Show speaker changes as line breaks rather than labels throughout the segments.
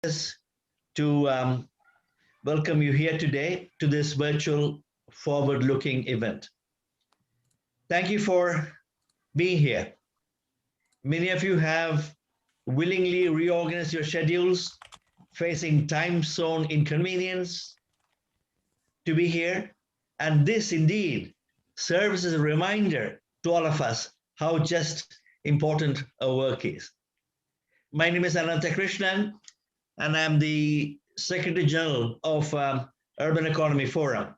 to welcome you here today to this virtual forward-looking event. Thank you for being here. Many of you have willingly reorganized your schedules, facing time zone inconvenience to be here. And this indeed serves as a reminder to all of us how just important our work is. My name is Ananta Krishnan, and I'm the Secretary General of Urban Economy Forum.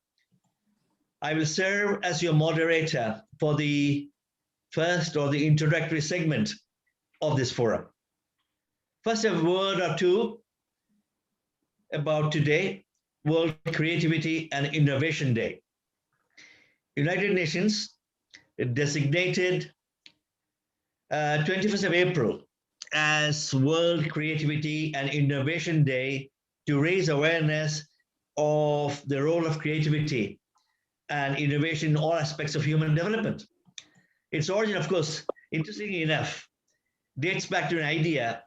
I will serve as your moderator for the first or the introductory segment of this forum. First, a word or two about today, World Creativity and Innovation Day. United Nations designated 21st of April as World Creativity and Innovation Day to raise awareness of the role of creativity and innovation in all aspects of human development. Its origin, of course, interestingly enough, dates back to an idea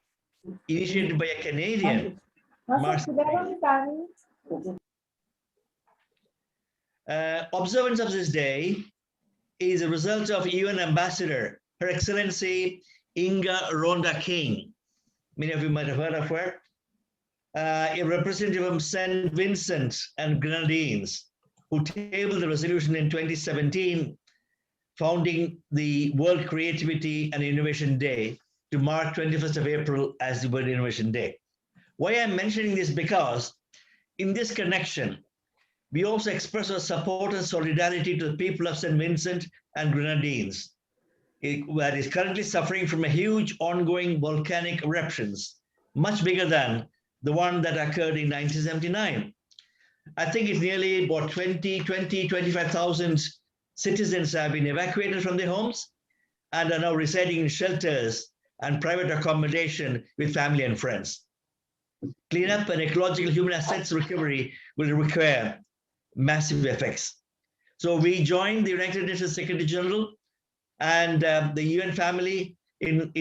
initiated by a Canadian, observance of this day is a result of UN Ambassador, Her Excellency Inga Rhonda King. Many of you might have heard of her. A representative from St. Vincent and Grenadines, who tabled the resolution in 2017, founding the World Creativity and Innovation Day to mark 21st of April as the World Innovation Day. Why I'm mentioning this because in this connection, we also express our support and solidarity to the people of St. Vincent and Grenadines, that is currently suffering from a huge ongoing volcanic eruptions, much bigger than the one that occurred in 1979. I think it's nearly about 25,000 citizens have been evacuated from their homes and are now residing in shelters and private accommodation with family and friends. Cleanup and ecological human assets recovery will require massive effects. So we joined the United Nations Secretary General and the UN family in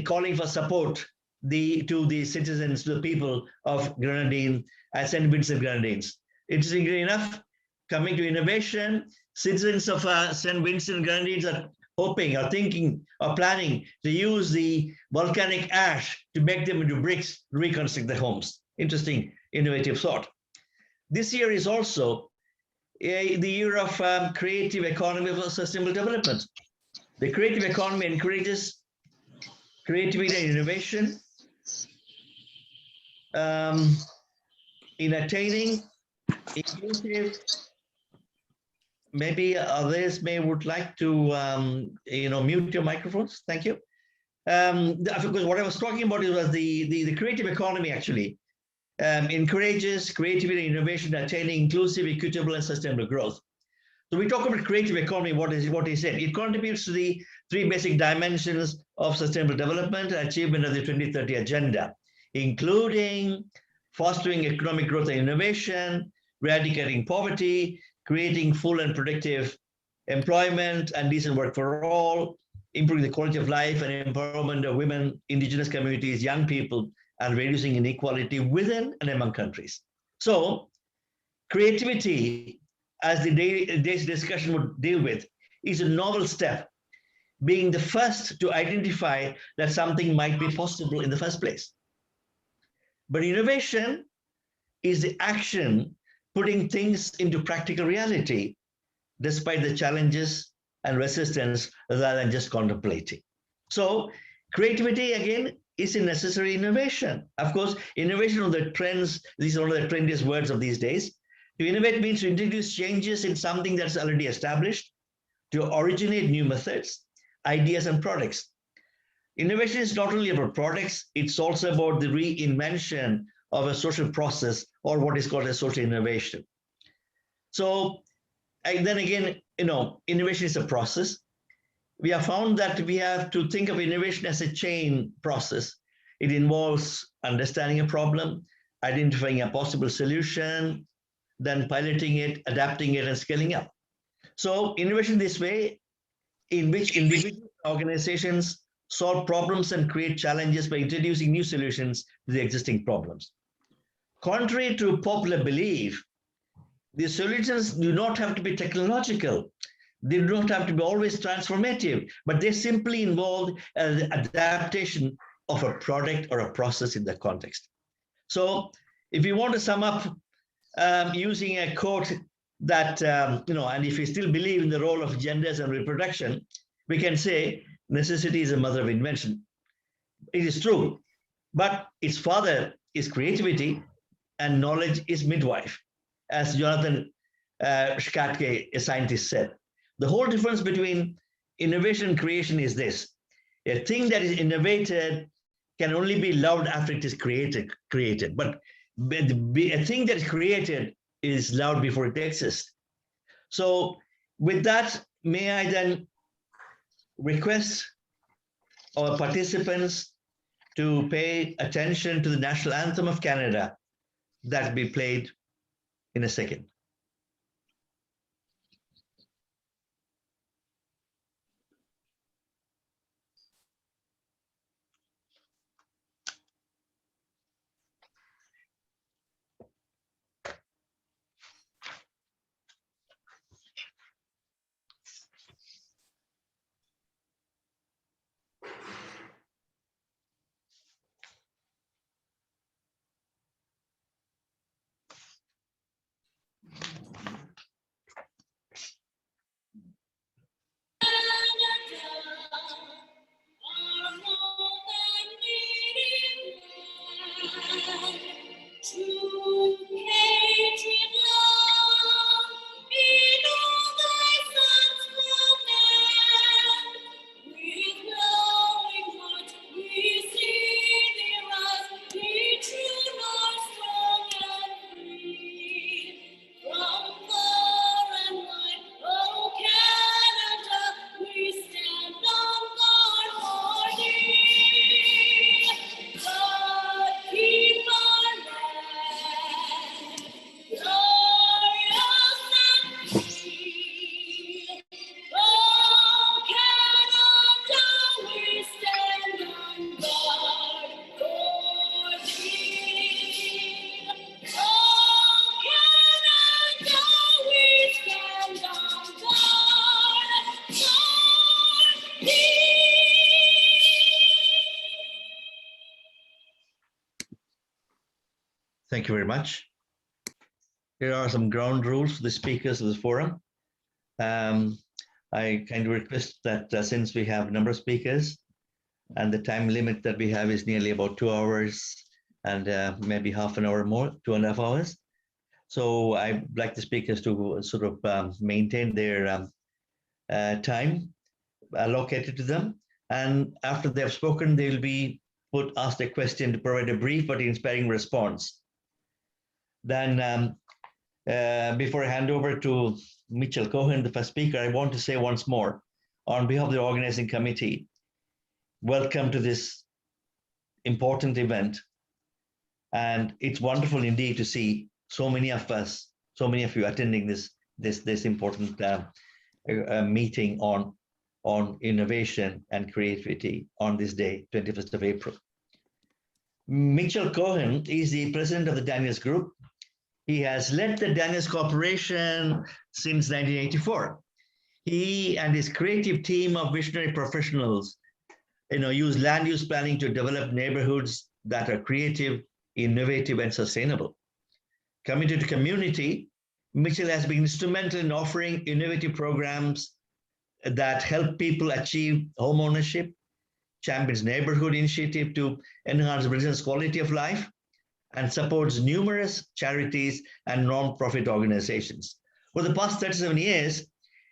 calling for support to the citizens, to the people of Grenadine, St. Vincent Grenadines. Interestingly enough, coming to innovation, citizens of St. Vincent Grenadines are hoping or thinking or planning to use the volcanic ash to make them into bricks to reconstruct their homes. Interesting, innovative thought. This year is also the year of creative economy for sustainable development. The creative economy encourages creativity and innovation in attaining inclusive. Maybe others would like to mute your microphones. Thank you. Because what I was talking about was the creative economy actually encourages creativity and innovation, attaining inclusive, equitable, and sustainable growth. So we talk about creative economy. What is it? It contributes to the three basic dimensions of sustainable development and achievement of the 2030 agenda, including fostering economic growth and innovation, eradicating poverty, creating full and productive employment and decent work for all, improving the quality of life and empowerment of women, indigenous communities, young people, and reducing inequality within and among countries. So creativity, as the day's discussion would deal with, is a novel step, being the first to identify that something might be possible in the first place. But innovation is the action putting things into practical reality, despite the challenges and resistance rather than just contemplating. So creativity, again, is a necessary innovation. Of course, innovation of the trends, these are one of the trendiest words of these days. To innovate means to introduce changes in something that's already established, to originate new methods, ideas, and products. Innovation is not only about products, it's also about the reinvention of a social process, or what is called a social innovation. So, and then again, innovation is a process. We have found that we have to think of innovation as a chain process. It involves understanding a problem, identifying a possible solution, then piloting it, adapting it, and scaling up. So innovation this way, in which individual organizations, solve problems and create challenges by introducing new solutions to the existing problems. Contrary to popular belief, the solutions do not have to be technological. They do not have to be always transformative, but they simply involve an adaptation of a product or a process in the context. So if you want to sum up using a quote that, and if you still believe in the role of genders and reproduction, we can say necessity is the mother of invention. It is true, but its father is creativity and knowledge is midwife, as Jonathan Schkatke, a scientist, said. The whole difference between innovation and creation is this. A thing that is innovated can only be loved after it is created. But a thing that is created is loved before it exists. So with that, may I then request our participants to pay attention to the national anthem of Canada that will be played in a second. Thank you very much. Here are some ground rules for the speakers of this forum. I kind of request that since we have a number of speakers and the time limit that we have is nearly about 2 hours and maybe half an hour more, 2.5 hours. So I'd like the speakers to sort of maintain their time allocated to them. And after they have spoken, they will be asked a question to provide a brief but inspiring response. Then before I hand over to Mitchell Cohen, the first speaker, I want to say once more, on behalf of the organizing committee, welcome to this important event. And it's wonderful indeed to see so many of us, so many of you attending this important meeting on innovation and creativity on this day, 21st of April. Mitchell Cohen is the president of the Daniels Group. He has led the Daniels Corporation since 1984. He and his creative team of visionary professionals, use land use planning to develop neighborhoods that are creative, innovative, and sustainable. Committed to community, Mitchell has been instrumental in offering innovative programs that help people achieve home ownership, champions neighborhood initiative to enhance residents' quality of life, and supports numerous charities and non-profit organizations. For the past 37 years,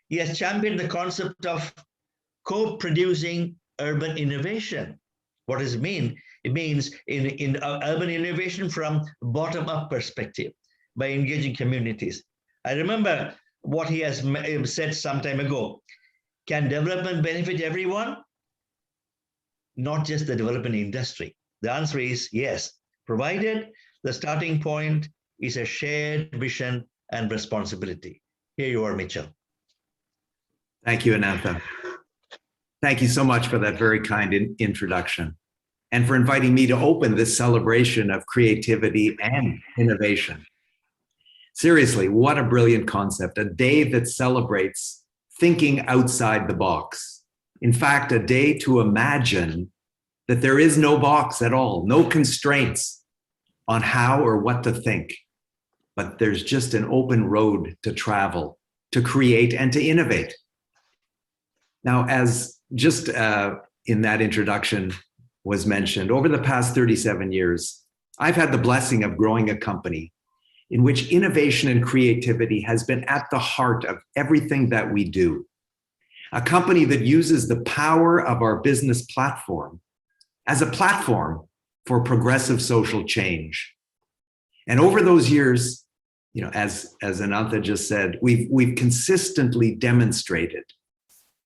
he has championed the concept of co-producing urban innovation. What does it mean? It means in urban innovation from bottom-up perspective by engaging communities. I remember what he has said some time ago. Can development benefit everyone? Not just the development industry. The answer is yes, provided the starting point is a shared vision and responsibility. Here you are, Mitchell.
Thank you, Anantha. Thank you so much for that very kind introduction and for inviting me to open this celebration of creativity and innovation. Seriously, what a brilliant concept, a day that celebrates thinking outside the box. In fact, a day to imagine that there is no box at all, no constraints on how or what to think, but there's just an open road to travel, to create, and to innovate. Now, as just in that introduction was mentioned, over the past 37 years, I've had the blessing of growing a company in which innovation and creativity has been at the heart of everything that we do. A company that uses the power of our business platform as a platform for progressive social change. And over those years, as Anantha just said, we've consistently demonstrated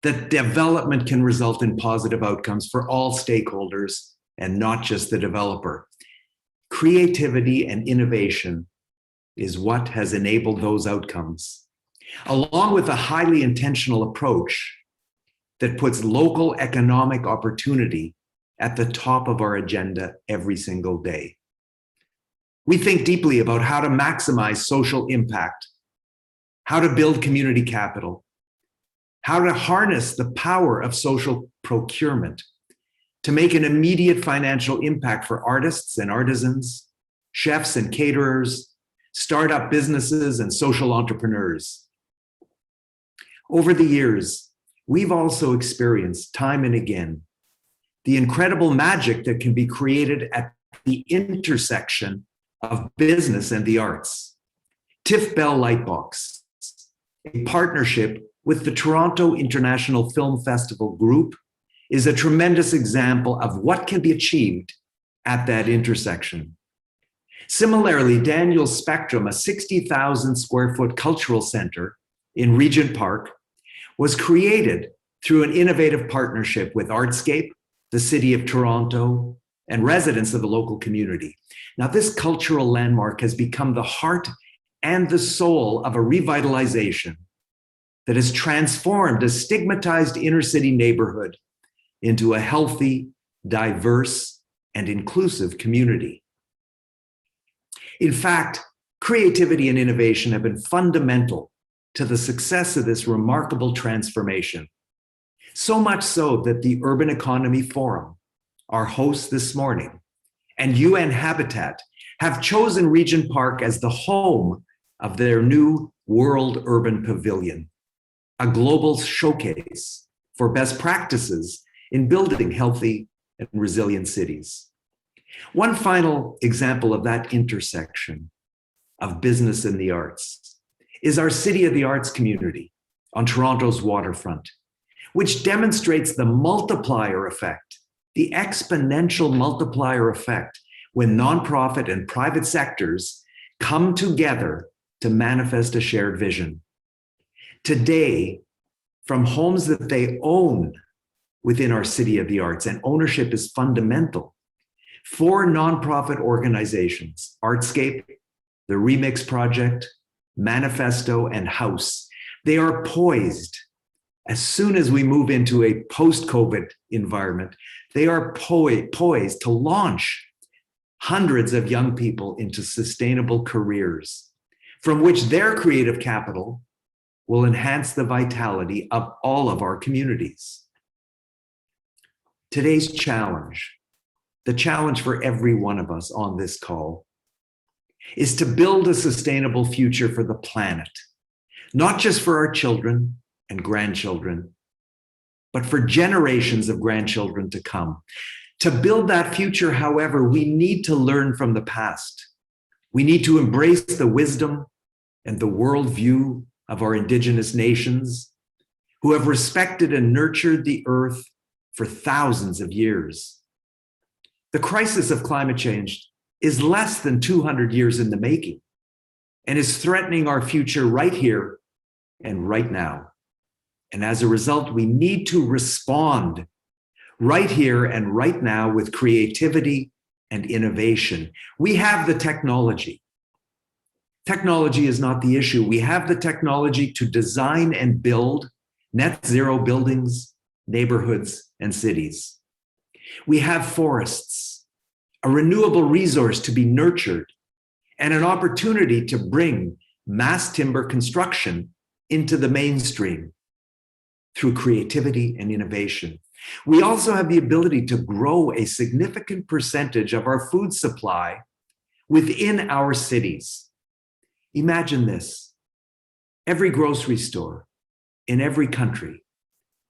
that development can result in positive outcomes for all stakeholders and not just the developer. Creativity and innovation is what has enabled those outcomes, along with a highly intentional approach that puts local economic opportunity at the top of our agenda every single day. We think deeply about how to maximize social impact, how to build community capital, how to harness the power of social procurement to make an immediate financial impact for artists and artisans, chefs and caterers, startup businesses and social entrepreneurs. Over the years, we've also experienced time and again the incredible magic that can be created at the intersection of business and the arts. TIFF Bell Lightbox, a partnership with the Toronto International Film Festival Group, is a tremendous example of what can be achieved at that intersection. Similarly, Daniel's Spectrum, a 60,000 square foot cultural center in Regent Park, was created through an innovative partnership with Artscape, the City of Toronto, and residents of the local community. Now, this cultural landmark has become the heart and the soul of a revitalization that has transformed a stigmatized inner city neighborhood into a healthy, diverse, and inclusive community. In fact, creativity and innovation have been fundamental to the success of this remarkable transformation. So much so that the Urban Economy Forum, our host this morning, and UN Habitat have chosen Regent Park as the home of their new World Urban Pavilion, a global showcase for best practices in building healthy and resilient cities. One final example of that intersection of business and the arts is our City of the Arts community on Toronto's waterfront, which demonstrates the multiplier effect, the exponential multiplier effect when nonprofit and private sectors come together to manifest a shared vision. Today, from homes that they own within our City of the Arts, and ownership is fundamental, 4 nonprofit organizations, Artscape, the Remix Project, Manifesto, and House, they are poised, as soon as we move into a post-COVID environment, they are poised to launch hundreds of young people into sustainable careers from which their creative capital will enhance the vitality of all of our communities. Today's challenge, the challenge for every one of us on this call, is to build a sustainable future for the planet, not just for our children and grandchildren, but for generations of grandchildren to come. To build that future, however, we need to learn from the past. We need to embrace the wisdom and the worldview of our Indigenous nations who have respected and nurtured the earth for thousands of years. The crisis of climate change is less than 200 years in the making and is threatening our future right here and right now. And as a result, we need to respond right here and right now with creativity and innovation. We have the technology. Technology is not the issue. We have the technology to design and build net zero buildings, neighborhoods, and cities. We have forests, a renewable resource to be nurtured, and an opportunity to bring mass timber construction into the mainstream through creativity and innovation. We also have the ability to grow a significant percentage of our food supply within our cities. Imagine this: every grocery store in every country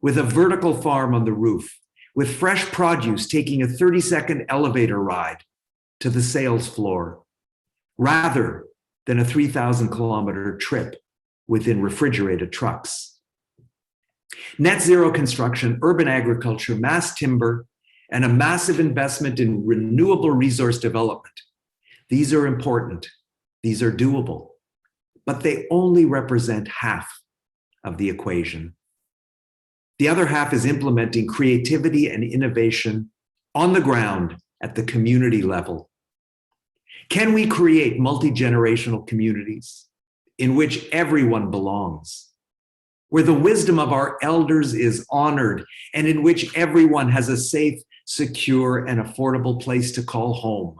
with a vertical farm on the roof, with fresh produce taking a 30-second elevator ride to the sales floor, rather than a 3,000-kilometer trip within refrigerated trucks. Net zero construction, urban agriculture, mass timber, and a massive investment in renewable resource development. These are important. These are doable, but they only represent half of the equation. The other half is implementing creativity and innovation on the ground at the community level. Can we create multi-generational communities in which everyone belongs, where the wisdom of our elders is honored, and in which everyone has a safe, secure, and affordable place to call home?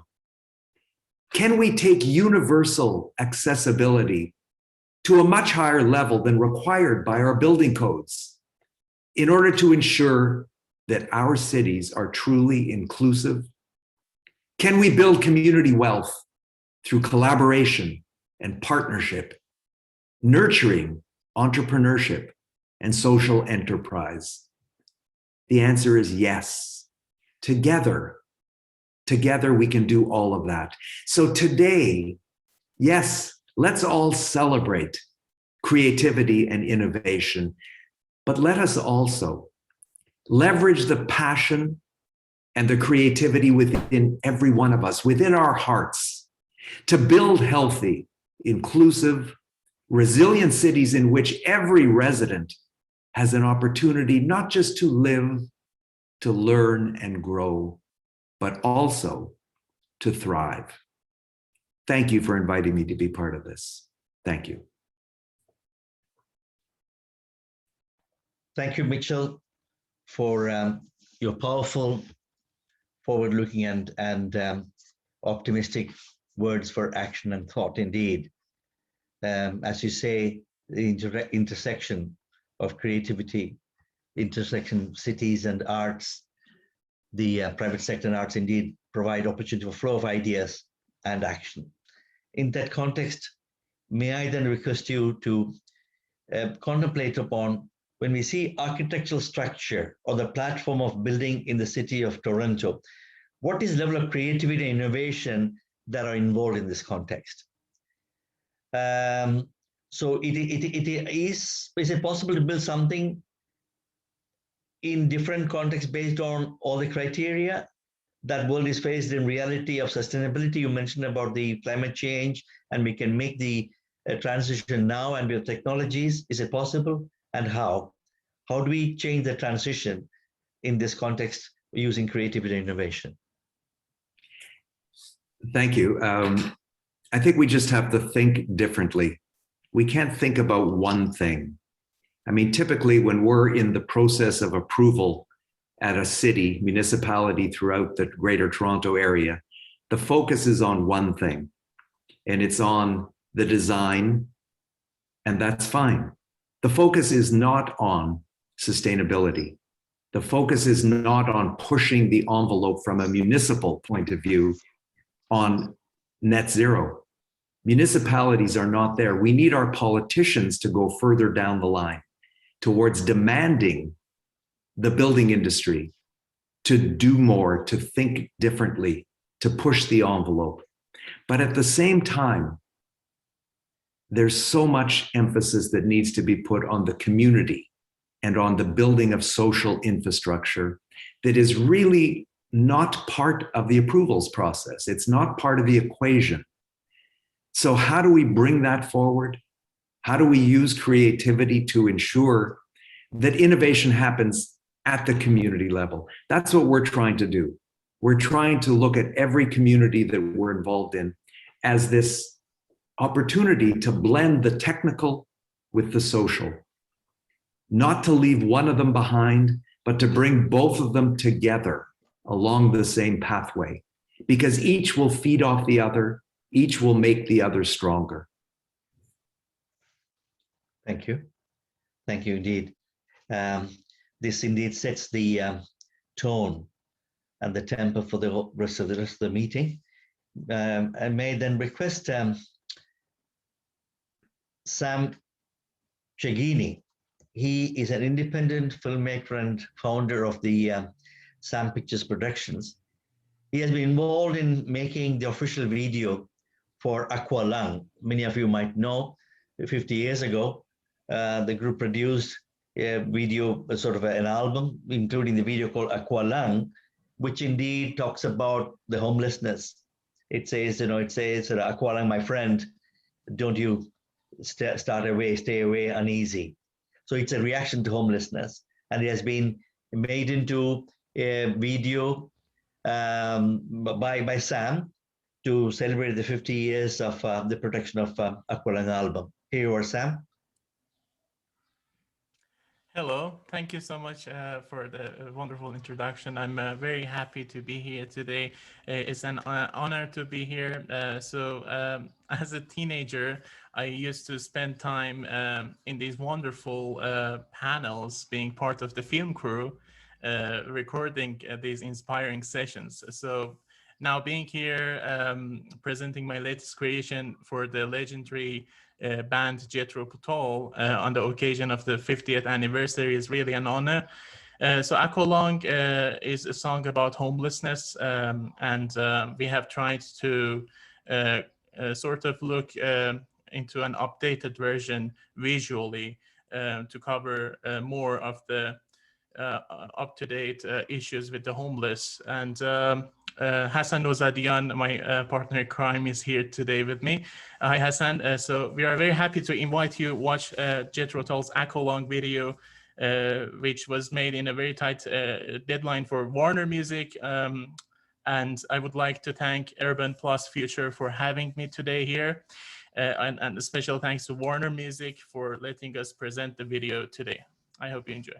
Can we take universal accessibility to a much higher level than required by our building codes in order to ensure that our cities are truly inclusive? Can we build community wealth through collaboration and partnership, nurturing entrepreneurship and social enterprise? The answer is yes. Together we can do all of that. So today, yes, let's all celebrate creativity and innovation, but let us also leverage the passion and the creativity within every one of us, within our hearts, to build healthy, inclusive, resilient cities in which every resident has an opportunity not just to live, to learn and grow, but also to thrive. Thank you for inviting me to be part of this. Thank you.
Thank you, Mitchell, for your powerful, forward-looking and optimistic words for action and thought indeed. As you say, the intersection of creativity, intersection cities and arts, the private sector and arts indeed provide opportunity for flow of ideas and action. In that context, may I then request you to contemplate upon, when we see architectural structure or the platform of building in the city of Toronto, what is the level of creativity and innovation that are involved in this context? So is it possible to build something in different contexts based on all the criteria that world is faced in reality of sustainability? You mentioned about the climate change, and we can make the transition now and with technologies. Is it possible, and how? How do we change the transition in this context using creativity and innovation?
Thank you. I think we just have to think differently. We can't think about one thing. I mean, typically when we're in the process of approval at a city, municipality throughout the Greater Toronto area, the focus is on one thing, and it's on the design, and that's fine. The focus is not on sustainability. The focus is not on pushing the envelope from a municipal point of view on net zero. Municipalities are not there. We need our politicians to go further down the line towards demanding the building industry to do more, to think differently, to push the envelope. But at the same time, there's so much emphasis that needs to be put on the community and on the building of social infrastructure that is really not part of the approvals process. It's not part of the equation. So how do we bring that forward? How do we use creativity to ensure that innovation happens at the community level? That's what we're trying to do. We're trying to look at every community that we're involved in as this opportunity to blend the technical with the social, not to leave one of them behind, but to bring both of them together along the same pathway, because each will feed off the other, each will make the other stronger.
Thank you. Thank you indeed. This indeed sets the tone and the tempo for the rest of the meeting. I may then request Sam Chegini. He is an independent filmmaker and founder of the Sam Pictures Productions. He has been involved in making the official video for Aqualung. Many of you might know, 50 years ago, the group produced a video, sort of an album, including the video called Aqualung, which indeed talks about the homelessness. It says, Aqualung, my friend, don't you stay away uneasy. So it's a reaction to homelessness. And it has been made into a video by Sam to celebrate the 50 years of the production of Aqualung album. Here you are, Sam.
Hello, thank you so much for the wonderful introduction. I'm very happy to be here today. It's an honor to be here. As a teenager, I used to spend time in these wonderful panels, being part of the film crew, recording these inspiring sessions. So now being here, presenting my latest creation for the legendary band Jethro Tull on the occasion of the 50th anniversary is really an honor. So Aqualung is a song about homelessness, and we have tried to sort of look into an updated version visually to cover more of the up-to-date issues with the homeless. And Hassan Nozadian, my partner in crime, is here today with me. Hi, Hassan. So we are very happy to invite you to watch Jethro Tull's Aqualung video, which was made in a very tight deadline for Warner Music. And I would like to thank Urban Plus Future for having me today here. And a special thanks to Warner Music for letting us present the video today. I hope you enjoy.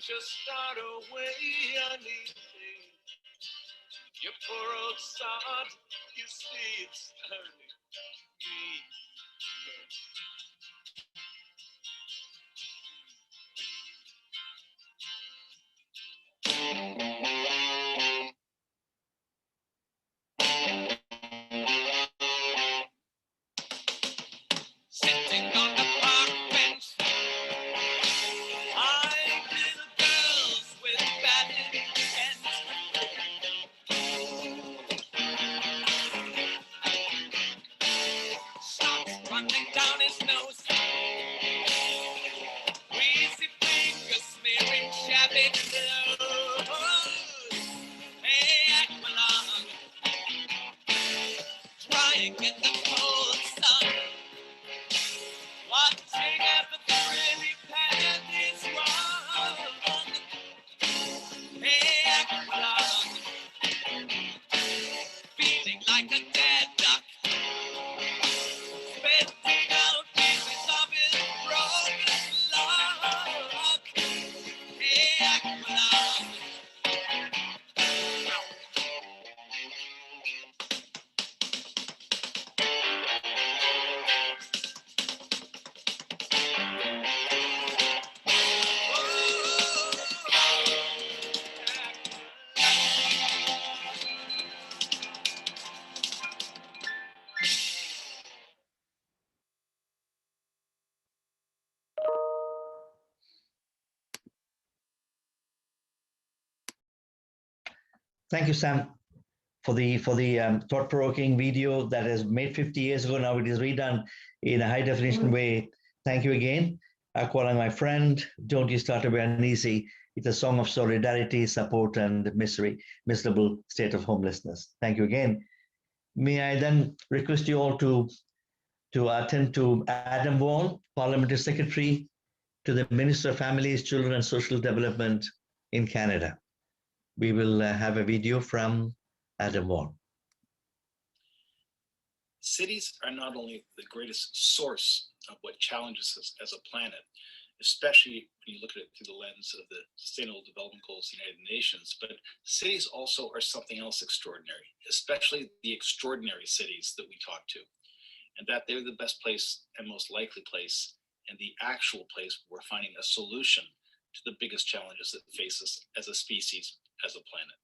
just start away, honey. Your poor old sod, you see it's hurting me. Sitting on the park bench, eyeing little girls with bad intent. Snot running down his nose, greasy fingers smearing shabby clothes. Hey, Aqualung, drying in the cold sun, watching as the pretty panties run. Hey, Aqualung, feeling like a dead duck, spitting out pieces of his broken luck. Hey, Aqualung.
Thank you, Sam, for the thought-provoking video that is made 50 years ago. Now it is redone in a high-definition way. Thank you again. Aqualung, my friend, don't you start to be uneasy. It's a song of solidarity, support, and miserable state of homelessness. Thank you again. May I then request you all to attend to Adam Wall, Parliamentary Secretary to the Minister of Families, Children and Social Development in Canada. We will have a video from Adam Wall.
Cities are not only the greatest source of what challenges us as a planet, especially when you look at it through the lens of the Sustainable Development Goals of the United Nations, but cities also are something else extraordinary, especially the extraordinary cities that we talk to, and that they're the best place and most likely place and the actual place where we're finding a solution to the biggest challenges that face us as a species, as a planet.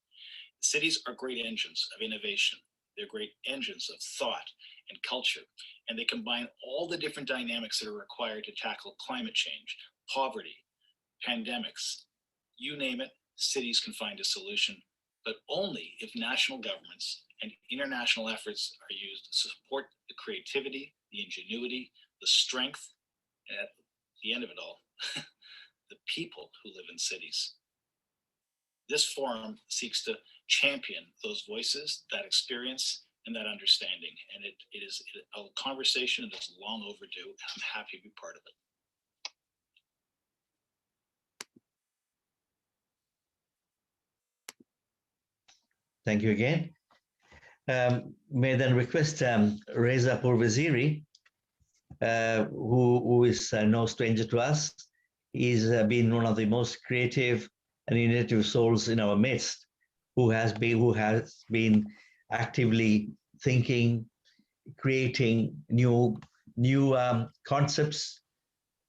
Cities are great engines of innovation. They're great engines of thought and culture, and they combine all the different dynamics that are required to tackle climate change, poverty, pandemics, you name it, cities can find a solution, but only if national governments and international efforts are used to support the creativity, the ingenuity, the strength, and at the end of it all, the people who live in cities. This forum seeks to champion those voices, that experience, and that understanding. And it is a conversation that is long overdue, and I'm happy to be part of it.
Thank you again. May I then request Reza Pourveziri, who is no stranger to us. He's been one of the most creative and innovative souls in our midst, who has been actively thinking, creating new concepts,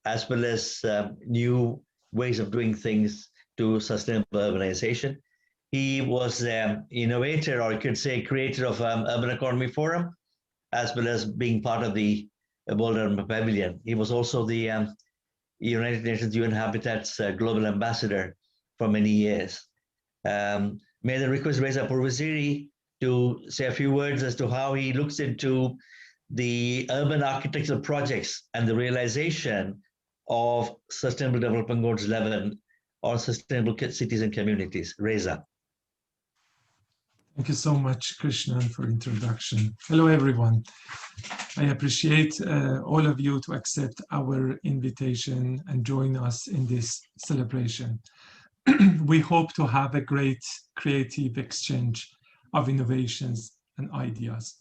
as well as new ways of doing things to sustainable urbanization. He was the innovator, or you could say creator of Urban Economy Forum, as well as being part of the World Urban Pavilion. He was also the United Nations UN Habitat's Global Ambassador for many years. May I request Reza Pourveziri to say a few words as to how he looks into the urban architectural projects and the realization of Sustainable Development Goals 11 or Sustainable Cities and Communities. Reza.
Thank you so much, Krishnan, for introduction. Hello, everyone. I appreciate all of you to accept our invitation and join us in this celebration. We hope to have a great creative exchange of innovations and ideas.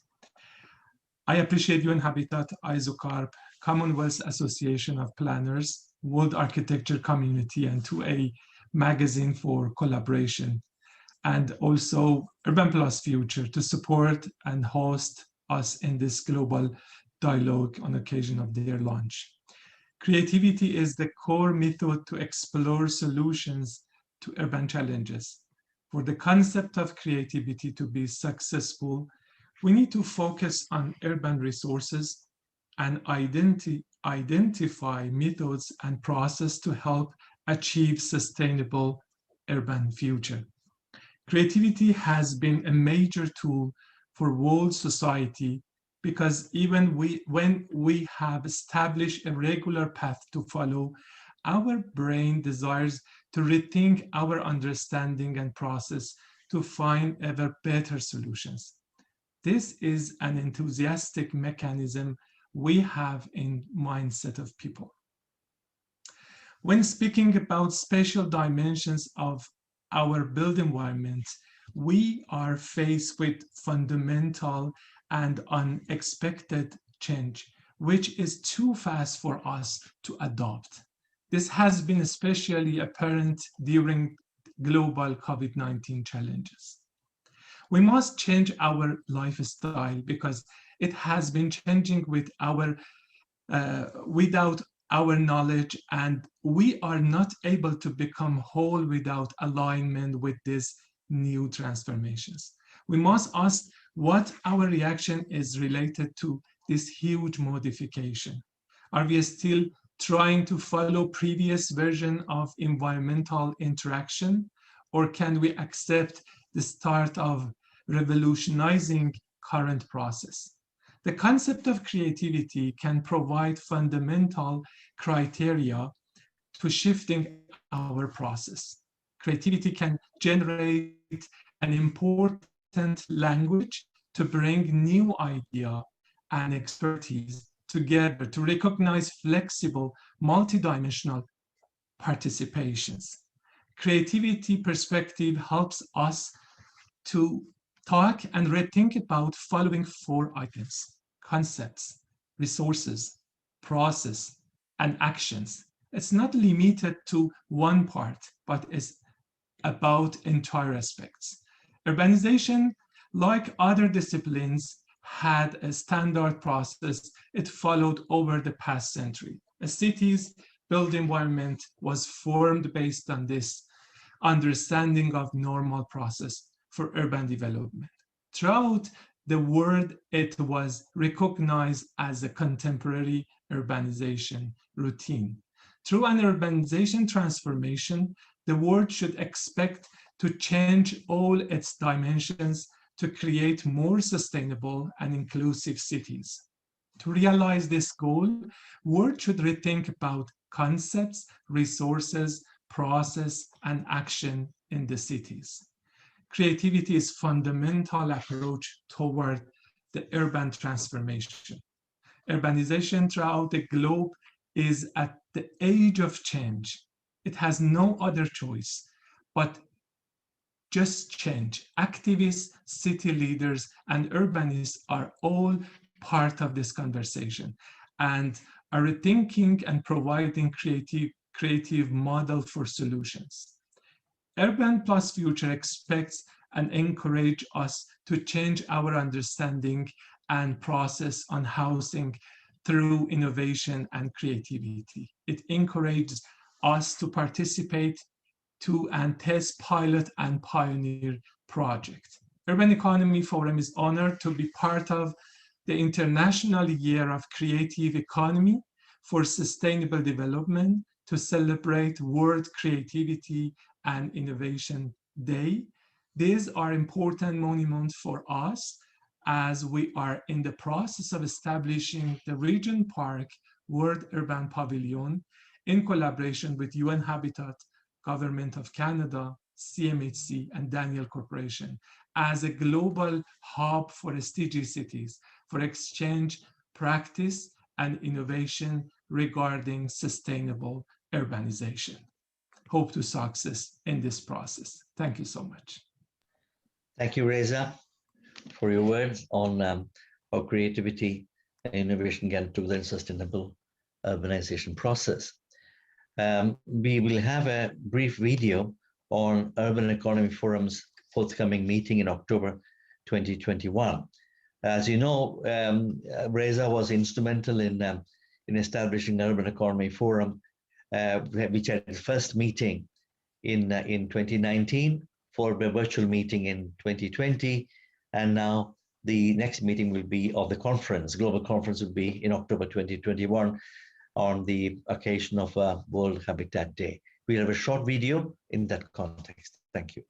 I appreciate UN Habitat, ISOCARP, Commonwealth Association of Planners, World Architecture Community, and 2A magazine for collaboration, and also Urban Plus Future to support and host us in this global dialogue on occasion of their launch. Creativity is the core method to explore solutions to urban challenges. For the concept of creativity to be successful, we need to focus on urban resources and identify methods and processes to help achieve sustainable urban future. Creativity has been a major tool for world society because even when we have established a regular path to follow, our brain desires to rethink our understanding and process to find ever better solutions. This is an enthusiastic mechanism we have in mindset of people. When speaking about spatial dimensions of our built environment, we are faced with fundamental and unexpected change, which is too fast for us to adopt. This has been especially apparent during global COVID-19 challenges. We must change our lifestyle because it has been changing without our knowledge, and we are not able to become whole without alignment with these new transformations. We must ask what our reaction is related to this huge modification. Are we still trying to follow previous version of environmental interaction, or can we accept the start of revolutionizing current process? The concept of creativity can provide fundamental criteria to shifting our process. Creativity can generate an important language to bring new idea and expertise together to recognize flexible, multidimensional participations. Creativity perspective helps us to talk and rethink about following 4 items: concepts, resources, process, and actions. It's not limited to one part, but is about entire aspects. Urbanization, like other disciplines, had a standard process it followed over the past century. A city's built environment was formed based on this understanding of normal process for urban development. Throughout the world, it was recognized as a contemporary urbanization routine. Through an urbanization transformation, the world should expect to change all its dimensions to create more sustainable and inclusive cities. To realize this goal, world should rethink about concepts, resources, process, and action in the cities. Creativity is fundamental approach toward the urban transformation. Urbanization throughout the globe is at the age of change. It has no other choice but just change. Activists, city leaders, and urbanists are all part of this conversation and are rethinking and providing creative model for solutions. Urban Plus Future expects and encourages us to change our understanding and process on housing through innovation and creativity. It encourages us to participate to and test pilot and pioneer projects. Urban Economy Forum is honored to be part of the International Year of Creative Economy for Sustainable Development to celebrate World Creativity and Innovation Day. These are important monuments for us as we are in the process of establishing the Region Park World Urban Pavilion in collaboration with UN Habitat, Government of Canada, CMHC, and Daniel Corporation as a global hub for SDG cities for exchange, practice, and innovation regarding sustainable urbanization. Hope to success in this process. Thank you so much.
Thank you, Reza, for your words on how creativity and innovation can do the sustainable urbanization process. we will have a brief video on Urban Economy Forum's forthcoming meeting in October 2021. As you know, Reza was instrumental in establishing Urban Economy Forum, which had its first meeting in 2019, followed by a virtual meeting in 2020, and now the next meeting will be of the conference, global conference will be in October 2021 on the occasion of World Habitat Day. We'll have a short video in that context. Thank you.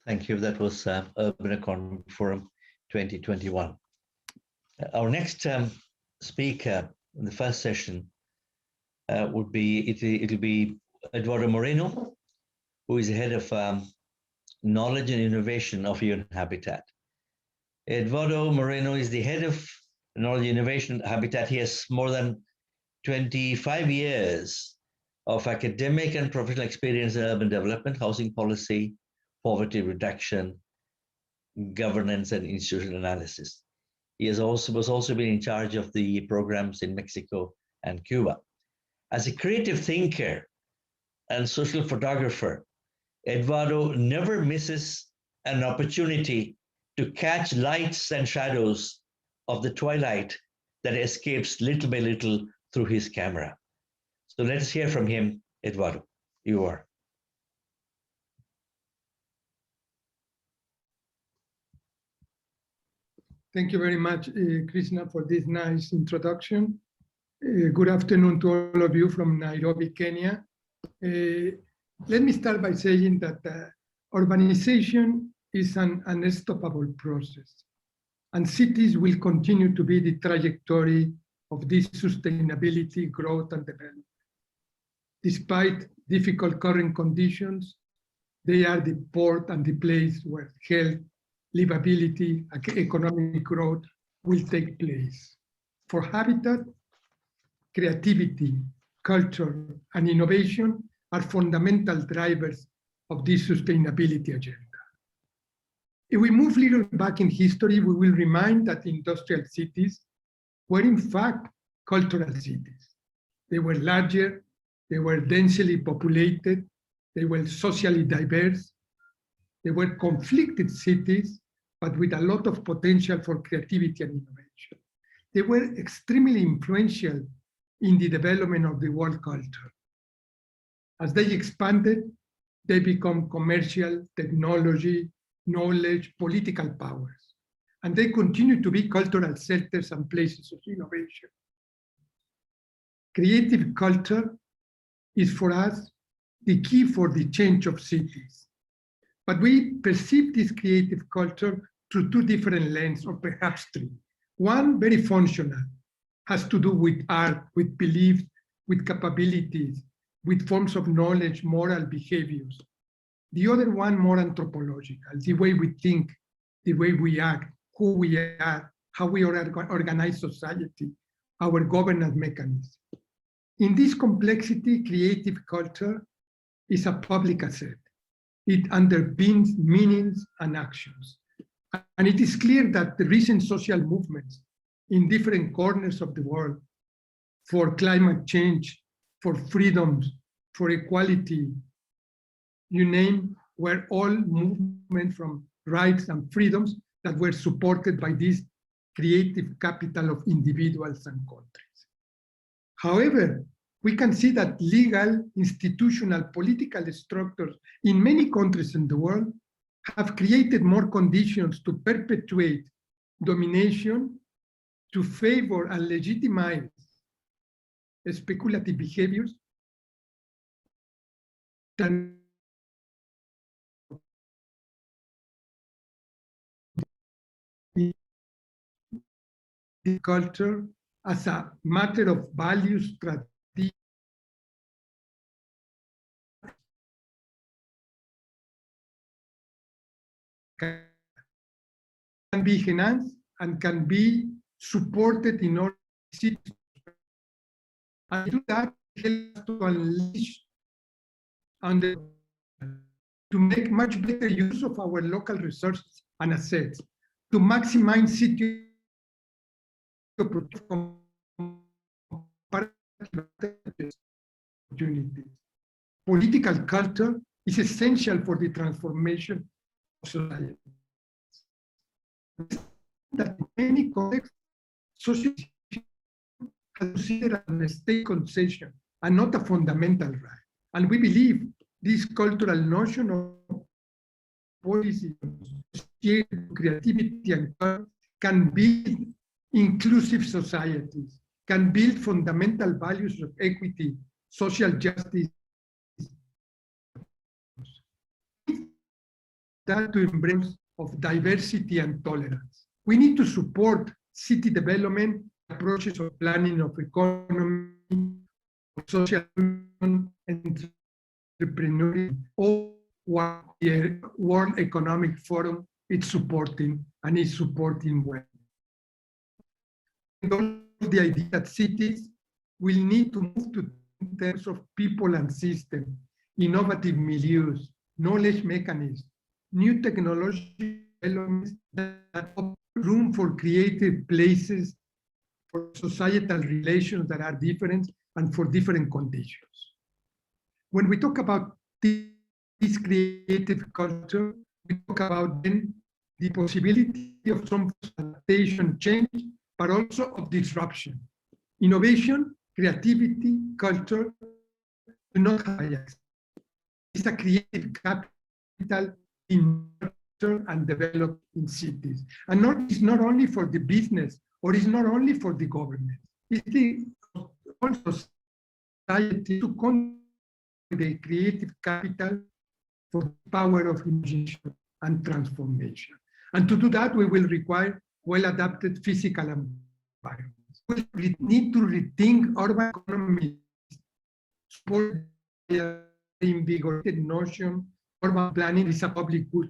Thank you. That was Urban Economy Forum 2021. Our next speaker in the first session would be, it'll be Eduardo Moreno, who is the head of knowledge and innovation of UN Habitat. Eduardo Moreno is the head of knowledge and innovation Habitat. He has more than 25 years of academic and professional experience in urban development, housing policy, poverty reduction, governance, and institutional analysis. He was also been in charge of the programs in Mexico and Cuba. As a creative thinker and social photographer, Eduardo never misses an opportunity to catch lights and shadows of the twilight that escapes little by little through his camera. So let us hear from him. Eduardo, you are.
Thank you very much, Krishna, for this nice introduction. Good afternoon to all of you from Nairobi, Kenya. Let me start by saying that urbanization is an unstoppable process, and cities will continue to be the trajectory of this sustainability, growth, and development. Despite difficult current conditions, they are the port and the place where health, livability, economic growth will take place. For Habitat, creativity, culture, and innovation are fundamental drivers of this sustainability agenda. If we move a little back in history, we will remind that industrial cities were in fact cultural cities. They were larger, they were densely populated, they were socially diverse, they were conflicted cities, but with a lot of potential for creativity and innovation. They were extremely influential in the development of the world culture. As they expanded, they become commercial, technology, knowledge, political powers, and they continue to be cultural centers and places of innovation. Creative culture is for us the key for the change of cities. But we perceive this creative culture through two different lenses, or perhaps three. One, very functional, has to do with art, with beliefs, with capabilities, with forms of knowledge, moral behaviors. The other one more anthropological, the way we think, the way we act, who we are, how we organize society, our governance mechanisms. In this complexity, creative culture is a public asset. It underpins meanings and actions. And it is clear that the recent social movements in different corners of the world for climate change, for freedoms, for equality, you name, were all movements from rights and freedoms that were supported by this creative capital of individuals and countries. However, we can see that legal, institutional, political structures in many countries in the world have created more conditions to perpetuate domination, to favor and legitimize speculative behaviors than the culture as a matter of values, tradition, can be enhanced and can be supported in order and do that helps to unleash and to make much better use of our local resources and assets, to maximize city opportunities. Political culture is essential for the transformation of society. That in many contexts, society is considered a state concession and not a fundamental right. And we believe this cultural notion of policy, creativity, and culture can build inclusive societies, can build fundamental values of equity, social justice, that to embrace of diversity and tolerance. We need to support city development, approaches of planning of economy, of social and entrepreneurship, all what the World Economic Forum is supporting and is supporting well. And the idea that cities will need to move to in terms of people and systems, innovative milieus, knowledge mechanisms, new technology elements that open room for creative places, for societal relations that are different and for different conditions. When we talk about this creative culture, we talk about then the possibility of some adaptation, change, but also of disruption. Innovation, creativity, culture do not have bias. It's a creative capital in nurture and develop in cities. And it's not only for the business, or it's not only for the government. It's the also society to control the creative capital for the power of imagination and transformation. And to do that, we will require well-adapted physical environments. We need to rethink urban economy, support the invigorated notion, urban planning is a public good.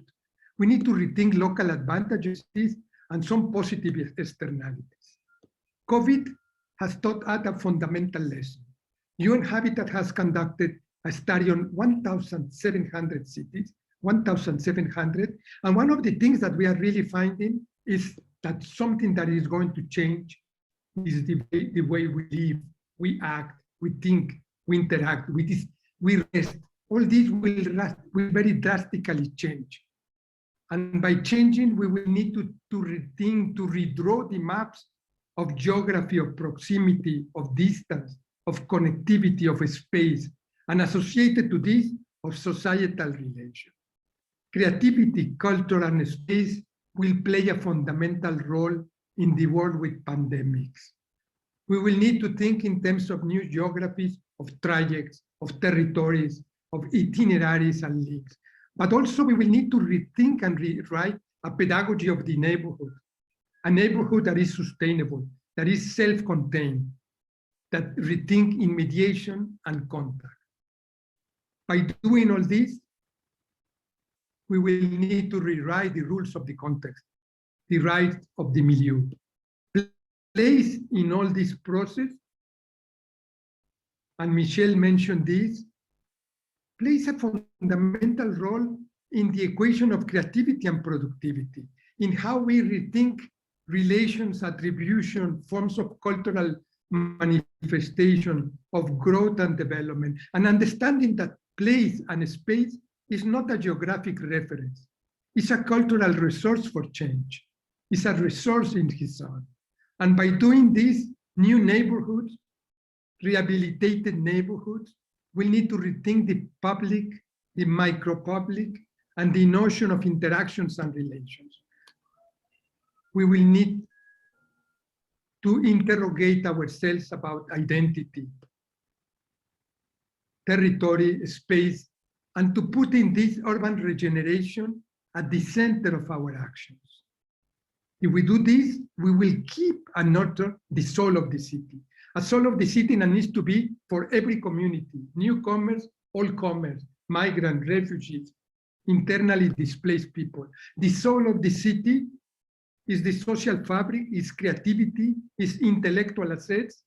We need to rethink local advantages and some positive externalities. COVID has taught us a fundamental lesson. UN Habitat has conducted a study on 1,700 cities, 1,700. And one of the things that we are really finding is that something that is going to change is the way we live, we act, we think, we interact, we rest. All these will very drastically change. And by changing, we will need to rethink, to redraw the maps of geography, of proximity, of distance, of connectivity, of space, and associated to this, of societal relations. Creativity, culture, and space will play a fundamental role in the world with pandemics. We will need to think in terms of new geographies, of trajects, of territories, of itineraries and links. But also we will need to rethink and rewrite a pedagogy of the neighborhood, a neighborhood that is sustainable, that is self-contained, that rethink in mediation and contact. By doing all this, we will need to rewrite the rules of the context, the rights of the milieu. Place in all this process, and Michelle mentioned this, plays a fundamental role in the equation of creativity and productivity, in how we rethink relations, attribution, forms of cultural manifestation of growth and development, and understanding that place and space is not a geographic reference. It's a cultural resource for change. It's a resource in its own. And by doing this, new neighborhoods, rehabilitated neighborhoods, will need to rethink the public, the micro-public, and the notion of interactions and relations. We will need to interrogate ourselves about identity, territory, space, and to put in this urban regeneration at the center of our actions. If we do this, we will keep and nurture the soul of the city. A soul of the city that needs to be for every community, newcomers, all comers, migrants, refugees, internally displaced people. The soul of the city is the social fabric, is creativity, is intellectual assets,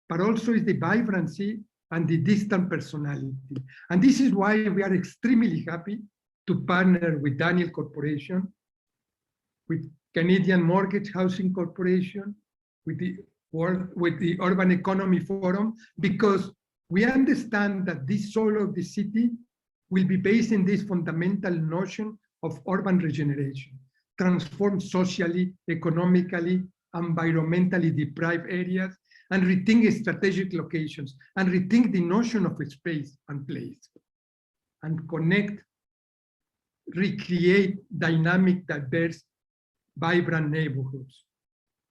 but also is the vibrancy and the distant personality. And this is why we are extremely happy to partner with Daniel Corporation, with Canadian Mortgage Housing Corporation, with the Urban Economy Forum, because we understand that this soul of the city will be based in this fundamental notion of urban regeneration, transform socially, economically, environmentally deprived areas, and rethink strategic locations, and rethink the notion of space and place, and connect, recreate dynamic, diverse, vibrant neighborhoods.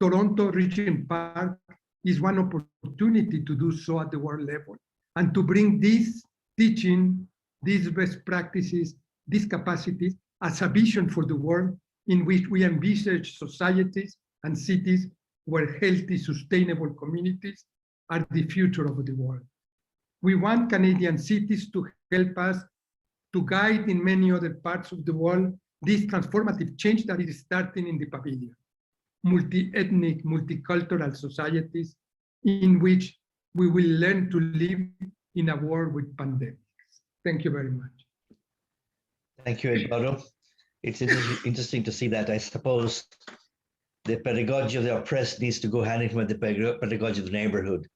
Toronto Regent Park is one opportunity to do so at the world level, and to bring this teaching, these best practices, these capacities as a vision for the world in which we envisage societies and cities where healthy, sustainable communities are the future of the world. We want Canadian cities to help us to guide in many other parts of the world this transformative change that is starting in the pavilion. Multi-ethnic, multicultural societies in which we will learn to live in a world with pandemics. Thank you very much.
Thank you, Eduardo. It's interesting to see that. I suppose the pedagogy of the oppressed needs to go hand in hand with the pedagogy of the neighborhood.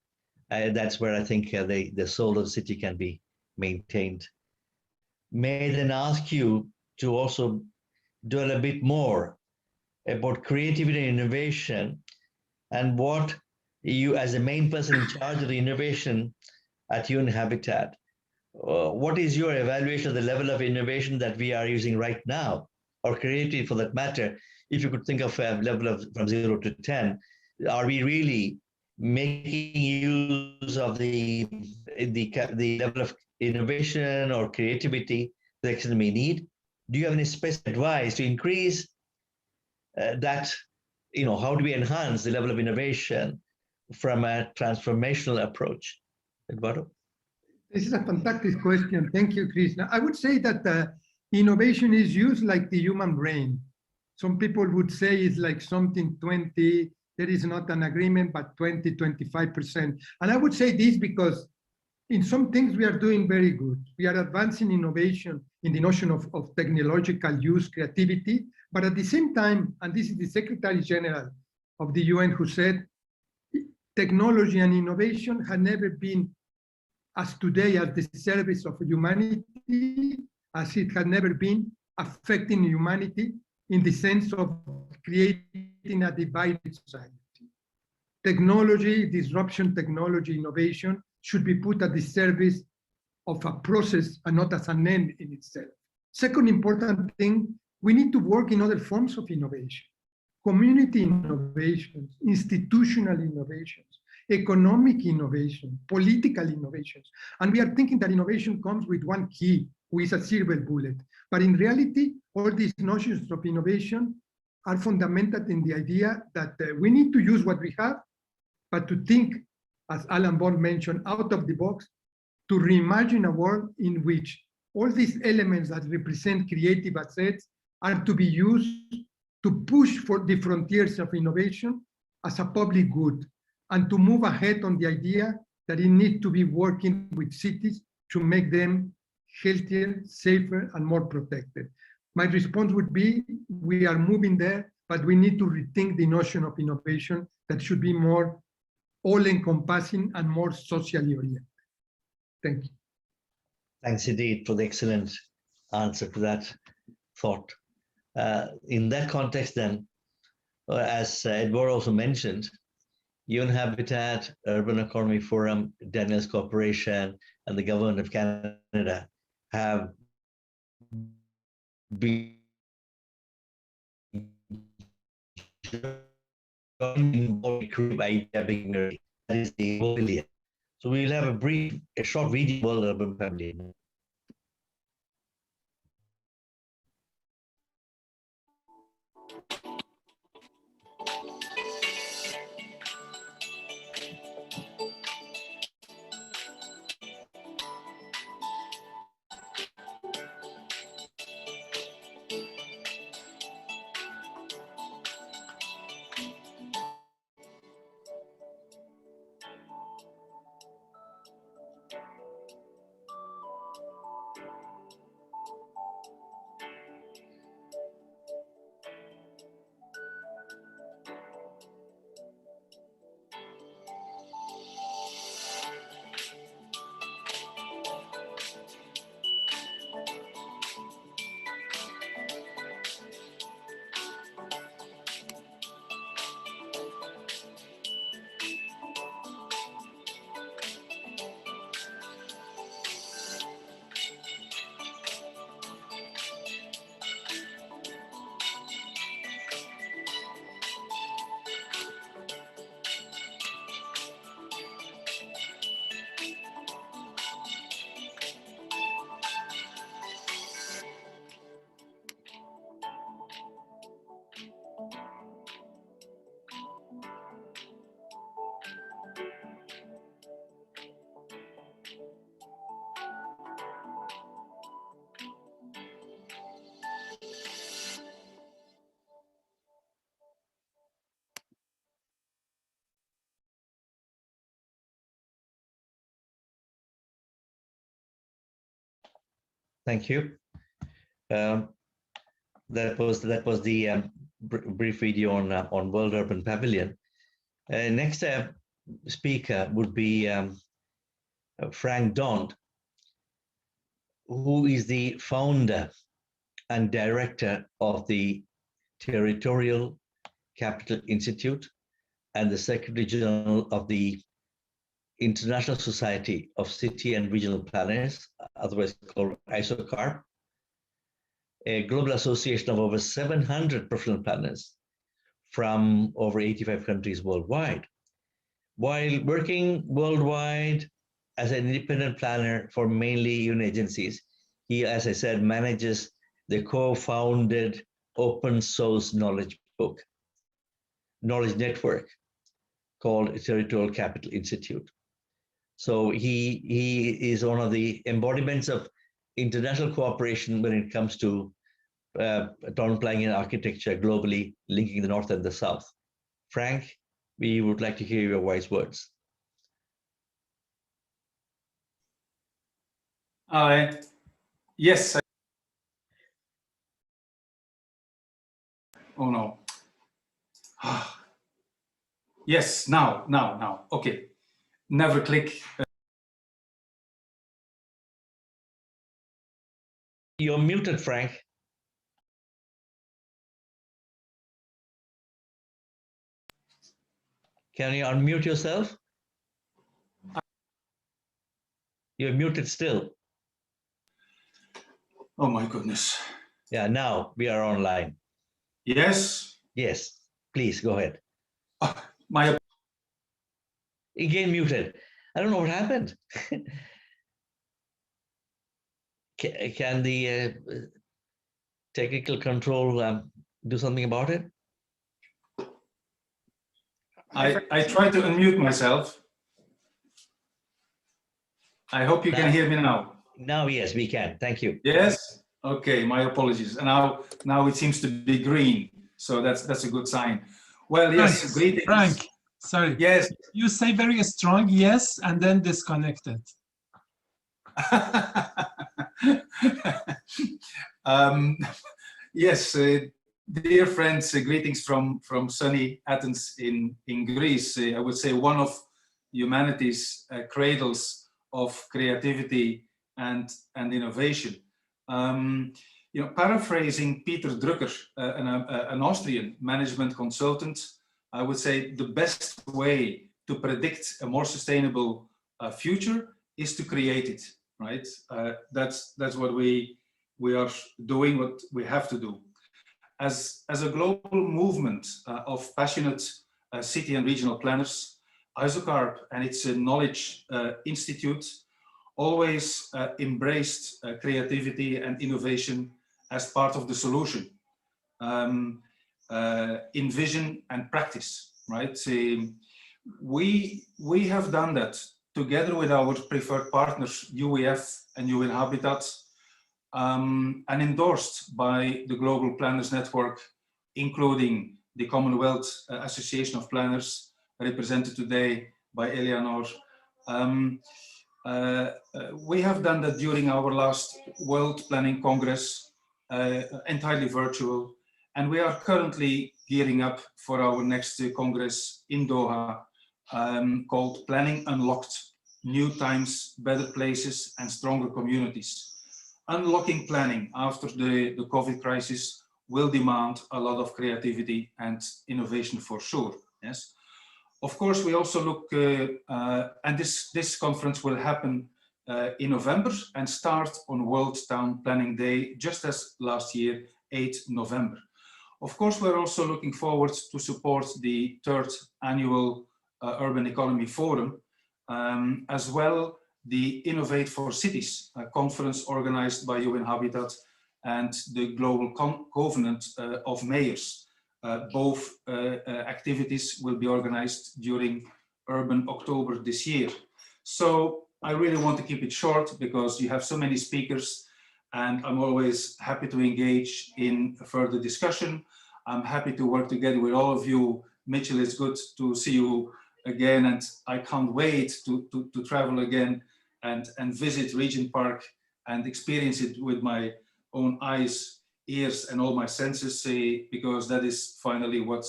That's where I think the soul of the city can be maintained. May I then ask you to also dwell a bit more about creativity and innovation, and what you, as the main person in charge of the innovation at UN Habitat, what is your evaluation of the level of innovation that we are using right now, or creativity for that matter? If you could think of a level of from 0 to 10, are we really making use of the level of innovation or creativity that we need? Do you have any specific advice to increase that? You know, how do we enhance the level of innovation from a transformational approach? Eduardo?
This is a fantastic question. Thank you, Krishna. I would say that innovation is used like the human brain. Some people would say it's like something 20, there is not an agreement, but 20, 25%. And I would say this because in some things we are doing very good. We are advancing innovation in the notion of technological use, creativity, but at the same time, and this is the Secretary General of the UN who said, technology and innovation have never been as today at the service of humanity, as it had never been affecting humanity in the sense of creating a divided society. Technology, disruption, technology, innovation should be put at the service of a process and not as an end in itself. Second important thing, we need to work in other forms of innovation. Community innovations, institutional innovations, economic innovation, political innovations. And we are thinking that innovation comes with one key, with a silver bullet. But in reality, all these notions of innovation are fundamental in the idea that we need to use what we have, but to think, as Alan Bond mentioned, out of the box, to reimagine a world in which all these elements that represent creative assets are to be used to push for the frontiers of innovation as a public good, and to move ahead on the idea that it needs to be working with cities to make them healthier, safer, and more protected. My response would be, we are moving there, but we need to rethink the notion of innovation that should be more all-encompassing and more socially oriented. Thank you.
Thanks indeed for the excellent answer to that thought. In that context then, as Edward also mentioned, UN Habitat, Urban Economy Forum, Daniels Corporation, and the Government of Canada have been involved by that is the billion. So we'll have a short video World Urban Pavilion. Thank you. That was the brief video on World Urban Pavilion. Next speaker would be Frank Daunt, who is the founder and director of the Territorial Capital Institute and the Secretary General of the International Society of City and Regional Planners, otherwise called ISOCARP, a global association of over 700 professional planners from over 85 countries worldwide. While working worldwide as an independent planner for mainly UN agencies, he, as I said, manages the co-founded open source knowledge network called Territorial Capital Institute. So he is one of the embodiments of international cooperation when it comes to town planning and architecture globally, linking the North and the South. Frank, we would like to hear your wise words.
Yes. Oh no. Yes, now. Okay. Never click.
You're muted, Frank. Can you unmute yourself? You're muted still.
Oh my goodness.
Yeah, now we are online.
Yes.
Yes, please go ahead.
My
Again muted. I don't know what happened. Can the technical control do something about it?
I tried to unmute myself. I hope you can hear me now.
Now, yes, we can. Thank you.
Yes. Okay. My apologies. And now it seems to be green, so that's a good sign. Well, yes. Greetings.
Frank, sorry.
Yes.
You say very strong yes, and then disconnected.
Yes, dear friends, greetings from sunny Athens in Greece. I would say one of humanity's cradles of creativity and innovation. Paraphrasing Peter Drucker, an Austrian management consultant, I would say the best way to predict a more sustainable future is to create it. Right? That's what we are doing, what we have to do. As a global movement of passionate city and regional planners, ISOCARP and its Knowledge Institute always embraced creativity and innovation as part of the solution in vision and practice, right? We have done that together with our preferred partners, UEF and UN Habitat, and endorsed by the Global Planners Network, including the Commonwealth Association of Planners, represented today by Eleanor. We have done that during our last World Planning Congress, entirely virtual, and we are currently gearing up for our next Congress in Doha, called Planning Unlocked: New Times, Better Places and Stronger Communities. Unlocking planning after the COVID crisis will demand a lot of creativity and innovation for sure. Yes, of course, we also look, and this conference will happen in November and start on World Town Planning Day, just as last year, 8 November. Of course, we're also looking forward to support the 3rd annual Urban Economy Forum, as well the Innovate for Cities conference organized by UN Habitat and the Global Covenant of Mayors. Both activities will be organized during Urban October this year. So I really want to keep it short because you have so many speakers, and I'm always happy to engage in a further discussion. I'm happy to work together with all of you. Mitchell, it's good to see you again, and I can't wait to travel again and visit Regent Park and experience it with my own eyes, ears, and all my senses, because that is finally what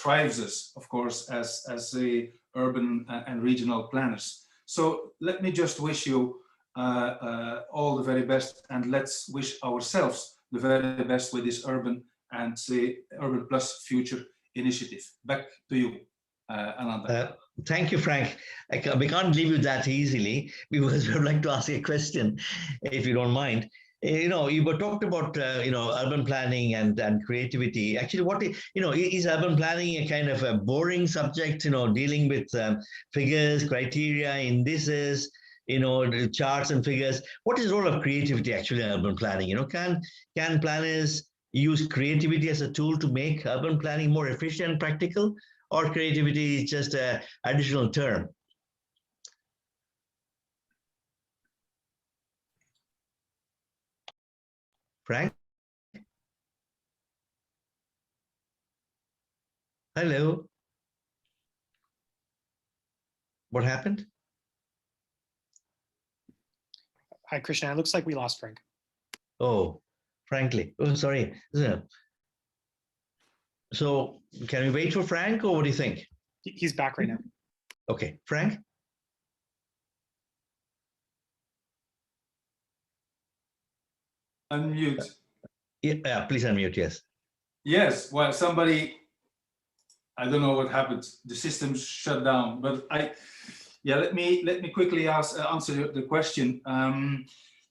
drives us, of course, as urban and regional planners. So let me just wish you all the very best, and let's wish ourselves the very best with this Urban and Urban Plus Future initiative. Back to you, Ananda.
Thank you, Frank. We can't leave you that easily because we would like to ask a question, if you don't mind. You were talked about, urban planning and creativity. Actually, is urban planning a kind of a boring subject, dealing with figures, criteria, indices, charts and figures? What is the role of creativity actually in urban planning? Can planners use creativity as a tool to make urban planning more efficient and practical, or creativity is just an additional term? Frank? Hello? What happened?
Hi, Krishna. It looks like we lost Frank.
Oh, frankly. Oh, sorry. So can we wait for Frank, or what do you think?
He's back right now.
Okay, Frank?
Unmute.
Yeah, please unmute, yes.
Yes, well, somebody, I don't know what happened. The system shut down, but let me quickly answer the question.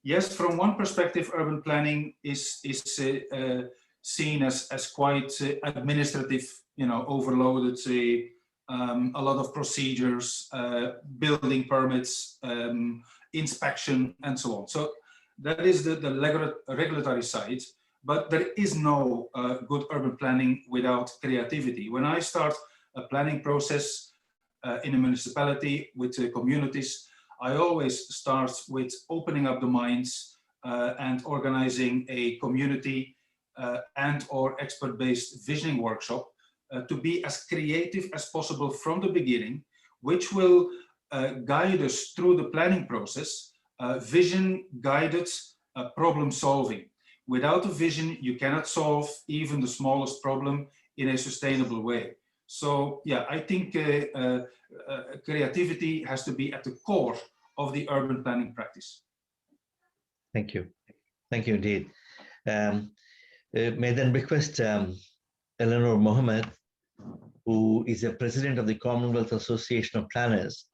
Yes, from one perspective, urban planning is seen as quite administrative, overloaded, a lot of procedures, building permits, inspection, and so on. So that is the regulatory side. But there is no good urban planning without creativity. When I start a planning process in a municipality with communities, I always start with opening up the minds and organizing a community and or expert-based visioning workshop to be as creative as possible from the beginning, which will guide us through the planning process, vision-guided problem solving. Without a vision, you cannot solve even the smallest problem in a sustainable way. So yeah, I think creativity has to be at the core of the urban planning practice.
Thank you. Thank you indeed. May I then request Eleanor Mohammed, who is the president of the Commonwealth Association of Planners.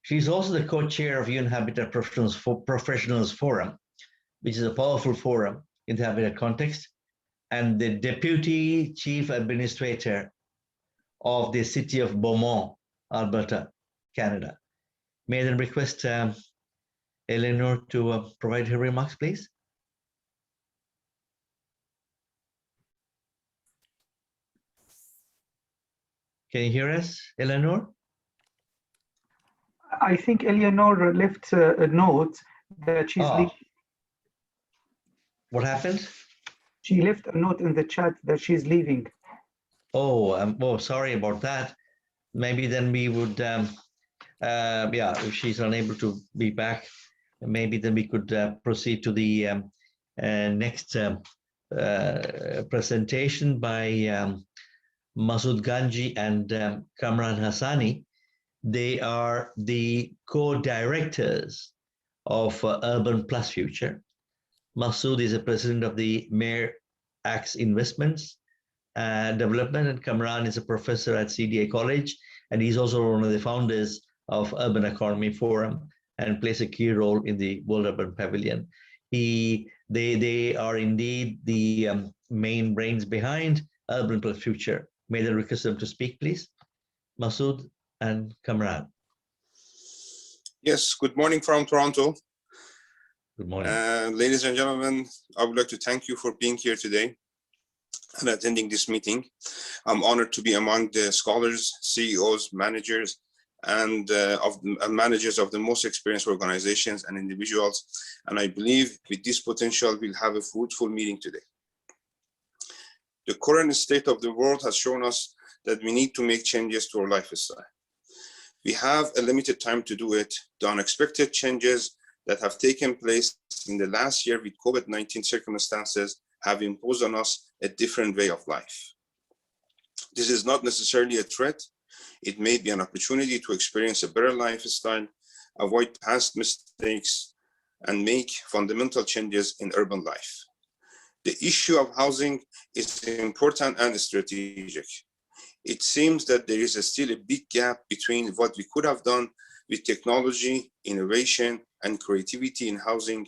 She's also the co-chair of UN Habitat Professionals Forum, which is a powerful forum in the habitat context, and the deputy chief administrator of the city of Beaumont, Alberta, Canada. May I then request Eleanor to provide her remarks, please? Can you hear us, Eleanor?
I think Eleanor left a note that she's leaving.
What happened?
She left a note in the chat that she's leaving.
Oh, sorry about that. Maybe then we would, yeah, if she's unable to be back, maybe then we could proceed to the next presentation by Masood Ganji and Kamran Hassani. They are the co-directors of Urban Plus Future. Masood is a president of the Mayor Axe Investments Development, and Kamran is a professor at CDA College, and he's also one of the founders of Urban Economy Forum and plays a key role in the World Urban Pavilion. They are indeed the main brains behind Urban Plus Future. May I request them to speak, please? Masood and Kamran.
Yes, good morning from Toronto.
Good morning.
Ladies and gentlemen, I would like to thank you for being here today and attending this meeting. I'm honored to be among the scholars, CEOs, managers, and managers of the most experienced organizations and individuals. And I believe with this potential, we'll have a fruitful meeting today. The current state of the world has shown us that we need to make changes to our lifestyle. We have a limited time to do it. The unexpected changes that have taken place in the last year with COVID-19 circumstances have imposed on us a different way of life. This is not necessarily a threat. It may be an opportunity to experience a better lifestyle, avoid past mistakes, and make fundamental changes in urban life. The issue of housing is important and strategic. It seems that there is still a big gap between what we could have done with technology, innovation, and creativity in housing,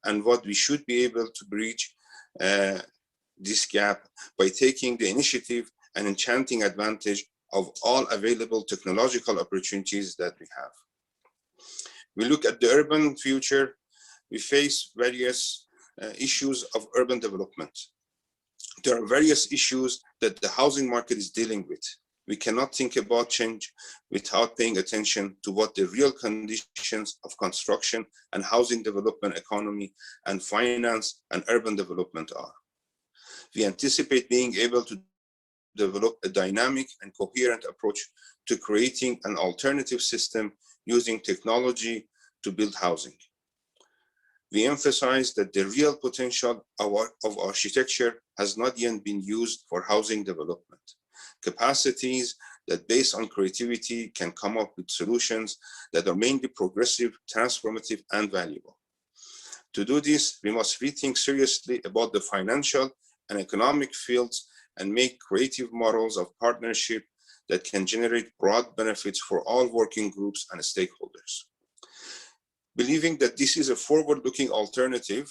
and what we should be able to bridge this gap by taking the initiative and enchanting advantage of all available technological opportunities that we have. We look at the urban future, we face various issues of urban development. There are various issues that the housing market is dealing with. We cannot think about change without paying attention to what the real conditions of construction and housing development, economy, and finance and urban development are. We anticipate being able to develop a dynamic and coherent approach to creating an alternative system using technology to build housing. We emphasize that the real potential of architecture has not yet been used for housing development. Capacities that based on creativity can come up with solutions that are mainly progressive, transformative, and valuable. To do this, we must rethink seriously about the financial and economic fields and make creative models of partnership that can generate broad benefits for all working groups and stakeholders. Believing that this is a forward-looking alternative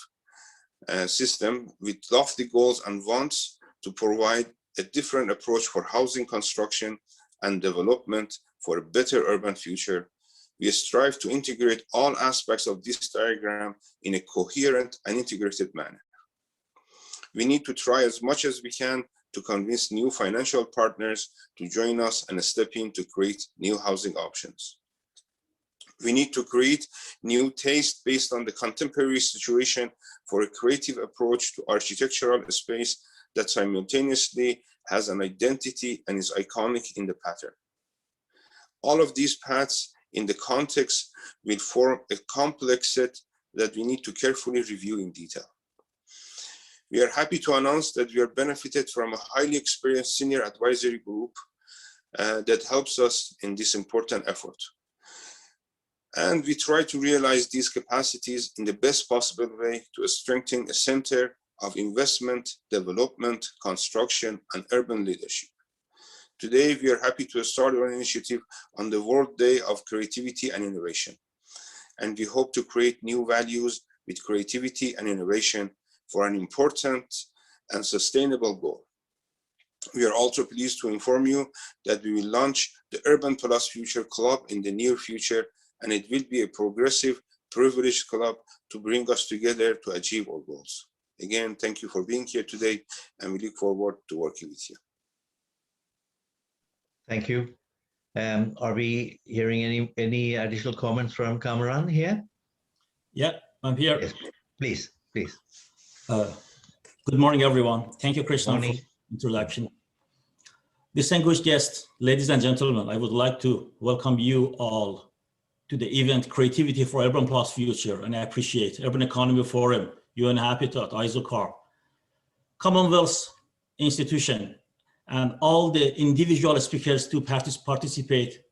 system with lofty goals and wants to provide a different approach for housing construction and development for a better urban future, we strive to integrate all aspects of this diagram in a coherent and integrated manner. We need to try as much as we can to convince new financial partners to join us and step in to create new housing options. We need to create new taste based on the contemporary situation for a creative approach to architectural space that simultaneously has an identity and is iconic in the pattern. All of these paths in the context will form a complex set that we need to carefully review in detail. We are happy to announce that we are benefited from a highly experienced senior advisory group that helps us in this important effort. And we try to realize these capacities in the best possible way to strengthen a center of investment, development, construction, and urban leadership. Today, we are happy to start our initiative on the World Day of Creativity and Innovation. And we hope to create new values with creativity and innovation for an important and sustainable goal. We are also pleased to inform you that we will launch the Urban Plus Future Club in the near future, and it will be a progressive, privileged club to bring us together to achieve our goals. Again, thank you for being here today, and we look forward to working with you.
Thank you. Are we hearing any additional comments from Kamran here?
Yeah, I'm here.
Yes, please, please.
Good morning, everyone. Thank you, Krishna, for the introduction. Distinguished guests, ladies and gentlemen, I would like to welcome you all to the event Creativity for Urban Plus Future, and I appreciate Urban Economy Forum, UN Habitat, ISOCARP, Commonwealth institution, and all the individual speakers to participate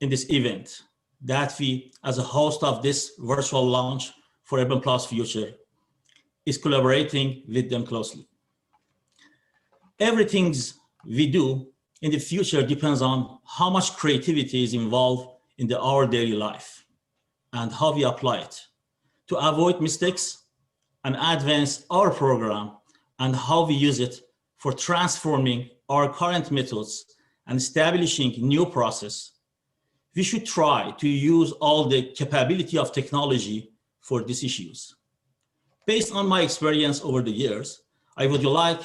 in this event that we, as a host of this virtual launch for Urban Plus Future, is collaborating with them closely. Everything we do in the future depends on how much creativity is involved in our daily life and how we apply it to avoid mistakes and advance our program, and how we use it for transforming our current methods and establishing new process. We should try to use all the capability of technology for these issues. Based on my experience over the years, I would like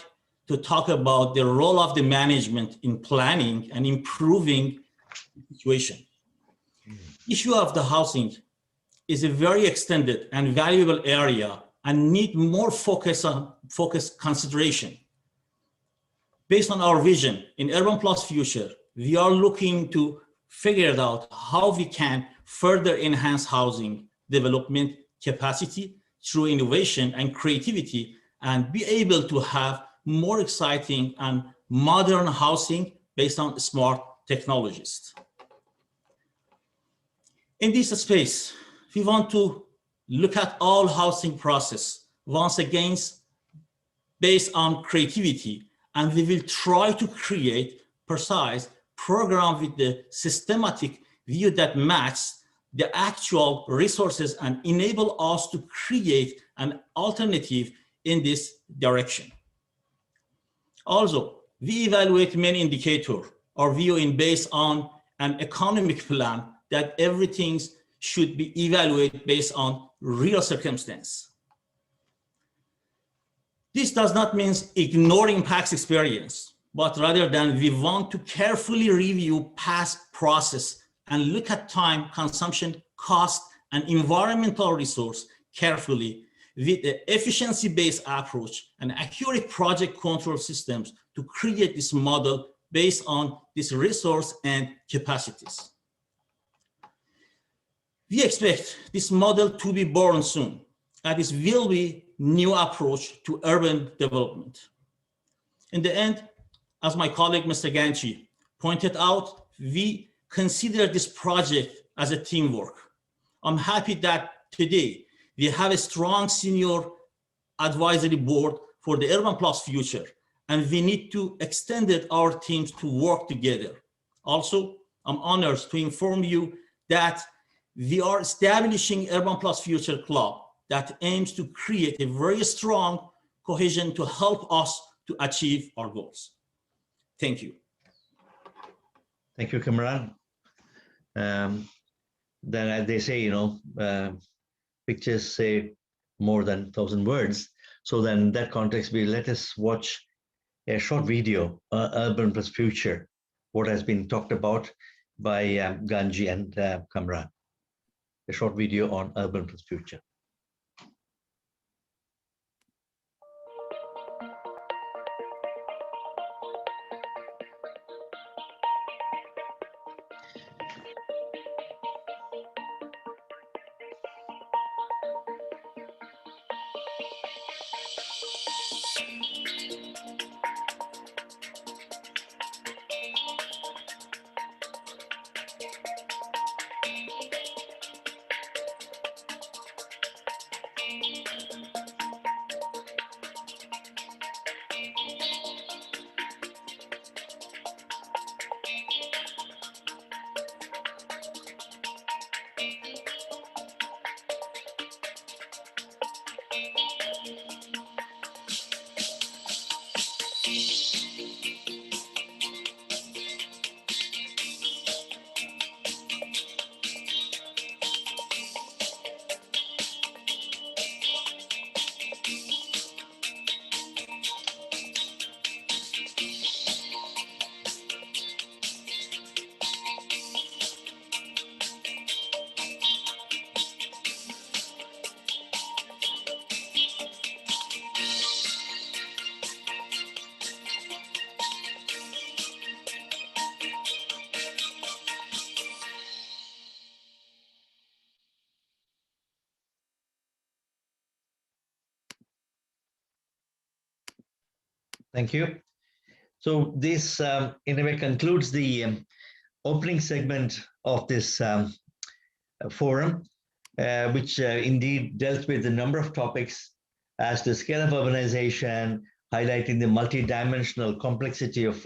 to talk about the role of the management in planning and improving the situation. Issue of the housing is a very extended and valuable area and need more focused consideration. Based on our vision in Urban Plus Future, we are looking to figure out how we can further enhance housing development capacity through innovation and creativity, and be able to have more exciting and modern housing based on smart technologies. In this space, we want to look at all housing process once again based on creativity, and we will try to create precise program with the systematic view that matches the actual resources and enable us to create an alternative in this direction. Also, we evaluate many indicators or viewing based on an economic plan that everything should be evaluated based on real circumstance. This does not mean ignoring past experience, but rather than we want to carefully review past process and look at time, consumption, cost, and environmental resource carefully with an efficiency-based approach and accurate project control systems to create this model based on this resource and capacities. We expect this model to be born soon, and this will be new approach to urban development. In the end, as my colleague, Mr. Ganchi, pointed out, we consider this project as a teamwork. I'm happy that today we have a strong senior advisory board for the Urban Plus Future, and we need to extend our teams to work together. Also, I'm honored to inform you that we are establishing Urban Plus Future Club that aims to create a very strong cohesion to help us to achieve our goals. Thank you.
Thank you, Kamran. Then as they say, pictures say more than 1,000 words. So then in that context, let us watch a short video, Urban Plus Future, what has been talked about by Ganji and Kamran. a short video on urban plus future. Thank you. So this, in a way, concludes the opening segment of this forum, which indeed dealt with a number of topics as the scale of urbanization, highlighting the multidimensional complexity of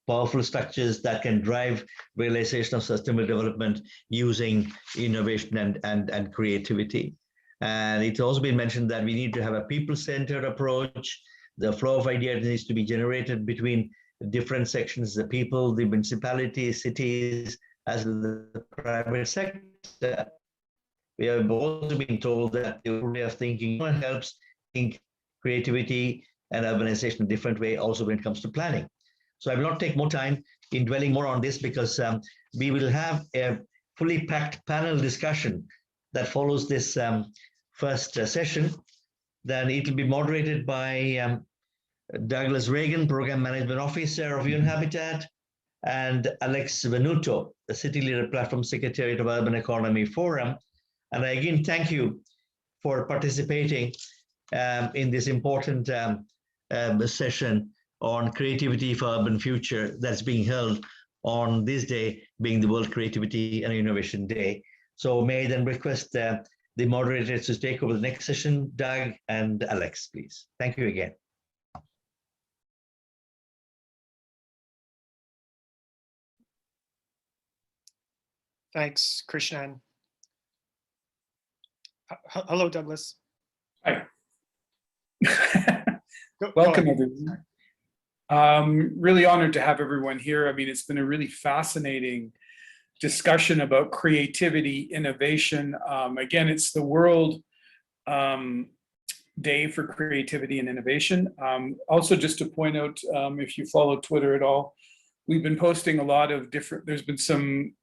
powerful structures that can drive realization of sustainable development using innovation and creativity. And it's also been mentioned that we need to have a people-centered approach. The flow of ideas needs to be generated between different sections, the people, the municipalities, cities, as well as the private sector. We have also been told that the way of thinking helps think creativity and urbanization in a different way also when it comes to planning. So I will not take more time in dwelling more on this because we will have a fully packed panel discussion that follows this first session. Then it will be moderated by Douglas Reagan, Program Management Officer of UN Habitat, and Alex Venuto, the City Leader Platform Secretariat of Urban Economy Forum. And I again thank you for participating in this important session on creativity for urban future that's being held on this day, being the World Creativity and Innovation Day. So may I then request the moderators to take over the next session, Doug and Alex, please. Thank you again.
Thanks, Krishnan. Hello, Douglas.
Hi.
Welcome,
everyone. Really honored to have everyone here. I mean, it's been a really fascinating discussion about creativity, innovation. Again, it's the World Day for Creativity and Innovation. Also, just to point out, if you follow Twitter at all, we've been posting a lot of different, there's been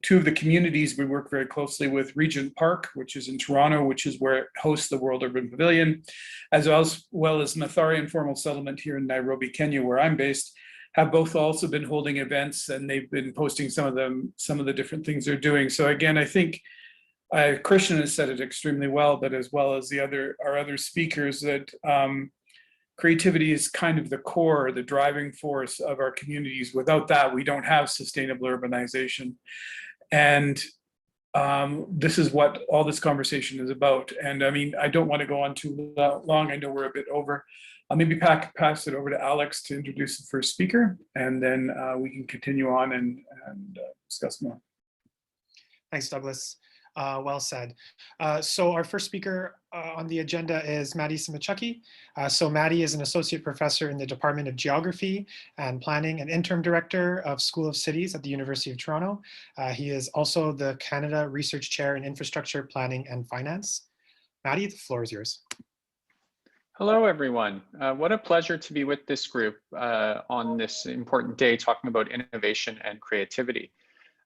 two of the communities we work very closely with, Regent Park, which is in Toronto, which is where it hosts the World Urban Pavilion, as well as Mathare Informal Settlement here in Nairobi, Kenya, where I'm based, have both also been holding events, and they've been posting some of the different things they're doing. So again, I think Krishnan has said it extremely well, but as well as our other speakers, that creativity is kind of the core, the driving force of our communities. Without that, we don't have sustainable urbanization. And this is what all this conversation is about. And I mean, I don't want to go on too long. I know we're a bit over. I'll maybe pass it over to Alex to introduce the first speaker, and then we can continue on and discuss more.
Thanks, Douglas. Well said. So our first speaker on the agenda is Maddie Simichukki. So Maddie is an associate professor in the Department of Geography and Planning and interim director of School of Cities at the University of Toronto. He is also the Canada Research Chair in Infrastructure, Planning and Finance. Maddie, the floor is yours.
Hello, everyone. What a pleasure to be with this group on this important day talking about innovation and creativity.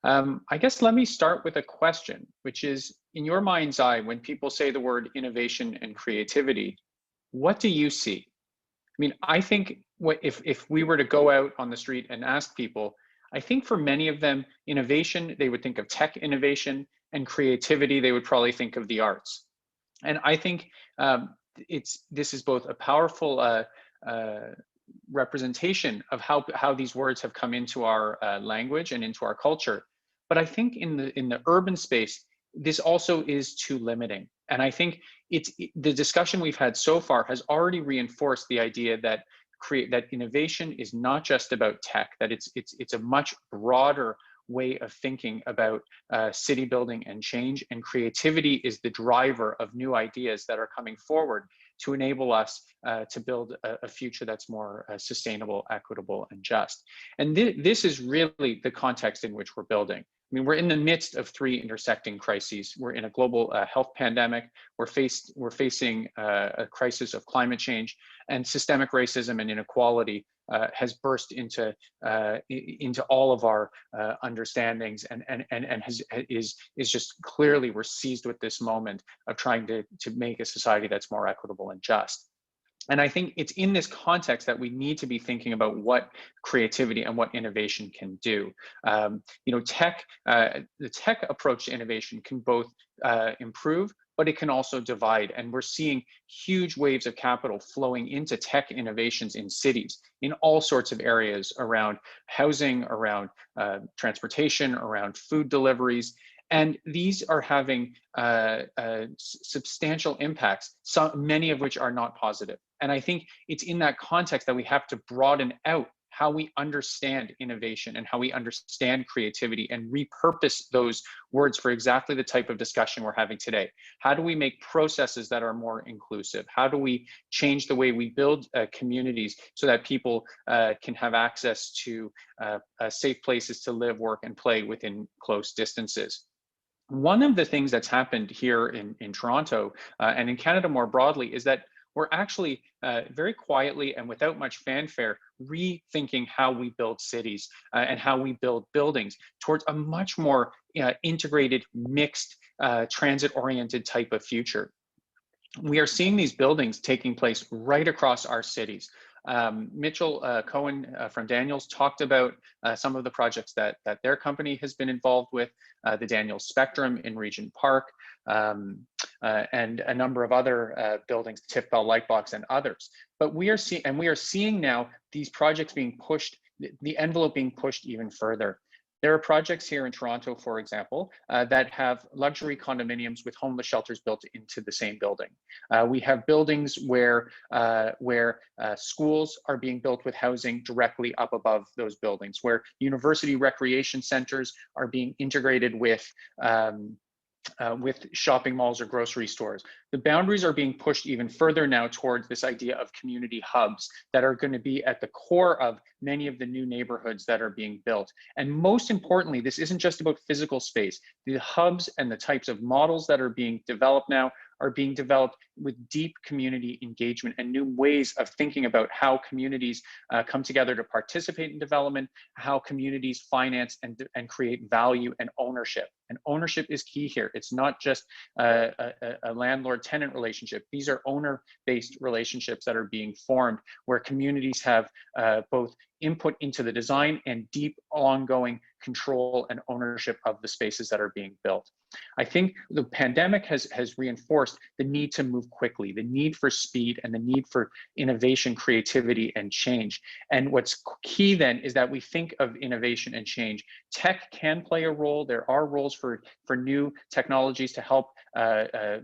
I guess let me start with a question, which is, in your mind's eye, when people say the word innovation and creativity, what do you see? I mean, I think if we were to go out on the street and ask people, I think for many of them, innovation, they would think of tech innovation, and creativity, they would probably think of the arts. And I think this is both a powerful representation of how these words have come into our language and into our culture. But I think in the urban space, this also is too limiting. And I think the discussion we've had so far has already reinforced the idea that innovation is not just about tech, that it's a much broader way of thinking about city building and change, and creativity is the driver of new ideas that are coming forward to enable us to build a future that's more sustainable, equitable, and just. And this is really the context in which we're building. I mean, we're in the midst of 3 intersecting crises. We're in a global health pandemic. We're facing a crisis of climate change, and systemic racism and inequality has burst into all of our understandings, and is just clearly, we're seized with this moment of trying to make a society that's more equitable and just. And I think it's in this context that we need to be thinking about what creativity and what innovation can do. You know, the tech approach to innovation can both improve, but it can also divide. And we're seeing huge waves of capital flowing into tech innovations in cities, in all sorts of areas around housing, around transportation, around food deliveries. And these are having substantial impacts, many of which are not positive. And I think it's in that context that we have to broaden out how we understand innovation and how we understand creativity, and repurpose those words for exactly the type of discussion we're having today. How do we make processes that are more inclusive? How do we change the way we build communities so that people can have access to safe places to live, work, and play within close distances? One of the things that's happened here in Toronto and in Canada more broadly is that we're actually very quietly and without much fanfare rethinking how we build cities and how we build buildings towards a much more integrated, mixed, transit-oriented type of future. We are seeing these buildings taking place right across our cities. Mitchell Cohen from Daniels talked about some of the projects that their company has been involved with, the Daniels Spectrum in Regent Park, and a number of other buildings, Tiff Bell Lightbox and others. But we are seeing now these projects being pushed, the envelope being pushed even further. There are projects here in Toronto, for example, that have luxury condominiums with homeless shelters built into the same building. We have buildings where schools are being built with housing directly up above those buildings, where university recreation centers are being integrated with shopping malls or grocery stores. The boundaries are being pushed even further now towards this idea of community hubs that are going to be at the core of many of the new neighborhoods that are being built. And most importantly, this isn't just about physical space. The hubs and the types of models that are being developed now are being developed with deep community engagement and new ways of thinking about how communities come together to participate in development, how communities finance and create value and ownership. And ownership is key here. It's not just a landlord-tenant relationship. These are owner-based relationships that are being formed, where communities have both input into the design and deep ongoing control and ownership of the spaces that are being built. I think the pandemic has reinforced the need to move quickly, the need for speed, and the need for innovation, creativity, and change. And what's key then is that we think of innovation and change. Tech can play a role. There are roles for new technologies to help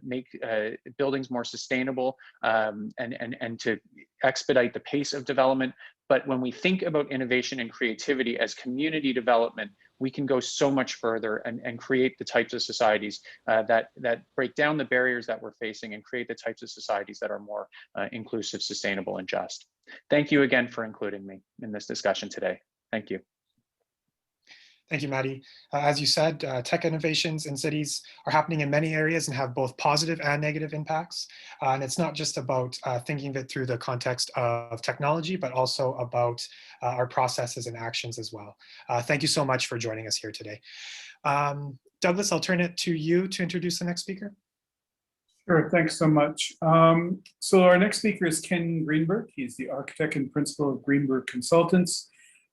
make buildings more sustainable and to expedite the pace of development. But when we think about innovation and creativity as community development, we can go so much further and create the types of societies that break down the barriers that we're facing and create the types of societies that are more inclusive, sustainable, and just. Thank you again for including me in this discussion today. Thank you.
Thank you, Maddie. As you said, tech innovations in cities are happening in many areas and have both positive and negative impacts. And it's not just about thinking of it through the context of technology, but also about our processes and actions as well. Thank you so much for joining us here today. Douglas, I'll turn it to you to introduce the next speaker.
Sure, thanks so much. So our next speaker is Ken Greenberg. He's the architect and principal of Greenberg Consultants.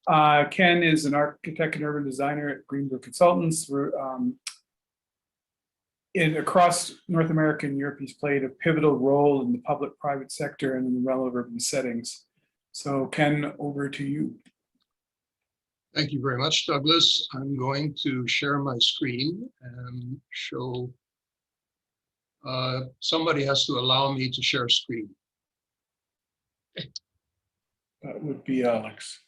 Ken is an architect and urban designer at Greenberg Consultants. Across North America and Europe, he's played a pivotal role in the public-private sector and in the realm of urban settings. So Ken, over to you.
Thank you very much, Douglas. I'm going to share my screen and show. Somebody has to allow me to share screen.
That would be Alex.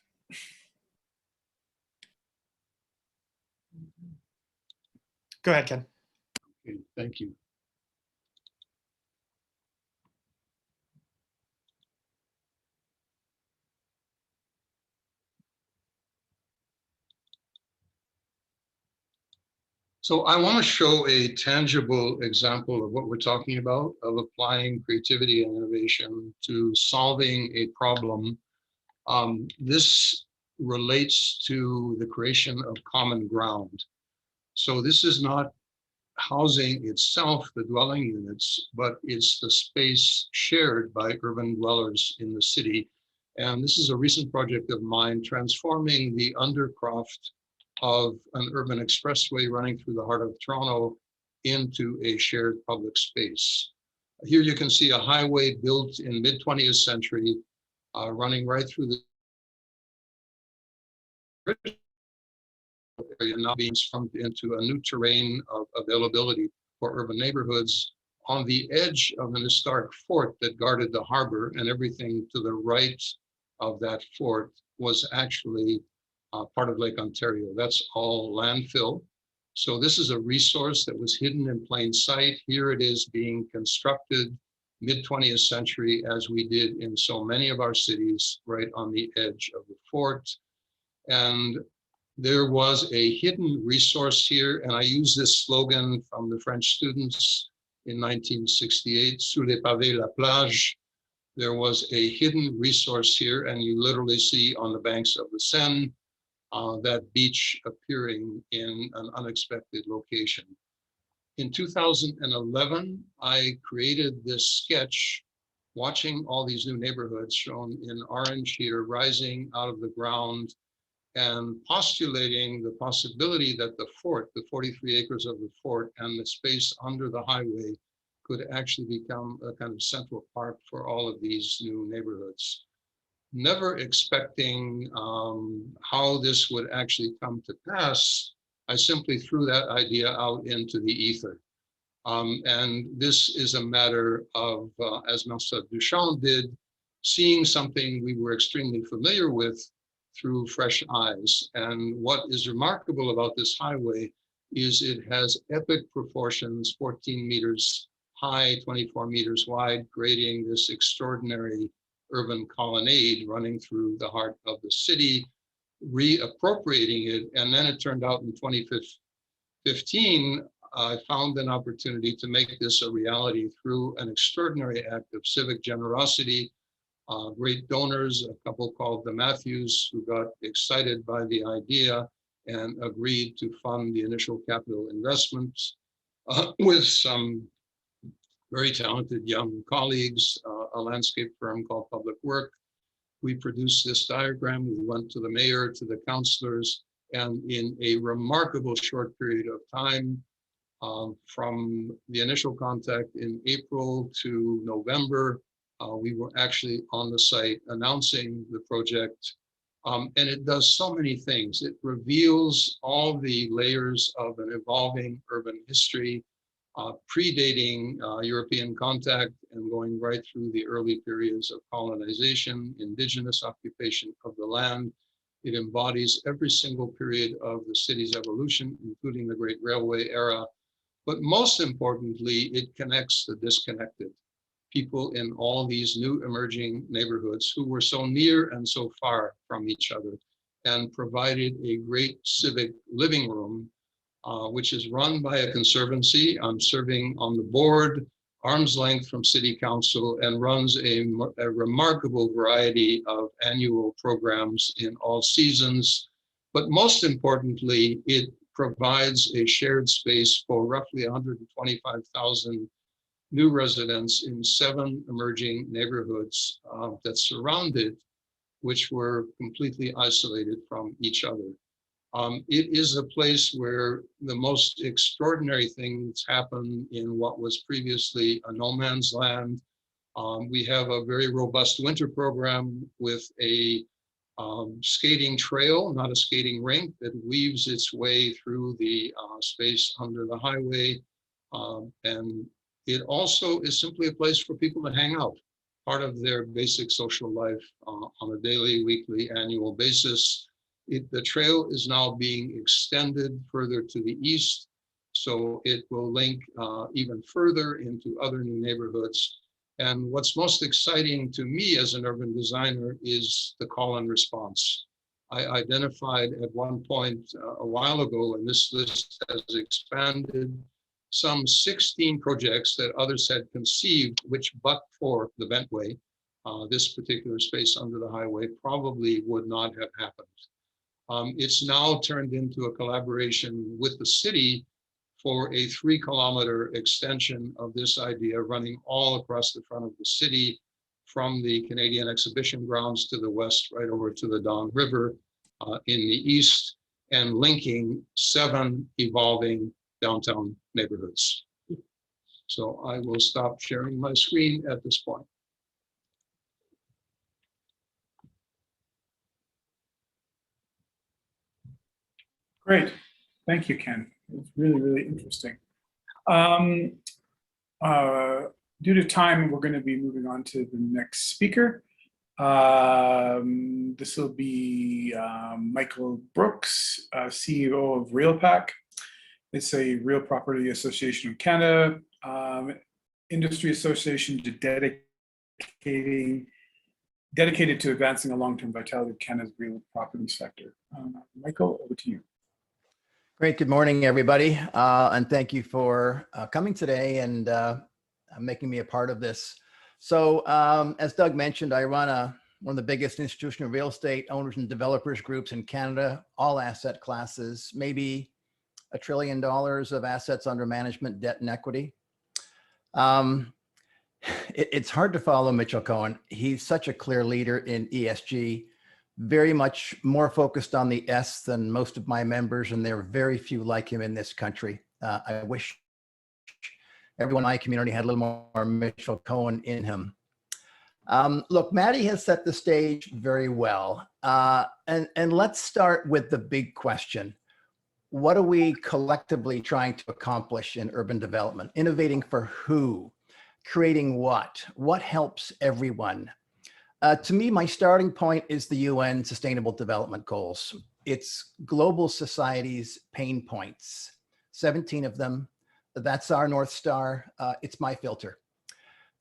Go ahead, Ken.
Okay, thank you. So I want to show a tangible example of what we're talking about, of applying creativity and innovation to solving a problem. This relates to the creation of common ground. So this is not housing itself, the dwelling units, but it's the space shared by urban dwellers in the city. And this is a recent project of mine, transforming the undercroft of an urban expressway running through the heart of Toronto into a shared public space. Here you can see a highway built in mid-20th century, running right through the area, now being transformed into a new terrain of availability for urban neighborhoods on the edge of an historic fort that guarded the harbor, and everything to the right of that fort was actually part of Lake Ontario. That's all landfill. So this is a resource that was hidden in plain sight. Here it is being constructed mid-20th century, as we did in so many of our cities, right on the edge of the fort. And there was a hidden resource here, and I use this slogan from the French students in 1968, sous les pavés la plage. There was a hidden resource here, and you literally see on the banks of the Seine that beach appearing in an unexpected location. In 2011, I created this sketch, watching all these new neighborhoods shown in orange here, rising out of the ground, and postulating the possibility that the fort, the 43 acres of the fort and the space under the highway could actually become a kind of central park for all of these new neighborhoods. Never expecting how this would actually come to pass, I simply threw that idea out into the ether. And this is a matter of, as Marcel Duchamp did, seeing something we were extremely familiar with through fresh eyes. And what is remarkable about this highway is it has epic proportions, 14 meters high, 24 meters wide, creating this extraordinary urban colonnade running through the heart of the city, reappropriating it. And then it turned out in 2015, I found an opportunity to make this a reality through an extraordinary act of civic generosity. Great donors, a couple called the Matthews, who got excited by the idea and agreed to fund the initial capital investments with some very talented young colleagues, a landscape firm called Public Work. We produced this diagram. We went to the mayor, to the councillors, and in a remarkable short period of time, from the initial contact in April to November, we were actually on the site announcing the project. And it does so many things. It reveals all the layers of an evolving urban history, predating European contact and going right through the early periods of colonization, indigenous occupation of the land. It embodies every single period of the city's evolution, including the Great Railway era. But most importantly, it connects the disconnected, people in all these new emerging neighborhoods who were so near and so far from each other, and provided a great civic living room, which is run by a conservancy. I'm serving on the board, arm's length from City Council, and runs a remarkable variety of annual programs in all seasons. But most importantly, it provides a shared space for roughly 125,000 new residents in 7 emerging neighborhoods that surround it, which were completely isolated from each other. It is a place where the most extraordinary things happen in what was previously a no man's land. We have a very robust winter program with a skating trail, not a skating rink, that weaves its way through the space under the highway. And it also is simply a place for people to hang out, part of their basic social life on a daily, weekly, annual basis. The trail is now being extended further to the east, so it will link even further into other new neighborhoods. And what's most exciting to me as an urban designer is the call and response. I identified at one point a while ago, and this list has expanded, some 16 projects that others had conceived, which but for the Bentway, this particular space under the highway, probably would not have happened. It's now turned into a collaboration with the city for a 3-kilometer extension of this idea, running all across the front of the city, from the Canadian Exhibition Grounds to the west, right over to the Don River in the east, and linking 7 evolving downtown neighborhoods. So I will stop sharing my screen at this point.
Great. Thank you, Ken. It's really, really interesting. Due to time, we're going to be moving on to the next speaker. This will be Michael Brooks, CEO of RealPAC. It's a real property association of Canada, industry association dedicated to advancing the long-term vitality of Canada's real property sector. Michael, over to you.
Great. Good morning, everybody. And thank you for coming today and making me a part of this. So as Doug mentioned, I run one of the biggest institutional real estate owners and developers groups in Canada, all asset classes, maybe $1 trillion of assets under management, debt and equity. It's hard to follow Mitchell Cohen. He's such a clear leader in ESG, very much more focused on the S than most of my members, and there are very few like him in this country. I wish everyone in my community had a little more Mitchell Cohen in him. Look, Maddie has set the stage very well. And let's start with the big question. What are we collectively trying to accomplish in urban development? Innovating for who? Creating what? What helps everyone? To me, my starting point is the UN Sustainable Development Goals. It's global society's pain points, 17 of them. That's our North Star. It's my filter.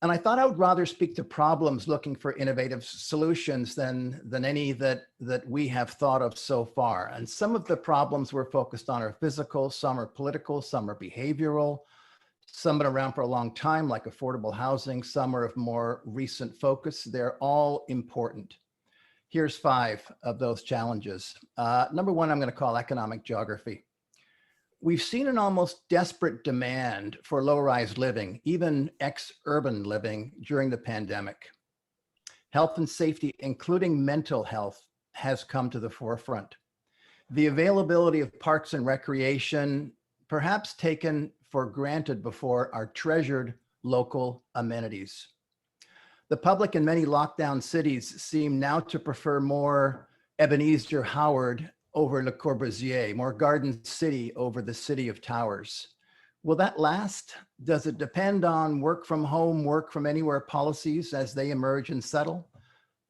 And I thought I would rather speak to problems looking for innovative solutions than any that we have thought of so far. And some of the problems we're focused on are physical, some are political, some are behavioral, some have been around for a long time, like affordable housing. Some are of more recent focus. They're all important. Here's 5 of those challenges. Number 1, I'm going to call economic geography. We've seen an almost desperate demand for low-rise living, even ex-urban living during the pandemic. Health and safety, including mental health, has come to the forefront. The availability of parks and recreation, perhaps taken for granted before, are treasured local amenities. The public in many lockdown cities seem now to prefer more Ebenezer Howard over Le Corbusier, more Garden City over the City of Towers. Will that last? Does it depend on work from home, work from anywhere policies as they emerge and settle?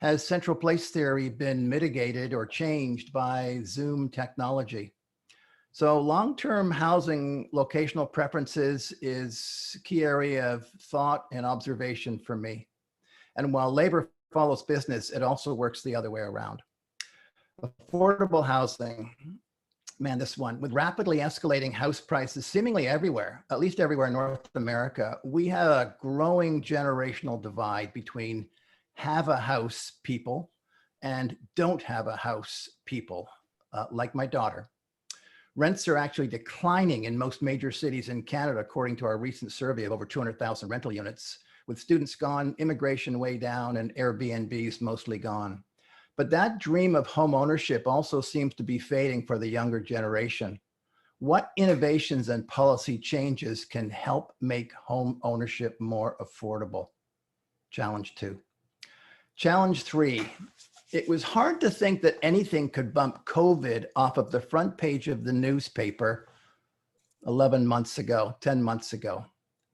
Has central place theory been mitigated or changed by Zoom technology? So long-term housing locational preferences is a key area of thought and observation for me. And while labor follows business, it also works the other way around. Affordable housing, man, this one, with rapidly escalating house prices seemingly everywhere, at least everywhere in North America, we have a growing generational divide between have a house people and don't have a house people, like my daughter. Rents are actually declining in most major cities in Canada, according to our recent survey of over 200,000 rental units, with students gone, immigration way down, and Airbnbs mostly gone. But that dream of home ownership also seems to be fading for the younger generation. What innovations and policy changes can help make home ownership more affordable? Challenge 2. Challenge 3. It was hard to think that anything could bump COVID off of the front page of the newspaper 11 months ago, 10 months ago.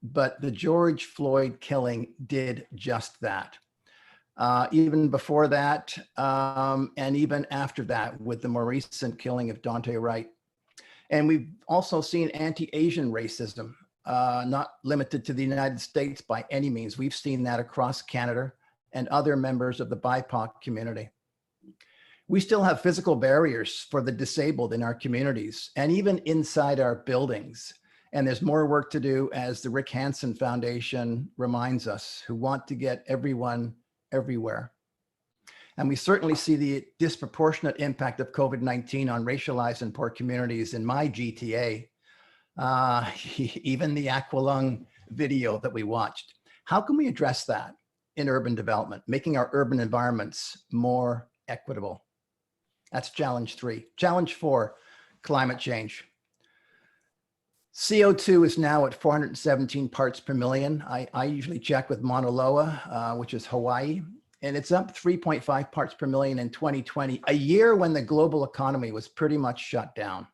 But the George Floyd killing did just that. Even before that, and even after that, with the more recent killing of Daunte Wright. And we've also seen anti-Asian racism, not limited to the United States by any means. We've seen that across Canada and other members of the BIPOC community. We still have physical barriers for the disabled in our communities and even inside our buildings. And there's more work to do, as the Rick Hansen Foundation reminds us, who want to get everyone everywhere. And we certainly see the disproportionate impact of COVID-19 on racialized and poor communities in my GTA, even the Aqualung video that we watched. How can we address that in urban development, making our urban environments more equitable? That's challenge 3. Challenge 4, climate change. CO2 is now at 417 parts per million. I usually check with Mauna Loa, which is Hawaii, and it's up 3.5 parts per million in 2020, a year when the global economy was pretty much shut down.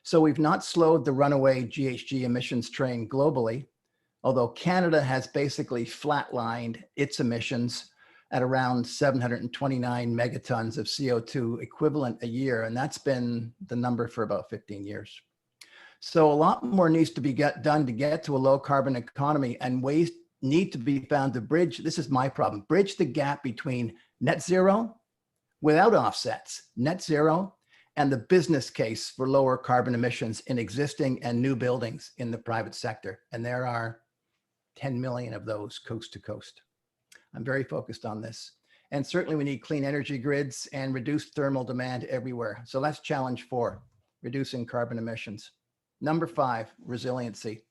So we've not slowed the runaway GHG emissions train globally, although Canada has basically flatlined its emissions at around 729 megatons of CO2 equivalent a year, and that's been the number for about 15 years. So a lot more needs to be done to get to a low carbon economy, and ways need to be found to bridge, this is my problem, bridge the gap between net zero without offsets, net zero, and the business case for lower carbon emissions in existing and new buildings in the private sector. And there are 10 million of those coast to coast. I'm very focused on this. And certainly we need clean energy grids and reduced thermal demand everywhere. So that's challenge 4, reducing carbon emissions. Number 5, resiliency.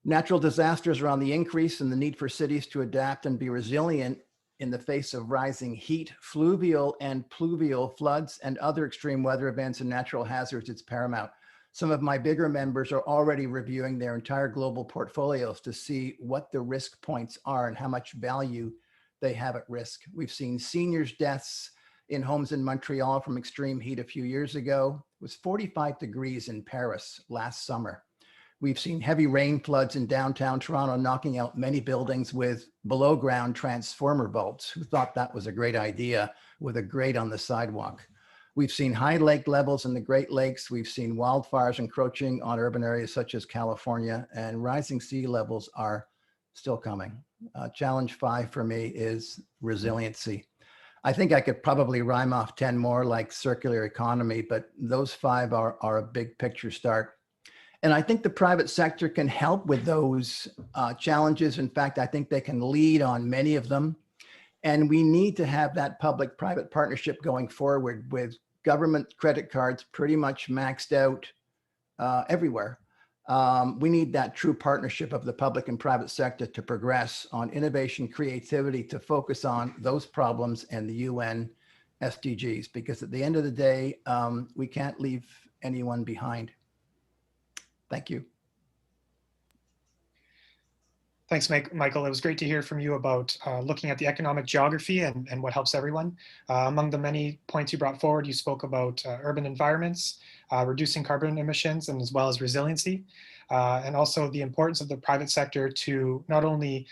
Natural disasters are on the increase, and the need for cities to adapt and be resilient in the face of rising heat, fluvial and pluvial floods, and other extreme weather events and natural hazards, it's paramount. Some of my bigger members are already reviewing their entire global portfolios to see what the risk points are and how much value they have at risk. We've seen seniors' deaths in homes in Montreal from extreme heat a few years ago. It was 45 degrees in Paris last summer. We've seen heavy rain floods in downtown Toronto, knocking out many buildings with below ground transformer bulbs. Who thought that was a great idea with a grate on the sidewalk? We've seen high lake levels in the Great Lakes. We've seen wildfires encroaching on urban areas such as California, and rising sea levels are still coming. Challenge 5 for me is resiliency. I think I could probably rhyme off 10 more, like circular economy, but those 5 are a big picture start. And I think the private sector can help with those challenges. In fact, I think they can lead on many of them. And we need to have that public-private partnership going forward, with government credit cards pretty much maxed out everywhere. We need that true partnership of the public and private sector to progress on innovation, creativity, to focus on those problems and the UN SDGs, because at the end of the day, we can't leave anyone behind. Thank you.
Thanks, Michael. It was great to hear from you about looking at the economic geography and what helps everyone. Among the many points you brought forward, you spoke about urban environments, reducing carbon emissions, and as well as resiliency, and also the importance of the private sector to not only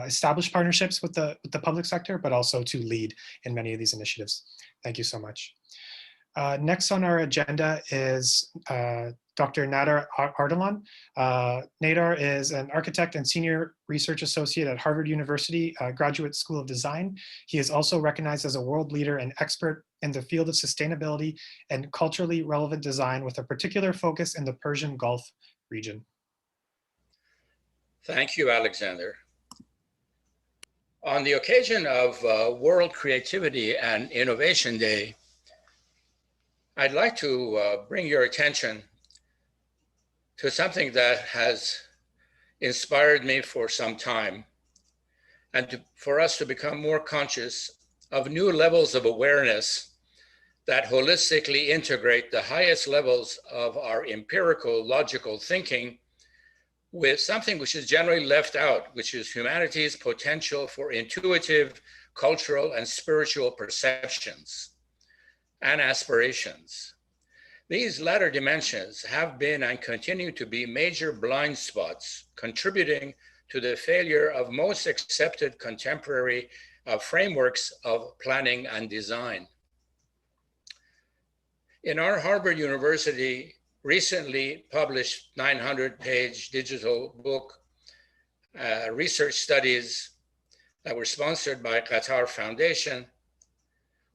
establish partnerships with the public sector, but also to lead in many of these initiatives. Thank you so much. Next on our agenda is Dr. Nadar Ardalan. Nadar is an architect and senior research associate at Harvard University Graduate School of Design. He is also recognized as a world leader and expert in the field of sustainability and culturally relevant design, with a particular focus in the Persian Gulf region.
Thank you, Alexander. On the occasion of World Creativity and Innovation Day, I'd like to bring your attention to something that has inspired me for some time, and for us to become more conscious of new levels of awareness that holistically integrate the highest levels of our empirical logical thinking with something which is generally left out, which is humanity's potential for intuitive, cultural, and spiritual perceptions and aspirations. These latter dimensions have been and continue to be major blind spots contributing to the failure of most accepted contemporary frameworks of planning and design. In our Harvard University recently published 900-page digital book, research studies that were sponsored by Qatar Foundation,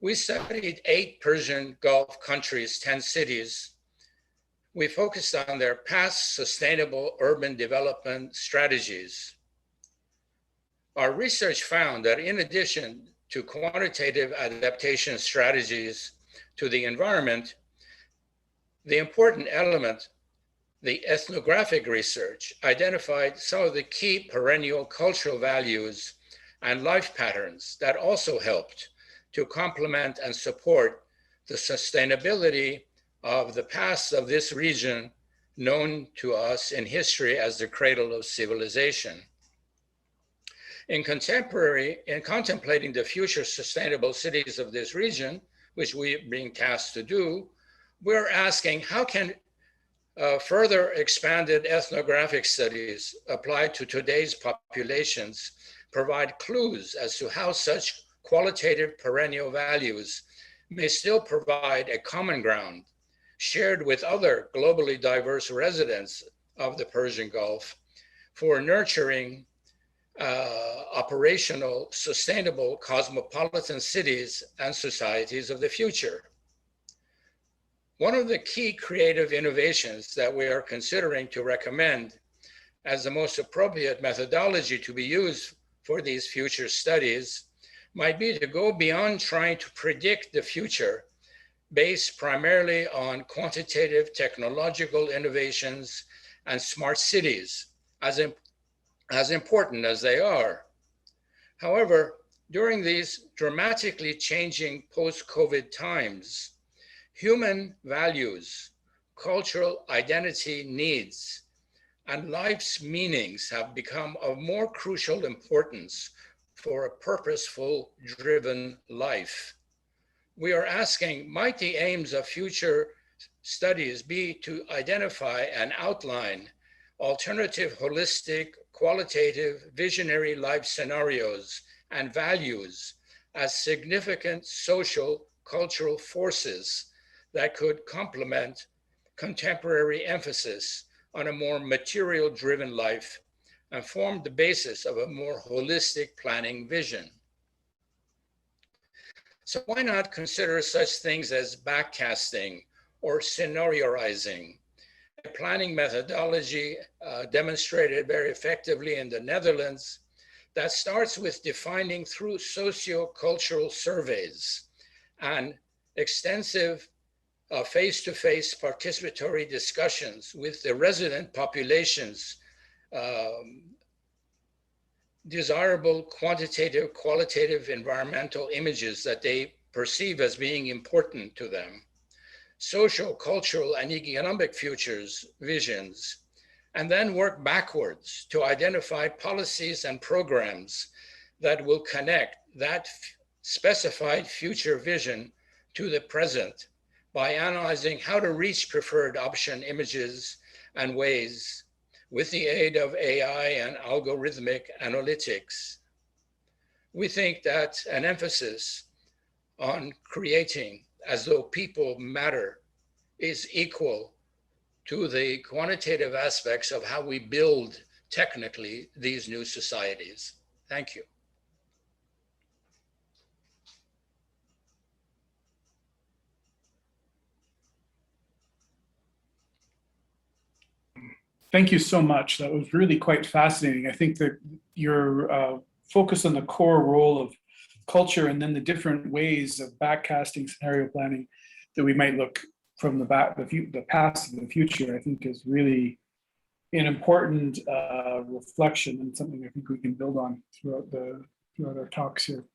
we studied 8 Persian Gulf countries, 10 cities. We focused on their past sustainable urban development strategies. Our research found that in addition to quantitative adaptation strategies to the environment, the important element, the ethnographic research, identified some of the key perennial cultural values and life patterns that also helped to complement and support the sustainability of the past of this region, known to us in history as the cradle of civilization. In contemplating the future sustainable cities of this region, which we are being tasked to do, we're asking how can further expanded ethnographic studies applied to today's populations provide clues as to how such qualitative perennial values may still provide a common ground shared with other globally diverse residents of the Persian Gulf for nurturing operational, sustainable cosmopolitan cities and societies of the future. One of the key creative innovations that we are considering to recommend as the most appropriate methodology to be used for these future studies might be to go beyond trying to predict the future based primarily on quantitative technological innovations and smart cities, as important as they are. However, during these dramatically changing post-COVID times, human values, cultural identity needs, and life's meanings have become of more crucial importance for a purposeful, driven life. We are asking, might the aims of future studies be to identify and outline alternative, holistic, qualitative, visionary life scenarios and values as significant social, cultural forces that could complement contemporary emphasis on a more material-driven life and form the basis of a more holistic planning vision. So why not consider such things as backcasting or scenarioizing, a planning methodology demonstrated very effectively in the Netherlands that starts with defining through socio-cultural surveys and extensive face-to-face participatory discussions with the resident populations, desirable quantitative, qualitative environmental images that they perceive as being important to them, social, cultural, and economic futures, visions, and then work backwards to identify policies and programs that will connect that specified future vision to the present by analyzing how to reach preferred option images and ways with the aid of AI and algorithmic analytics. We think that an emphasis on creating as though people matter is equal to the quantitative aspects of how we build technically these new societies. Thank you.
Thank you so much. That was really quite fascinating. I think that your focus on the core role of culture and then the different ways of backcasting scenario planning that we might look from the past to the future, I think is really an important reflection and something I think we can build on throughout our talks here.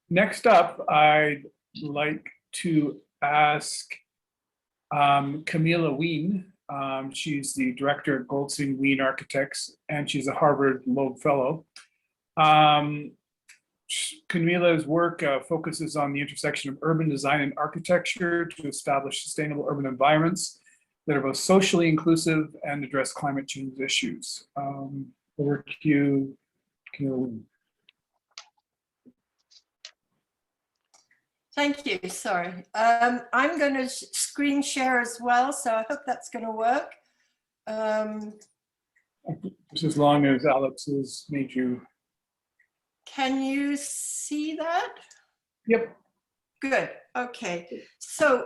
Next up, I'd like to ask Camila Wien. She's the director at Goldstein Wien Architects, and she's a Harvard Loeb Fellow. Camila's work focuses on the intersection of urban design and architecture to establish sustainable urban environments that are both socially inclusive and address climate change issues. Over to you, Camila.
Thank you, sorry. I'm going to screen share as well, so I hope that's going to work.
Just as long as Alex has made you.
Can you see that?
Yep.
Good, okay. So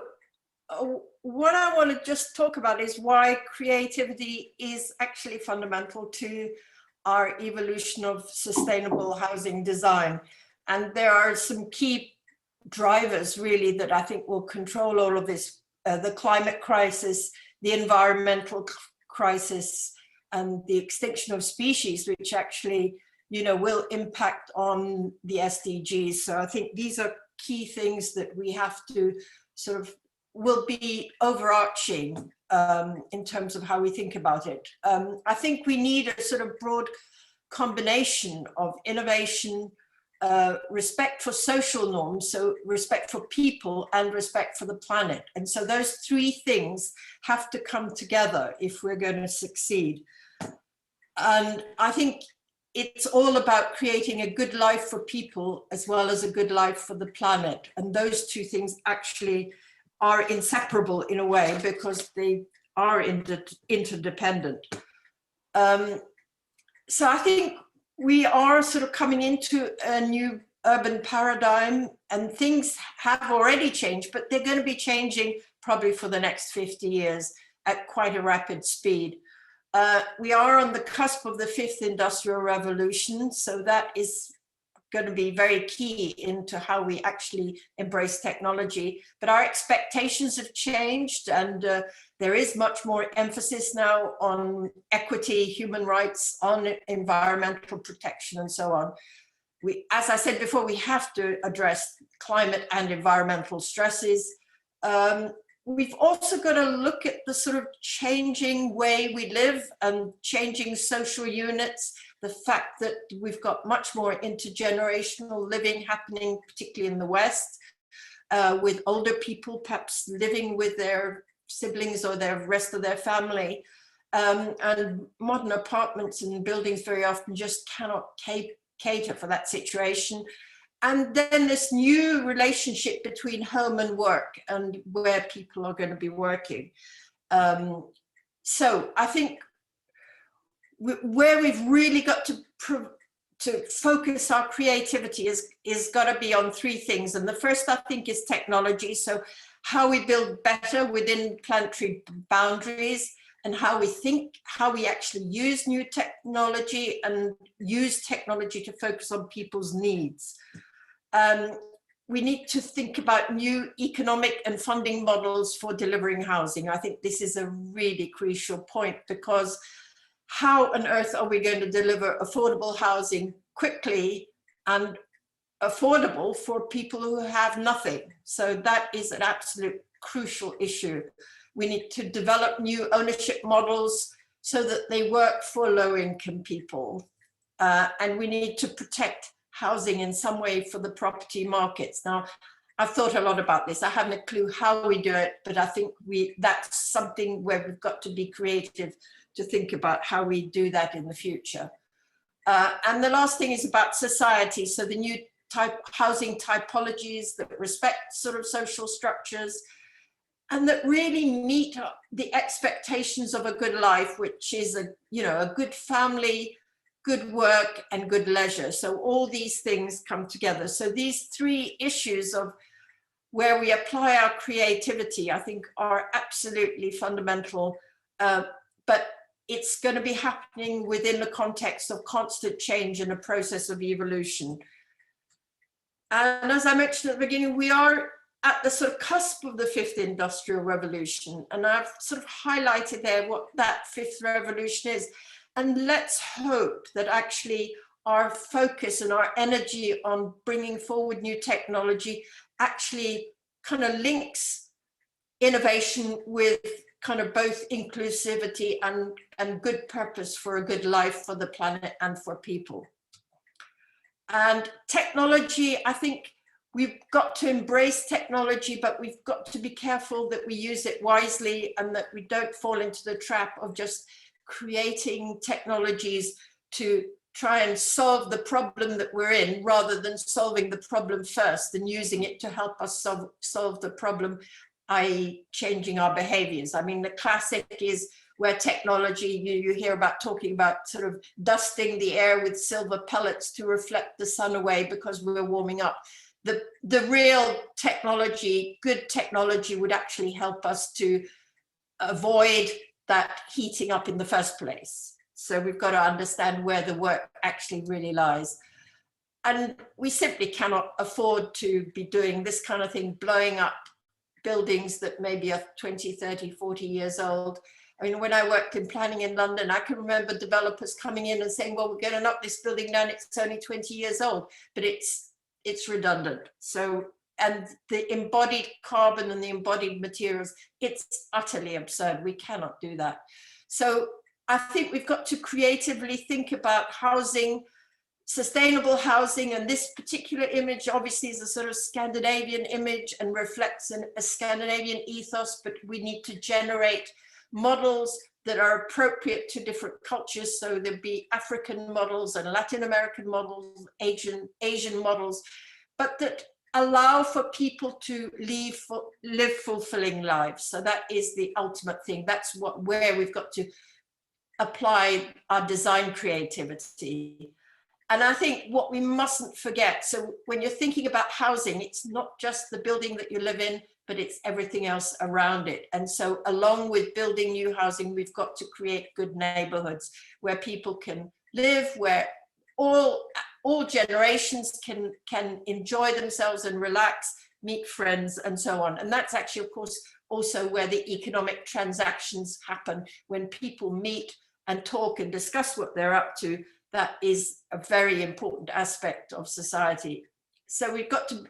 what I want to just talk about is why creativity is actually fundamental to our evolution of sustainable housing design. And there are some key drivers really that I think will control all of this, the climate crisis, the environmental crisis, and the extinction of species, which actually, you know, will impact on the SDGs. So I think these are key things that we have to sort of, will be overarching in terms of how we think about it. I think we need a sort of broad combination of innovation, respect for social norms, so respect for people and respect for the planet. And so those three things have to come together if we're going to succeed. And I think it's all about creating a good life for people as well as a good life for the planet. And those two things actually are inseparable in a way because they are interdependent. So I think we are sort of coming into a new urban paradigm, and things have already changed, but they're going to be changing probably for the next 50 years at quite a rapid speed. We are on the cusp of the fifth industrial revolution, so that is going to be very key into how we actually embrace technology. But our expectations have changed, and there is much more emphasis now on equity, human rights, on environmental protection, and so on. As I said before, we have to address climate and environmental stresses. We've also got to look at the sort of changing way we live and changing social units, the fact that we've got much more intergenerational living happening, particularly in the West, with older people perhaps living with their siblings or the rest of their family. And modern apartments and buildings very often just cannot cater for that situation. And then this new relationship between home and work and where people are going to be working. So I think where we've really got to focus our creativity is got to be on three things. And the first, I think, is technology. So how we build better within planetary boundaries, and how we think, how we actually use new technology and use technology to focus on people's needs. We need to think about new economic and funding models for delivering housing. I think this is a really crucial point, because how on earth are we going to deliver affordable housing quickly and affordable for people who have nothing? So that is an absolute crucial issue. We need to develop new ownership models so that they work for low-income people. And we need to protect housing in some way for the property markets. Now, I've thought a lot about this. I haven't a clue how we do it, but I think that's something where we've got to be creative to think about how we do that in the future. And the last thing is about society. So the new housing typologies that respect sort of social structures and that really meet the expectations of a good life, which is a good family, good work, and good leisure. So all these things come together. So these three issues of where we apply our creativity, I think, are absolutely fundamental. But it's going to be happening within the context of constant change and a process of evolution. And as I mentioned at the beginning, we are at the sort of cusp of the fifth industrial revolution, and I've sort of highlighted there what that fifth revolution is. And let's hope that actually our focus and our energy on bringing forward new technology actually kind of links innovation with kind of both inclusivity and good purpose for a good life for the planet and for people. And technology, I think we've got to embrace technology, but we've got to be careful that we use it wisely and that we don't fall into the trap of just creating technologies to try and solve the problem that we're in, rather than solving the problem first and using it to help us solve the problem, i.e. changing our behaviors. I mean, the classic is where technology, you hear about talking about sort of dusting the air with silver pellets to reflect the sun away because we're warming up. The real technology, good technology, would actually help us to avoid that heating up in the first place. So we've got to understand where the work actually really lies. And we simply cannot afford to be doing this kind of thing, blowing up buildings that maybe are 20, 30, 40 years old. I mean, when I worked in planning in London, I can remember developers coming in and saying, well, we're going to knock this building down, it's only 20 years old, but it's redundant. So, and the embodied carbon and the embodied materials, it's utterly absurd. We cannot do that. So I think we've got to creatively think about housing, sustainable housing, and this particular image obviously is a sort of Scandinavian image and reflects a Scandinavian ethos, but we need to generate models that are appropriate to different cultures. So there'll be African models and Latin American models, Asian models, but that allow for people to live fulfilling lives. So that is the ultimate thing. That's where we've got to apply our design creativity. And I think what we mustn't forget, so when you're thinking about housing, it's not just the building that you live in, but it's everything else around it. And so along with building new housing, we've got to create good neighborhoods where people can live, where all generations can enjoy themselves and relax, meet friends and so on. And that's actually, of course, also where the economic transactions happen, when people meet and talk and discuss what they're up to. That is a very important aspect of society. So we've got to,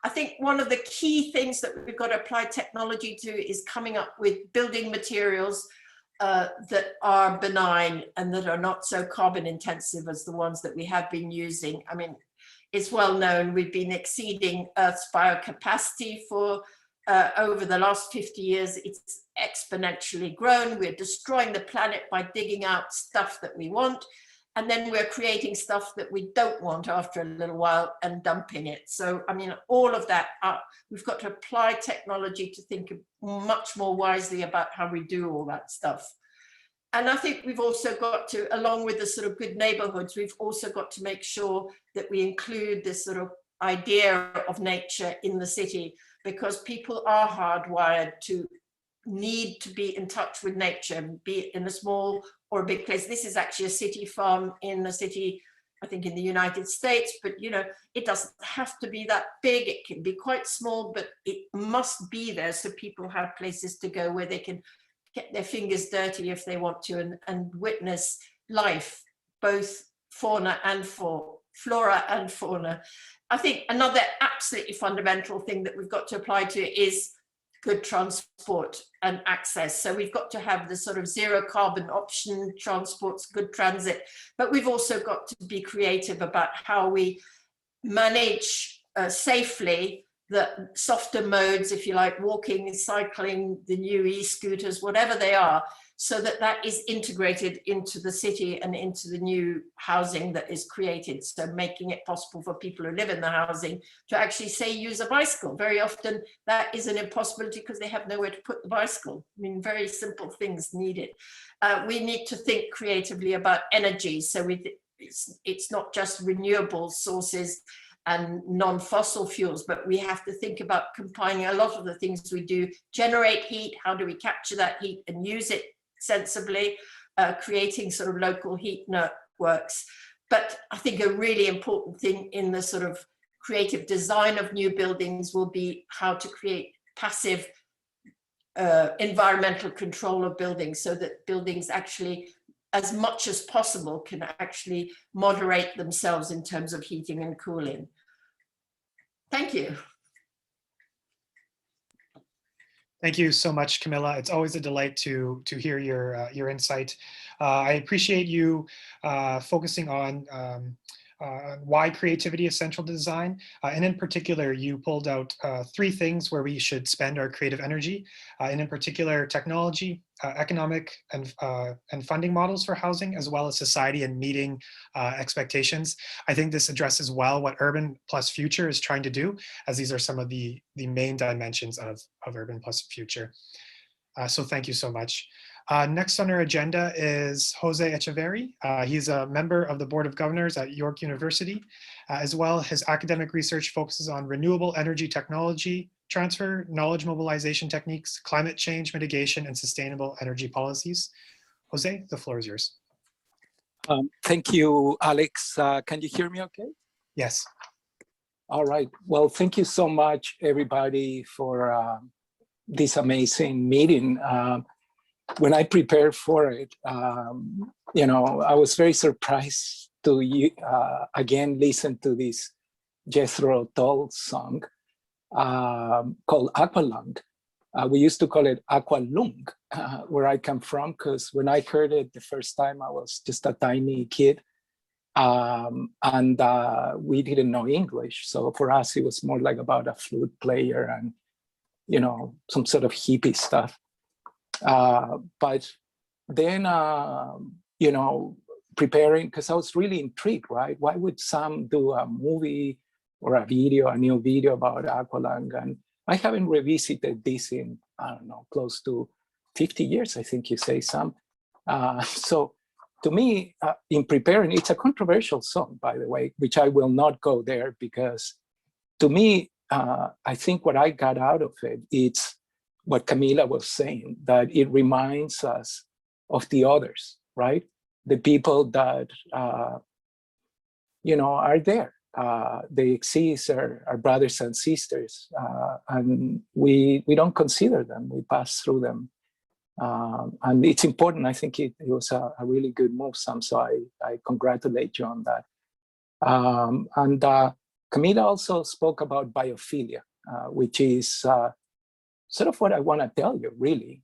I think one of the key things that we've got to apply technology to is coming up with building materials that are benign and that are not so carbon intensive as the ones that we have been using. I mean, it's well known we've been exceeding Earth's biocapacity for over the last 50 years. It's exponentially grown. We're destroying the planet by digging out stuff that we want. And then we're creating stuff that we don't want after a little while and dumping it. So, I mean, all of that, we've got to apply technology to think much more wisely about how we do all that stuff. And I think we've also got to, along with the sort of good neighborhoods, we've also got to make sure that we include this sort of idea of nature in the city, because people are hardwired to need to be in touch with nature, be it in a small or a big place. This is actually a city farm in a city, I think in the United States, but you know, it doesn't have to be that big. It can be quite small, but it must be there so people have places to go where they can get their fingers dirty if they want to and witness life, both flora and fauna. I think another absolutely fundamental thing that we've got to apply to is good transport and access. So we've got to have the sort of zero carbon option transports, good transit, but we've also got to be creative about how we manage safely the softer modes, if you like, walking, cycling, the new e-scooters, whatever they are, so that that is integrated into the city and into the new housing that is created. So making it possible for people who live in the housing to actually say use a bicycle. Very often that is an impossibility because they have nowhere to put the bicycle. I mean, very simple things needed. We need to think creatively about energy. So it's not just renewable sources and non-fossil fuels, but we have to think about combining a lot of the things we do, generate heat, how do we capture that heat and use it sensibly, creating sort of local heat networks. But I think a really important thing in the sort of creative design of new buildings will be how to create passive environmental control of buildings, so that buildings actually, as much as possible, can actually moderate themselves in terms of heating and cooling. Thank you.
Thank you so much, Camilla. It's always a delight to hear your insight. I appreciate you focusing on why creativity is central to design. And in particular, you pulled out 3 things where we should spend our creative energy. And in particular, technology, economic and funding models for housing, as well as society and meeting expectations. I think this addresses well what Urban plus Future is trying to do, as these are some of the main dimensions of Urban plus Future. So thank you so much. Next on our agenda is Jose Echeverry. He's a member of the Board of Governors at York University. As well, his academic research focuses on renewable energy technology transfer, knowledge mobilization techniques, climate change mitigation, and sustainable energy policies. Jose, the floor is yours.
Thank you, Alex. Can you hear me okay?
Yes.
All right. Well, thank you so much, everybody, for this amazing meeting. When I prepared for it, you know, I was very surprised to again listen to this Jethro Tull song called Aqualung. We used to call it Aqualung, where I come from, because when I heard it the first time, I was just a tiny kid, and we didn't know English. So for us, it was more like about a flute player and, you know, some sort of hippie stuff. But then, you know, preparing, because I was really intrigued, right? Why would some do a movie or a new video about Aqualung? And I haven't revisited this in, I don't know, close to 50 years, I think you say, Sam. So to me, in preparing, it's a controversial song, by the way, which I will not go there, because to me, I think what I got out of it, it's what Camila was saying, that it reminds us of the others, right? The people that, you know, are there. They exist, are brothers and sisters, and we don't consider them, we pass through them. And it's important. I think it was a really good move, Sam, so I congratulate you on that. And Camila also spoke about biophilia, which is sort of what I want to tell you, really,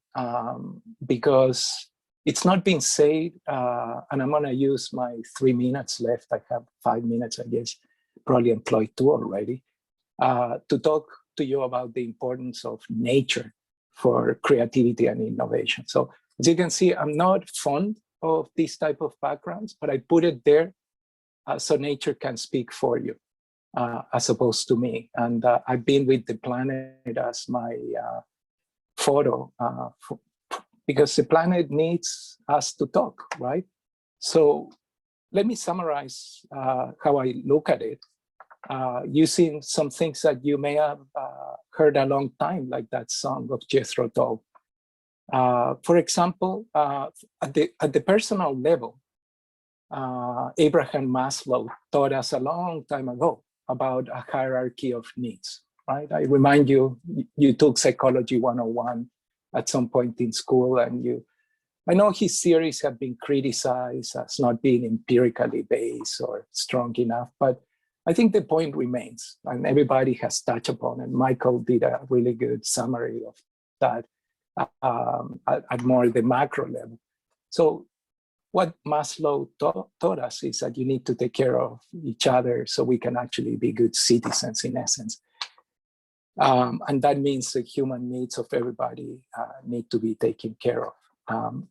because it's not been said, and I'm going to use my 3 minutes left. I have 5 minutes, I guess, probably employed 2 already, to talk to you about the importance of nature for creativity and innovation. So as you can see, I'm not fond of this type of backgrounds, but I put it there so nature can speak for you, as opposed to me. And I've been with the planet as my photo, because the planet needs us to talk, right? So let me summarize how I look at it, using some things that you may have heard a long time, like that song of Jethro Tull. For example, at the personal level, Abraham Maslow taught us a long time ago about a hierarchy of needs, right? I remind you, you took Psychology 101 at some point in school, and I know his theories have been criticized as not being empirically based or strong enough, but I think the point remains, and everybody has touched upon it. Michael did a really good summary of that at more the macro level. So what Maslow taught us is that you need to take care of each other so we can actually be good citizens, in essence. And that means the human needs of everybody need to be taken care of.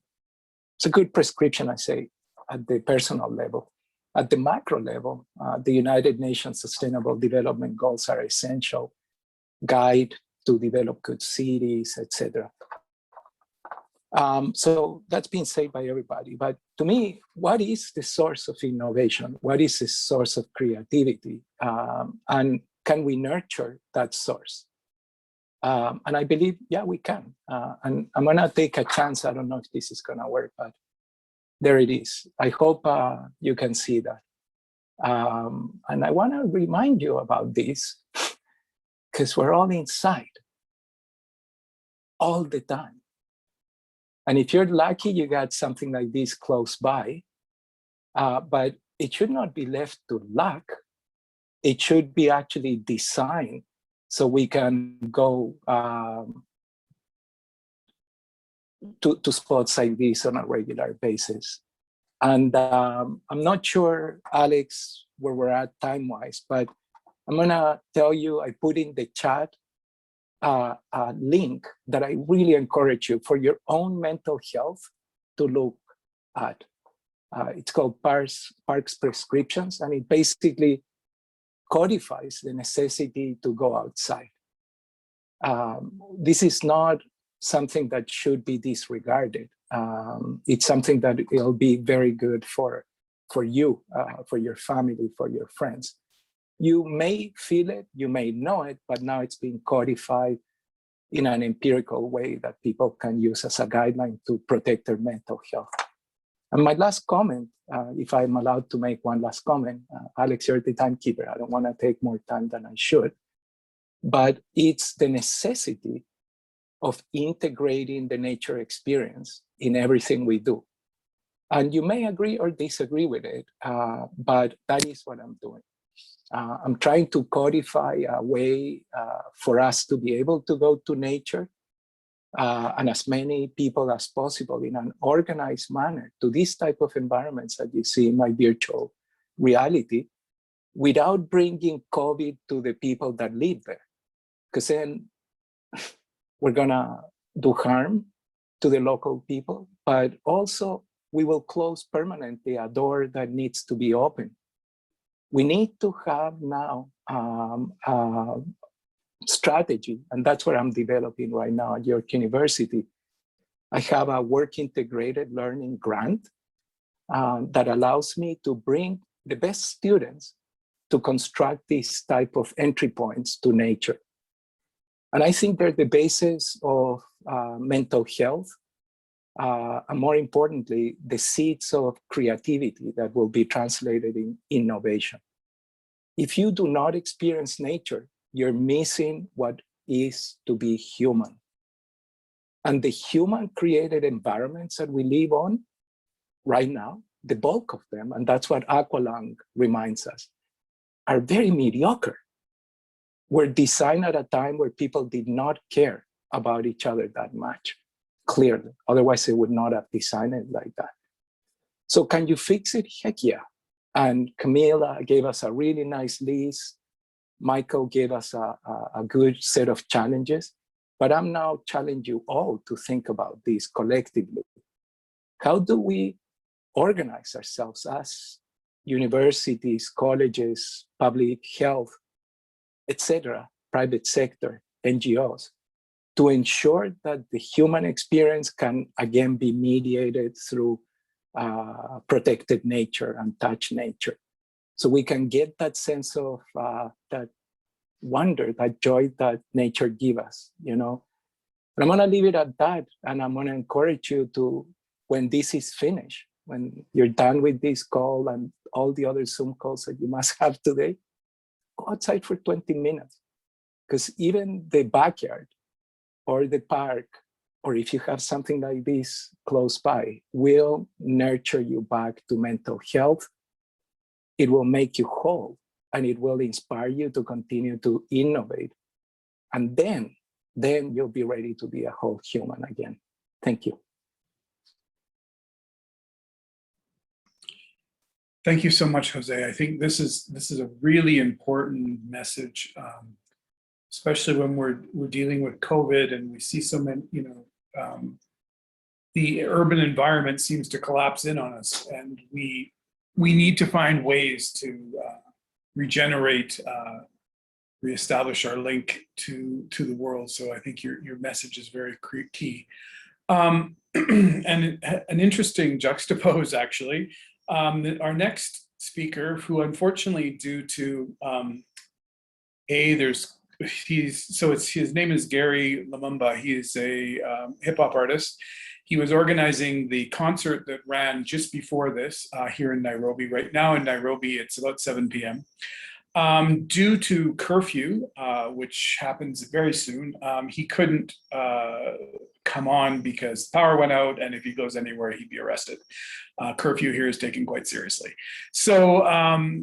It's a good prescription, I say, at the personal level. At the macro level, the United Nations Sustainable Development Goals are essential guide to develop good cities, etc. So that's been said by everybody. But to me, what is the source of innovation? What is the source of creativity? And can we nurture that source? And I believe, yeah, we can. And I'm gonna take a chance. I don't know if this is gonna work, but there it is. I hope you can see that. And I want to remind you about this because we're all inside all the time. And if you're lucky, you got something like this close by, but it should not be left to luck. It should be actually designed so we can go to spots like this on a regular basis. And I'm not sure, Alex, where we're at time-wise, but I'm gonna tell you, I put in the chat a link that I really encourage you for your own mental health to look at. It's called Park's Prescriptions, and it basically codifies the necessity to go outside. This is not something that should be disregarded. It's something that will be very good for you, for your family, for your friends. You may feel it, you may know it, but now it's being codified in an empirical way that people can use as a guideline to protect their mental health. And my last comment, if I'm allowed to make one last comment, Alex, you're the timekeeper. I don't want to take more time than I should, but it's the necessity of integrating the nature experience in everything we do. And you may agree or disagree with it, but that is what I'm doing. I'm trying to codify a way for us to be able to go to nature and as many people as possible in an organized manner to these type of environments that you see in my virtual reality without bringing COVID to the people that live there. Because then we're gonna do harm to the local people, but also we will close permanently a door that needs to be open. We need to have now strategy, and that's what I'm developing right now at York University. I have a work integrated learning grant that allows me to bring the best students to construct this type of entry points to nature. And I think they're the basis of mental health, and more importantly, the seeds of creativity that will be translated in innovation. If you do not experience nature, you're missing what is to be human. And the human created environments that we live on right now, the bulk of them, and that's what Aqualung reminds us, are very mediocre. Were designed at a time where people did not care about each other that much, clearly. Otherwise, they would not have designed it like that. So can you fix it? Heck yeah. And Camila gave us a really nice list. Michael gave us a good set of challenges, but I'm now challenging you all to think about this collectively. How do we organize ourselves as universities, colleges, public health, etc., private sector, NGOs, to ensure that the human experience can again be mediated through protected nature and touch nature. So we can get that sense of that wonder, that joy that nature gives us, you know. And I'm gonna leave it at that, and I'm gonna encourage you to, when this is finished, when you're done with this call and all the other Zoom calls that you must have today, go outside for 20 minutes. Because even the backyard or the park, or if you have something like this close by, will nurture you back to mental health. It will make you whole, and it will inspire you to continue to innovate. And then you'll be ready to be a whole human again. Thank you.
Thank you so much, Jose. I think this is a really important message, especially when we're dealing with COVID and we see so many, you know, the urban environment seems to collapse in on us, and we need to find ways to regenerate, reestablish our link to the world. So I think your message is very key. And an interesting juxtapose, actually. Our next speaker, who unfortunately, due to his name is Gary Lumumba. He is a hip hop artist, He was organizing the concert that ran just before this here in Nairobi. Right now in Nairobi, it's about 7 p.m. Due to curfew, which happens very soon, he couldn't come on because power went out, and if he goes anywhere, he'd be arrested. Curfew here is taken quite seriously. So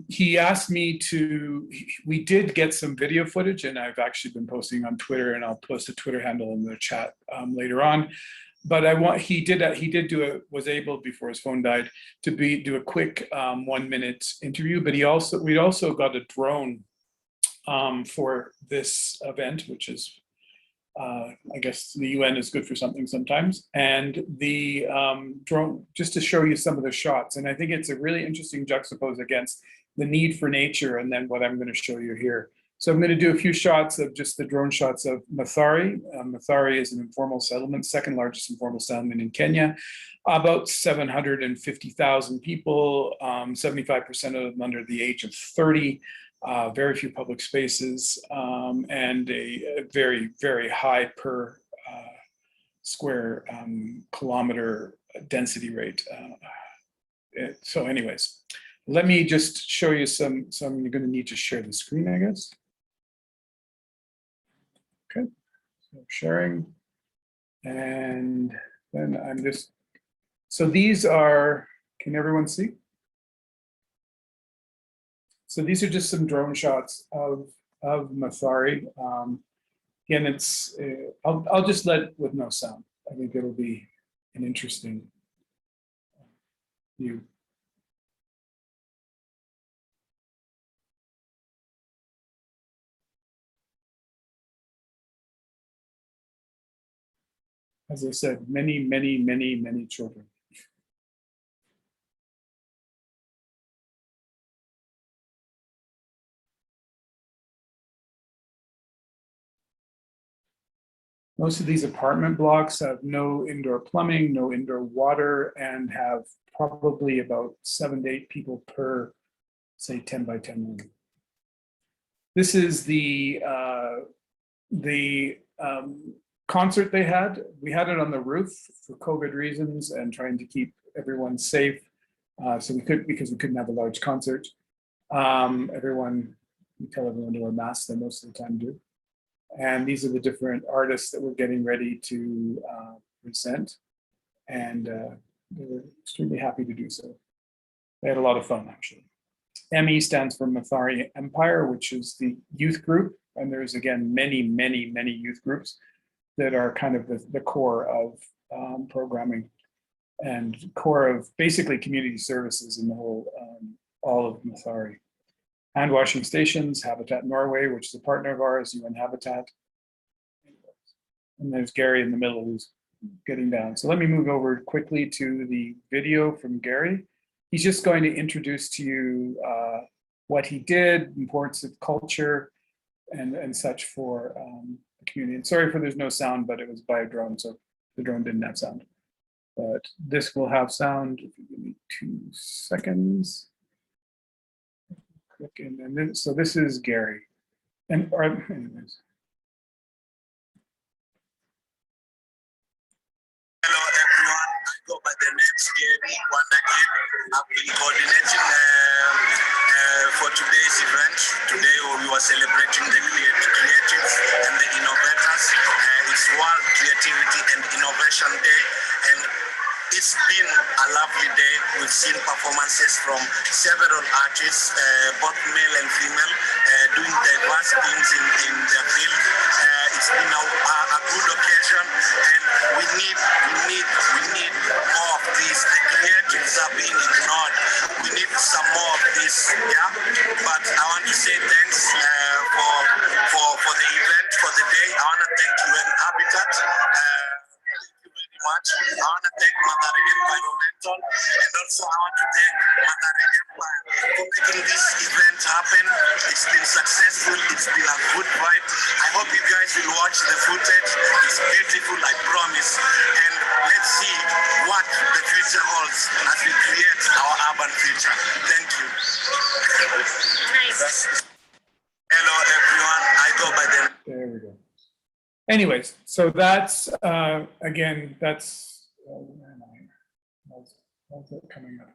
he asked me to, we did get some video footage, and I've actually been posting on Twitter, and I'll post a Twitter handle in the chat later on. But was able before his phone died to do a quick 1 minute interview. But we'd also got a drone for this event, which is I guess the UN is good for something sometimes. And the drone, just to show you some of the shots, and I think it's a really interesting juxtapose against the need for nature and then what I'm going to show you here. So I'm going to do a few shots of just the drone shots of Mathare. Mathare is an informal settlement, second largest informal settlement in Kenya. About 750,000 people, 75% of them under the age of 30, very few public spaces, and a very, very high per square kilometer density rate. So anyways, let me just show you some, you're going to need to share the screen, I guess. Okay, so sharing, and then I'm just, so these are, can everyone see? So these are just some drone shots of Mathare. Again, it's, I'll just let with no sound. I think it'll be an interesting view. As I said, many, many, many, many children. Most of these apartment blocks have no indoor plumbing, no indoor water, and have probably about 7 to 8 people per, say, 10 by 10 room. This is the concert they had. We had it on the roof for COVID reasons and trying to keep everyone safe. So because we couldn't have a large concert. We tell everyone to wear masks, they most of the time do. And these are the different artists that we're getting ready to present. And they were extremely happy to do so. They had a lot of fun, actually. ME stands for Mathare Empire, which is the youth group. And there's, again, many, many, many youth groups that are kind of the core of programming and core of basically community services in the whole, all of Mathare. Hand washing stations, Habitat Norway, which is a partner of ours, UN Habitat. And there's Gary in the middle who's getting down. So let me move over quickly to the video from Gary. He's just going to introduce to you what he did, importance of culture, and such for the community. And sorry for there's no sound, but it was by a drone, so the drone didn't have sound. But this will have sound. If you give me 2 seconds. Click in, and then, so this is Gary. And anyways.
Hello everyone, I go by the name Gary. I've been coordinating for today's event. Today we were celebrating the creatives and the innovators. It's World Creativity and Innovation Day, and it's been a lovely day. We've seen performances from several artists, both male and female, doing diverse things in their field. It's been a good occasion, and we need more of this. The creatives are being ignored. We need some more of this, yeah. But I want to say thanks for the event, for the day. I want to thank UN Habitat. Much. I want to thank Mathare Environmental, and also I want to thank Mathare Empire for making this event happen. It's been successful. It's been a good vibe. I hope you guys will watch the footage. It's beautiful, I promise. And let's see what the future holds as we create our urban future. Thank you. Nice. Hello everyone. I go by the
There we go. Anyways, so that's, again, that's How's that coming up?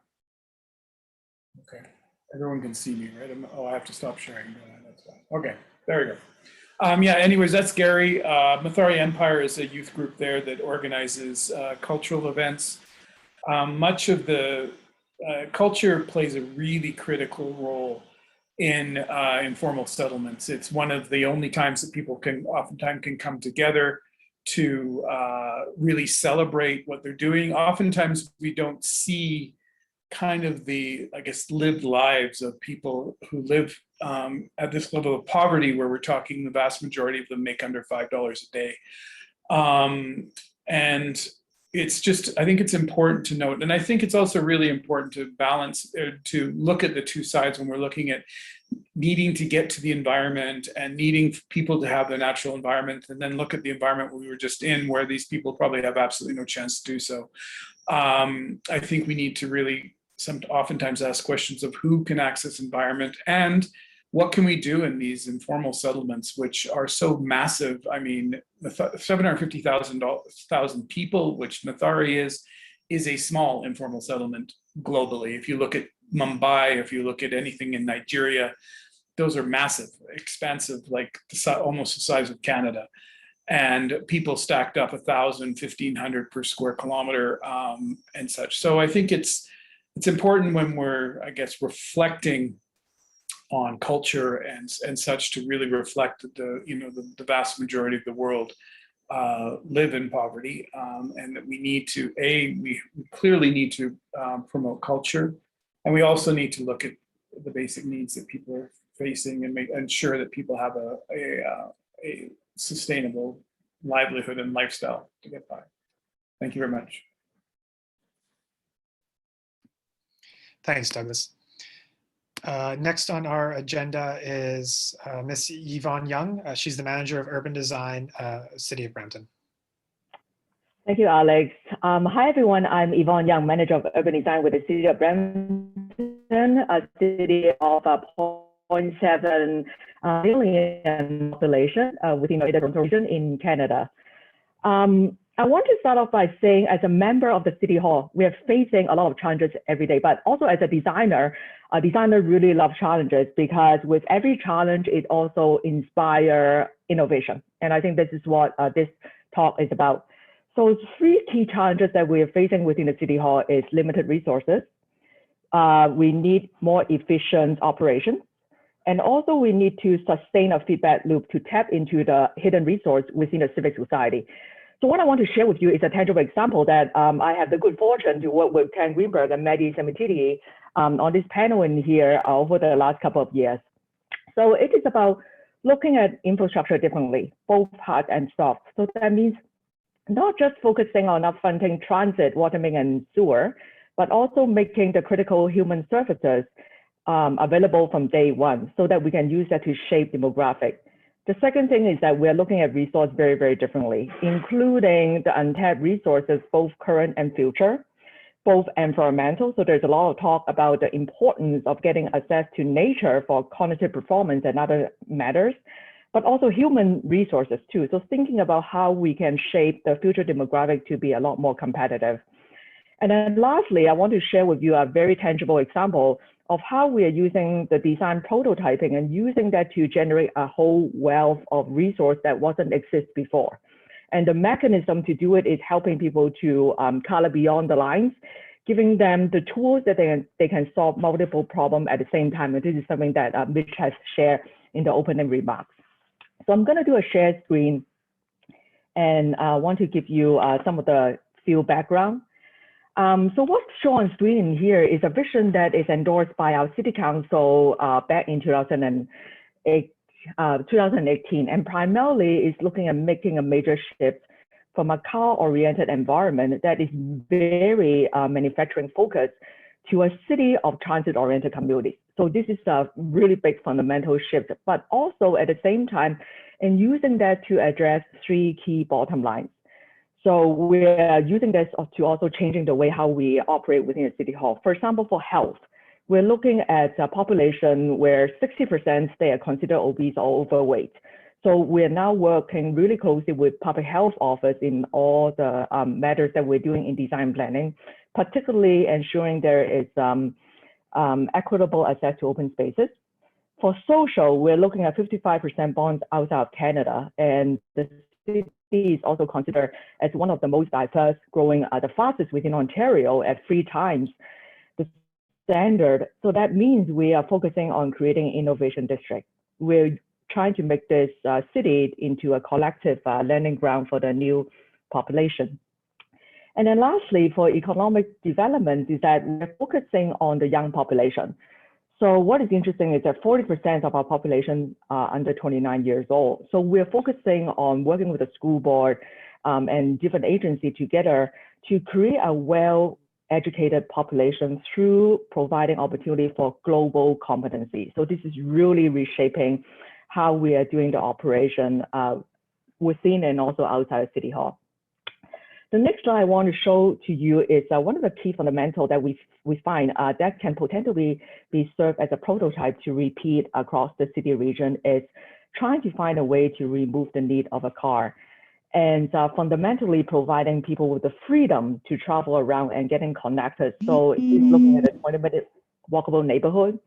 Okay, everyone can see me, right? Oh, I have to stop sharing. That's fine. Okay, there we go. Yeah, anyways, that's Gary. Mathari Empire is a youth group there that organizes cultural events. Much of the culture plays a really critical role in informal settlements. It's one of the only times that people oftentimes can come together to really celebrate what they're doing. Oftentimes we don't see kind of the, I guess, lived lives of people who live at this level of poverty, where we're talking the vast majority of them make under $5 a day. And it's just, I think it's important to note, and I think it's also really important to balance, to look at the two sides when we're looking at needing to get to the environment and needing people to have the natural environment, and then look at the environment we were just in, where these people probably have absolutely no chance to do so. I think we need to really oftentimes ask questions of who can access environment and what can we do in these informal settlements, which are so massive. I mean, 750,000 people, which Mathari is a small informal settlement globally. If you look at Mumbai, if you look at anything in Nigeria, those are massive, expansive, like almost the size of Canada. And people stacked up 1,000, 1,500 per square kilometer and such. So I think it's important when we're, I guess, reflecting on culture and such, to really reflect that the vast majority of the world live in poverty, and that we need to, we clearly need to promote culture, and we also need to look at the basic needs that people are facing and ensure that people have a sustainable livelihood and lifestyle to get by. Thank you very much.
Thanks, Douglas. Next on our agenda is Miss Yvonne Young. She's the manager of urban design, City of Brampton.
Thank you, Alex. Hi, everyone. I'm Yvonne Young, manager of urban design with the City of Brampton, a city of 0.7 million population within the Toronto region in Canada. I want to start off by saying, as a member of the City Hall, we are facing a lot of challenges every day, but also as a designer really loves challenges, because with every challenge, it also inspires innovation. And I think this is what this talk is about. So 3 key challenges that we are facing within the City Hall is limited resources. We need more efficient operations. And also we need to sustain a feedback loop to tap into the hidden resource within the civic society. So what I want to share with you is a tangible example that I have the good fortune to work with Ken Greenberg and Maddie Samitidi on this panel in here over the last couple of years. So it is about looking at infrastructure differently, both hard and soft. So that means not just focusing on upfronting transit, water main, and sewer, but also making the critical human services available from day one, so that we can use that to shape demographic. The second thing is that we're looking at resource very, very differently, including the untapped resources, both current and future, both environmental. So there's a lot of talk about the importance of getting access to nature for cognitive performance and other matters, but also human resources too. So thinking about how we can shape the future demographic to be a lot more competitive. And then lastly, I want to share with you a very tangible example of how we are using the design prototyping and using that to generate a whole wealth of resource that wasn't exist before. And the mechanism to do it is helping people to color beyond the lines, giving them the tools that they can solve multiple problems at the same time. And this is something that Mitch has shared in the opening remarks. So I'm going to do a share screen, and I want to give you some of the field background. So what's shown on screen here is a vision that is endorsed by our City Council back in 2018, and primarily is looking at making a major shift from a car-oriented environment that is very manufacturing focused to a city of transit-oriented communities. So this is a really big fundamental shift, but also at the same time, in using that to address 3 key bottom lines. So we're using this to also changing the way how we operate within the City Hall. For example, for health, we're looking at a population where 60% they are considered obese or overweight. So we're now working really closely with public health office in all the matters that we're doing in design planning, particularly ensuring there is equitable access to open spaces. For social, we're looking at 55% bonds outside of Canada, and the city is also considered as one of the most diverse, growing the fastest within Ontario at 3 times the standard. So that means we are focusing on creating innovation district. We're trying to make this city into a collective landing ground for the new population. And then lastly, for economic development is that we're focusing on the young population. So what is interesting is that 40% of our population are under 29 years old. So we're focusing on working with the school board and different agencies together to create a well-educated population through providing opportunity for global competency. So this is really reshaping how we are doing the operation within and also outside City Hall. The next slide I want to show to you is one of the key fundamentals that we find that can potentially be served as a prototype to repeat across the city region is trying to find a way to remove the need of a car and fundamentally providing people with the freedom to travel around and getting connected. So it's looking at a 20-minute walkable neighborhood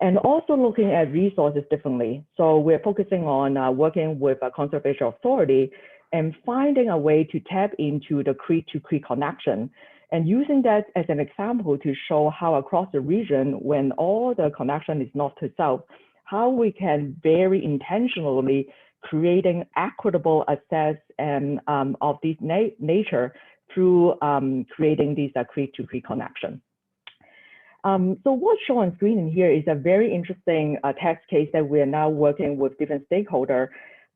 and also looking at resources differently. So we're focusing on working with a conservation authority and finding a way to tap into the creek-to-creek connection and using that as an example to show how across the region, when all the connection is north to south, how we can very intentionally creating equitable access and of this nature through creating these creek-to-creek connection. So what's shown on screen in here is a very interesting test case that we're now working with different stakeholders,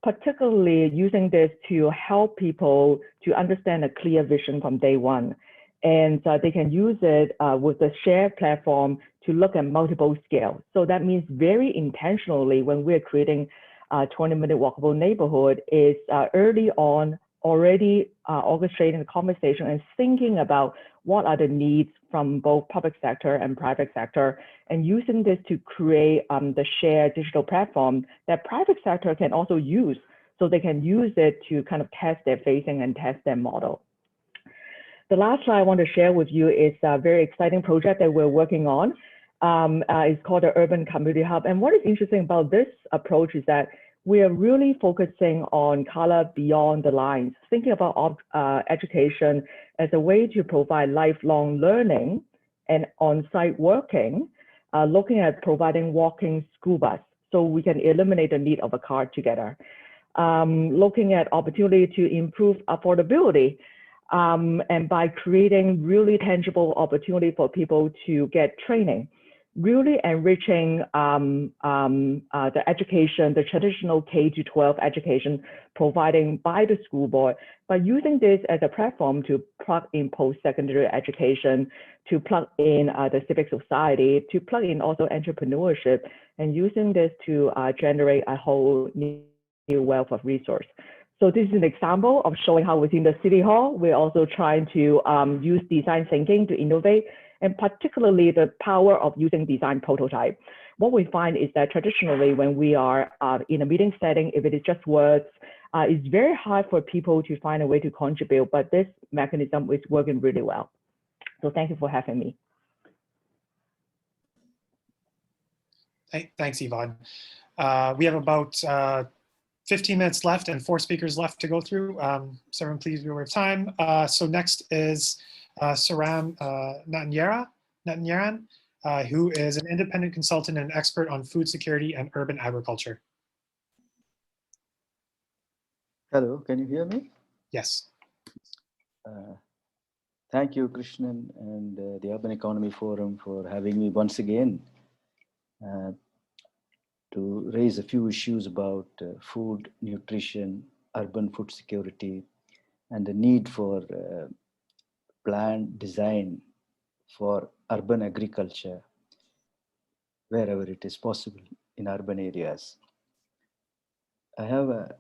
particularly using this to help people to understand a clear vision from day one. And they can use it with the shared platform to look at multiple scales. So that means very intentionally when we're creating a 20-minute walkable neighborhood is early on already orchestrating the conversation and thinking about what are the needs from both public sector and private sector, and using this to create the shared digital platform that private sector can also use, so they can use it to kind of test their phasing and test their model. The last slide I want to share with you is a very exciting project that we're working on. It's called the Urban Community Hub. And what is interesting about this approach is that we are really focusing on color beyond the lines, thinking about education as a way to provide lifelong learning and on-site working, looking at providing walking school bus so we can eliminate the need of a car together. Looking at opportunity to improve affordability and by creating really tangible opportunity for people to get training, really enriching the education, the traditional K-12 education providing by the school board, by using this as a platform to plug in post-secondary education, to plug in the civic society, to plug in also entrepreneurship, and using this to generate a whole new wealth of resource. So this is an example of showing how within the City Hall, we're also trying to use design thinking to innovate, and particularly the power of using design prototype. What we find is that traditionally when we are in a meeting setting, if it is just words, it's very hard for people to find a way to contribute, but this mechanism is working really well. So thank you for having me.
Thanks, Yvonne. We have about 15 minutes left and 4 speakers left to go through. So everyone please be aware of time. So next is Saram Natnyaran, who is an independent consultant and expert on food security and urban agriculture.
Hello, can you hear me?
Yes.
Thank you, Krishnan and the Urban Economy Forum for having me once again to raise a few issues about food, nutrition, urban food security, and the need for plan design for urban agriculture wherever it is possible in urban areas. I have a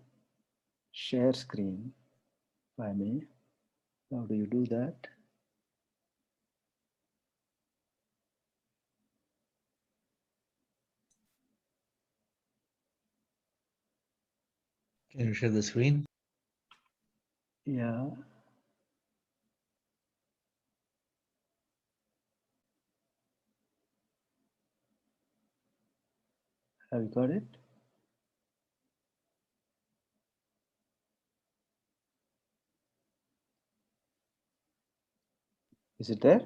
share screen, if I may. How do you do that?
Can you share the screen?
Yeah. Have you got it? Is it there?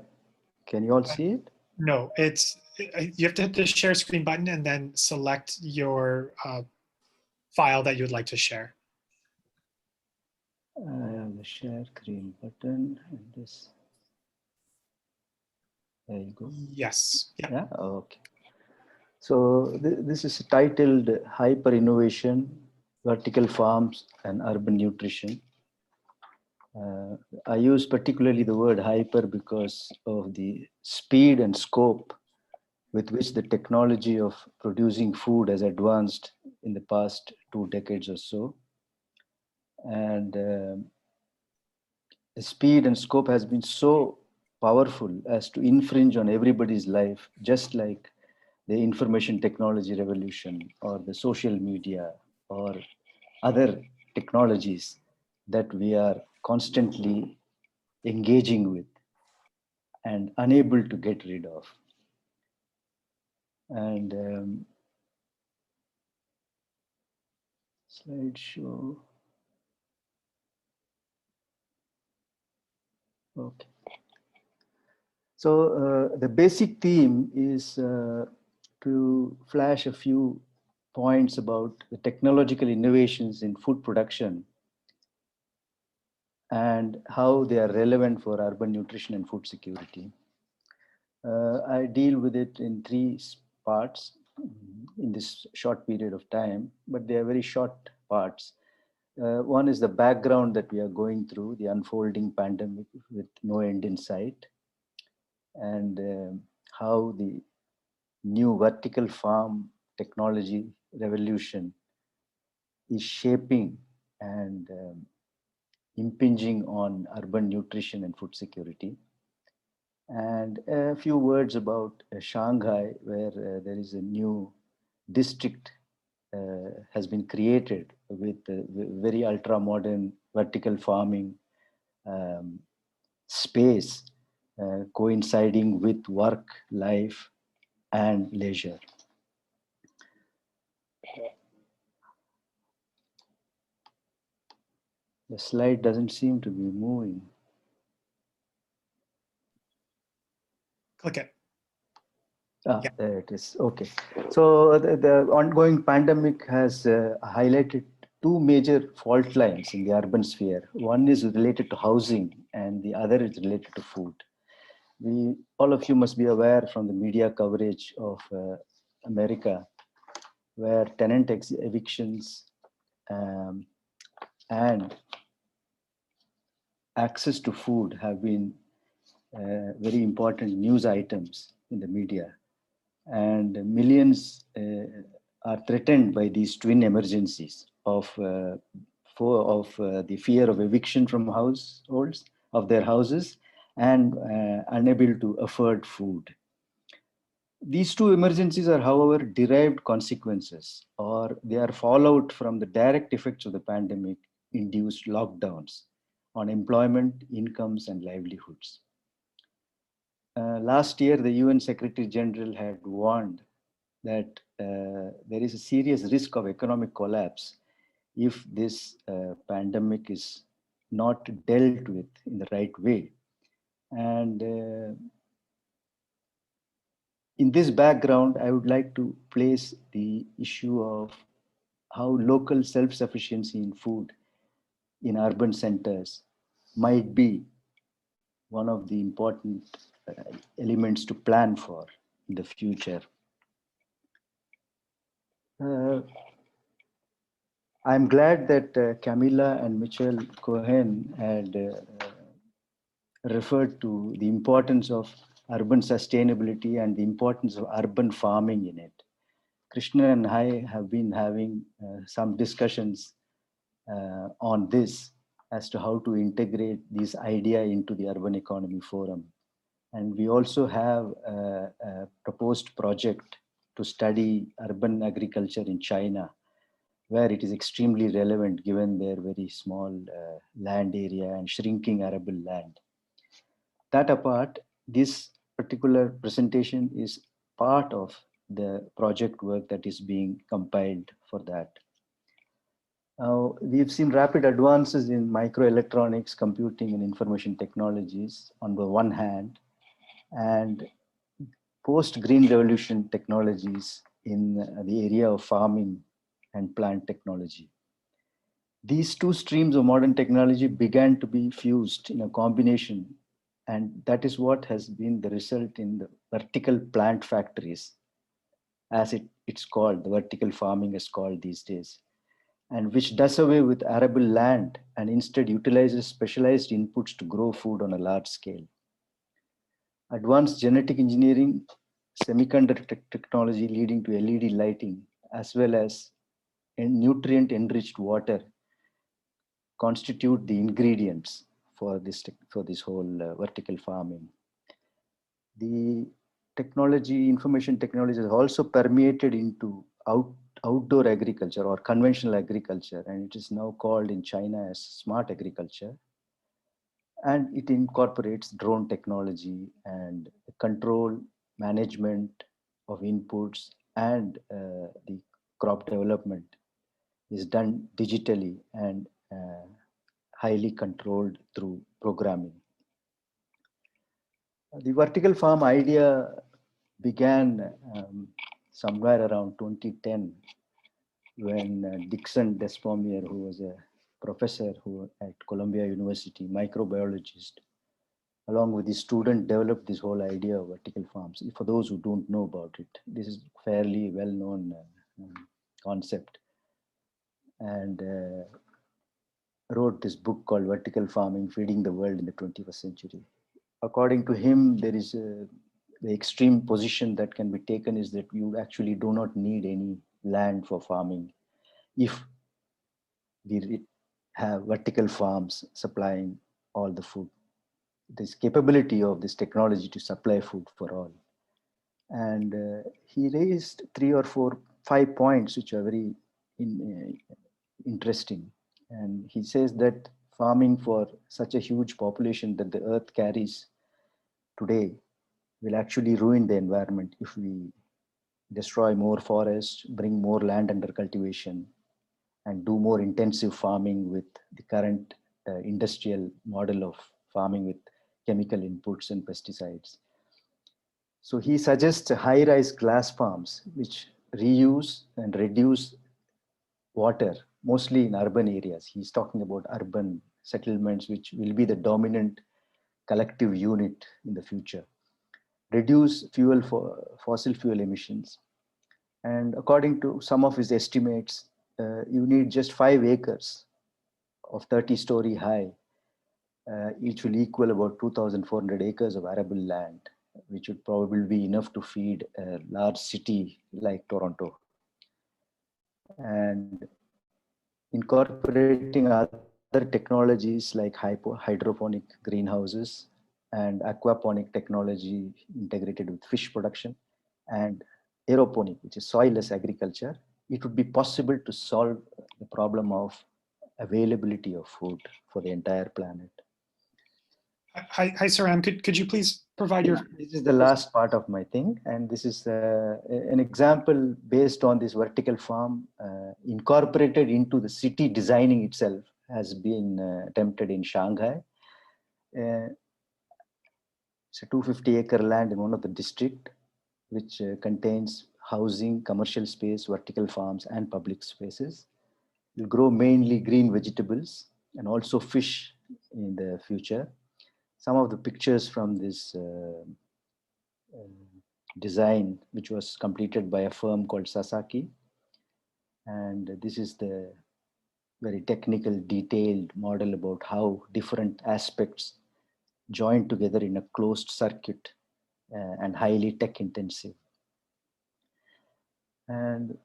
Can you all see it?
No, you have to hit the share screen button and then select your file that you would like to share.
I have the share screen button and this. There you go.
Yes.
Yeah. Okay. So this is titled Hyper Innovation, Vertical Farms and Urban Nutrition. I use particularly the word hyper because of the speed and scope with which the technology of producing food has advanced in the past 2 decades or so. And the speed and scope has been so powerful as to infringe on everybody's life, just like the information technology revolution or the social media or other technologies that we are constantly engaging with and unable to get rid of. And slideshow. Okay. So the basic theme is to flash a few points about the technological innovations in food production and how they are relevant for urban nutrition and food security. I deal with it in 3 parts in this short period of time, but they are very short parts. One is the background that we are going through, the unfolding pandemic with no end in sight, and how the new vertical farm technology revolution is shaping and impinging on urban nutrition and food security. And a few words about Shanghai, where there is a new district has been created with very ultra modern vertical farming space coinciding with work, life, and leisure. The slide doesn't seem to be moving.
Click it.
Yeah. There it is. Okay. So the ongoing pandemic has highlighted 2 major fault lines in the urban sphere. One is related to housing and the other is related to food. All of you must be aware from the media coverage of America, where tenant evictions and access to food have been very important news items in the media. And millions are threatened by these twin emergencies of the fear of eviction from households, of their houses, and unable to afford food. These 2 emergencies are, however, derived consequences, or they are fallout from the direct effects of the pandemic-induced lockdowns on employment, incomes, and livelihoods. Last year, the UN Secretary General had warned that there is a serious risk of economic collapse if this pandemic is not dealt with in the right way. And in this background, I would like to place the issue of how local self-sufficiency in food in urban centers might be one of the important elements to plan for in the future. I'm glad that Camilla and Michelle Cohen had referred to the importance of urban sustainability and the importance of urban farming in it. Krishna and I have been having some discussions on this as to how to integrate this idea into the Urban Economy Forum. And we also have a proposed project to study urban agriculture in China where it is extremely relevant given their very small land area and shrinking arable land. That apart, this particular presentation is part of the project work that is being compiled for that. Now, we've seen rapid advances in microelectronics, computing, and information technologies on the one hand, and post-green revolution technologies in the area of farming and plant technology. These two streams of modern technology began to be fused in a combination, and that is what has been the result in the vertical plant factories, as it's called, the vertical farming is called these days, and which does away with arable land and instead utilizes specialized inputs to grow food on a large scale. Advanced genetic engineering, semiconductor technology leading to LED lighting, as well as nutrient-enriched water constitute the ingredients for this whole vertical farming. The technology, information technology has also permeated into outdoor agriculture or conventional agriculture, and it is now called in China as smart agriculture. And it incorporates drone technology and control, management of inputs, and the crop development is done digitally and highly controlled through programming. The vertical farm idea began somewhere around 2010 when Dixon Despomier, who was a professor at Columbia University, microbiologist, along with his student, developed this whole idea of vertical farms. For those who don't know about it, this is a fairly well-known concept. And wrote this book called Vertical Farming, Feeding the World in the 21st Century. According to him, there is the extreme position that can be taken is that you actually do not need any land for farming if we have vertical farms supplying all the food. This capability of this technology to supply food for all. And he raised 5 points which are very interesting. And he says that farming for such a huge population that the earth carries today will actually ruin the environment if we destroy more forests, bring more land under cultivation, and do more intensive farming with the current industrial model of farming with chemical inputs and pesticides. So he suggests high-rise glass farms which reuse and reduce water, mostly in urban areas. He's talking about urban settlements, which will be the dominant collective unit in the future. Reduce fossil fuel emissions. And according to some of his estimates, you need just 5 acres of 30-story high, which will equal about 2,400 acres of arable land, which would probably be enough to feed a large city like Toronto. And incorporating other technologies like hydroponic greenhouses and aquaponic technology integrated with fish production and aeroponic, which is soilless agriculture, it would be possible to solve the problem of availability of food for the entire planet.
Hi, Saram, could you please provide your...
This is the last part of my thing, and this is an example based on this vertical farm incorporated into the city designing itself has been attempted in Shanghai. It's a 250-acre land in one of the district, which contains housing, commercial space, vertical farms, and public spaces. It will grow mainly green vegetables and also fish in the future. Some of the pictures from this design, which was completed by a firm called Sasaki. And this is the very technical, detailed model about how different aspects join together in a closed circuit and highly tech intensive. And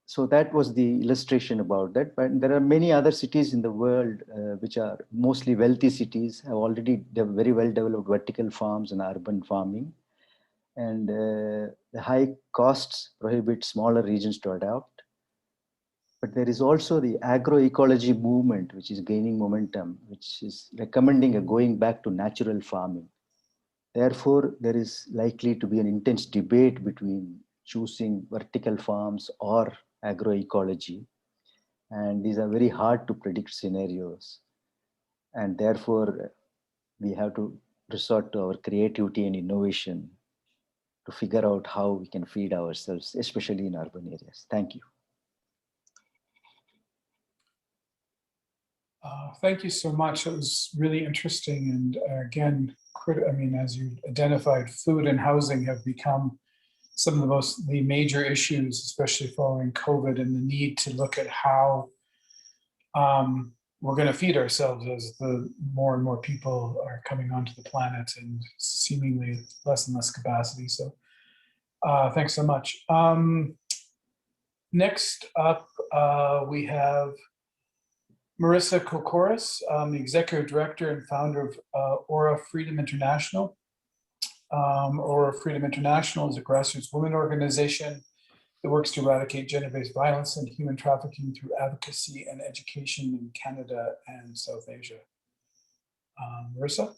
so that was the illustration about that. But there are many other cities in the world which are mostly wealthy cities, have already very well developed vertical farms and urban farming. And the high costs prohibit smaller regions to adopt. But there is also the agroecology movement, which is gaining momentum, which is recommending a going back to natural farming. Therefore, there is likely to be an intense debate between choosing vertical farms or agroecology. And these are very hard to predict scenarios. And therefore, we have to resort to our creativity and innovation to figure out how we can feed ourselves, especially in urban areas. Thank you.
Thank you so much. It was really interesting. And again, I mean, as you identified, food and housing have become some of the major issues, especially following COVID, and the need to look at how we're going to feed ourselves as the more and more people are coming onto the planet and seemingly less and less capacity. So thanks so much. Next up, we have Marissa Kokoris, the Executive Director and founder of Aura Freedom International. Aura Freedom International is a grassroots women organization that works to eradicate gender-based violence and human trafficking through advocacy and education in Canada and South Asia. Marissa?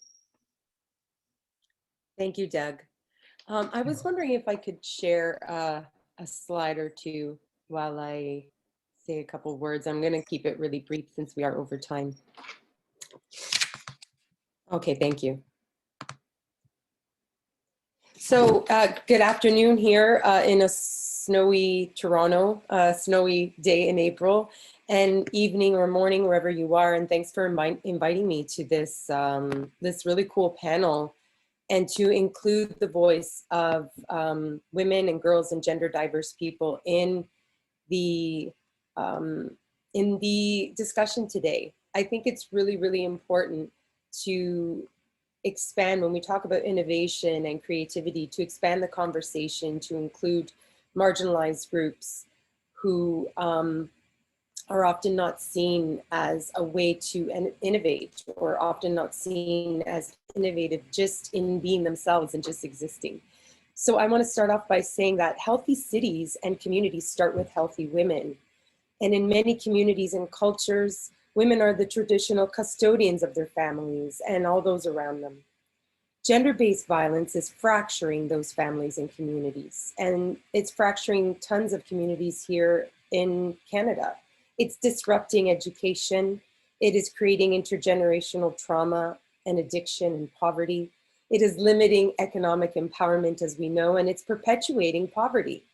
Thank you, Doug. I was wondering if I could share a slide or two while I say a couple words. I'm going to keep it really brief since we are over time. Okay, thank you. So good afternoon here in a snowy Toronto, snowy day in April, and evening or morning wherever you are. And thanks for inviting me to this, this really cool panel, and to include the voice of women and girls and gender diverse people in the discussion today. I think it's really, really important to expand, when we talk about innovation and creativity, to expand the conversation to include marginalized groups who are often not seen as a way to innovate, or often not seen as innovative just in being themselves and just existing. So I want to start off by saying that healthy cities and communities start with healthy women. And in many communities and cultures, women are the traditional custodians of their families and all those around them. Gender-based violence is fracturing those families and communities, and it's fracturing tons of communities here in Canada. It's disrupting education. It is creating intergenerational trauma and addiction and poverty. It is limiting economic empowerment, as we know, and it's perpetuating poverty.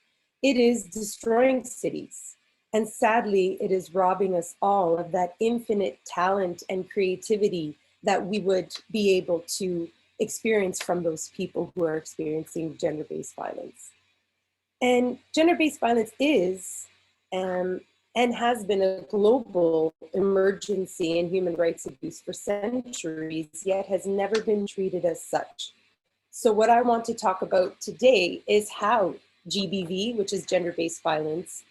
It is destroying cities. And sadly, it is robbing us all of that infinite talent and creativity that we would be able to experience from those people who are experiencing gender-based violence. And gender-based violence is and has been a global emergency in human rights abuse for centuries, yet has never been treated as such. So what I want to talk about today is how GBV, which is gender-based violence,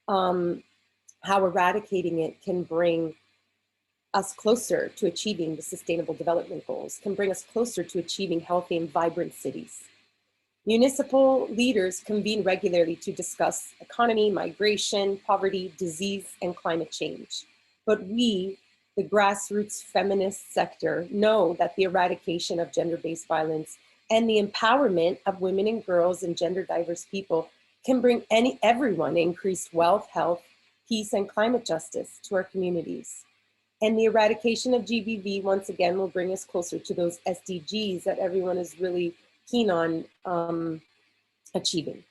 how eradicating it can bring us closer to achieving the Sustainable Development Goals, can bring us closer to achieving healthy and vibrant cities. Municipal leaders convene regularly to discuss economy, migration, poverty, disease, and climate change. But we, the grassroots feminist sector, know that the eradication of gender-based violence and the empowerment of women and girls and gender diverse people can bring everyone increased wealth, health, peace, and climate justice to our communities. And the eradication of GBV, once again, will bring us closer to those SDGs that everyone is really keen on achieving.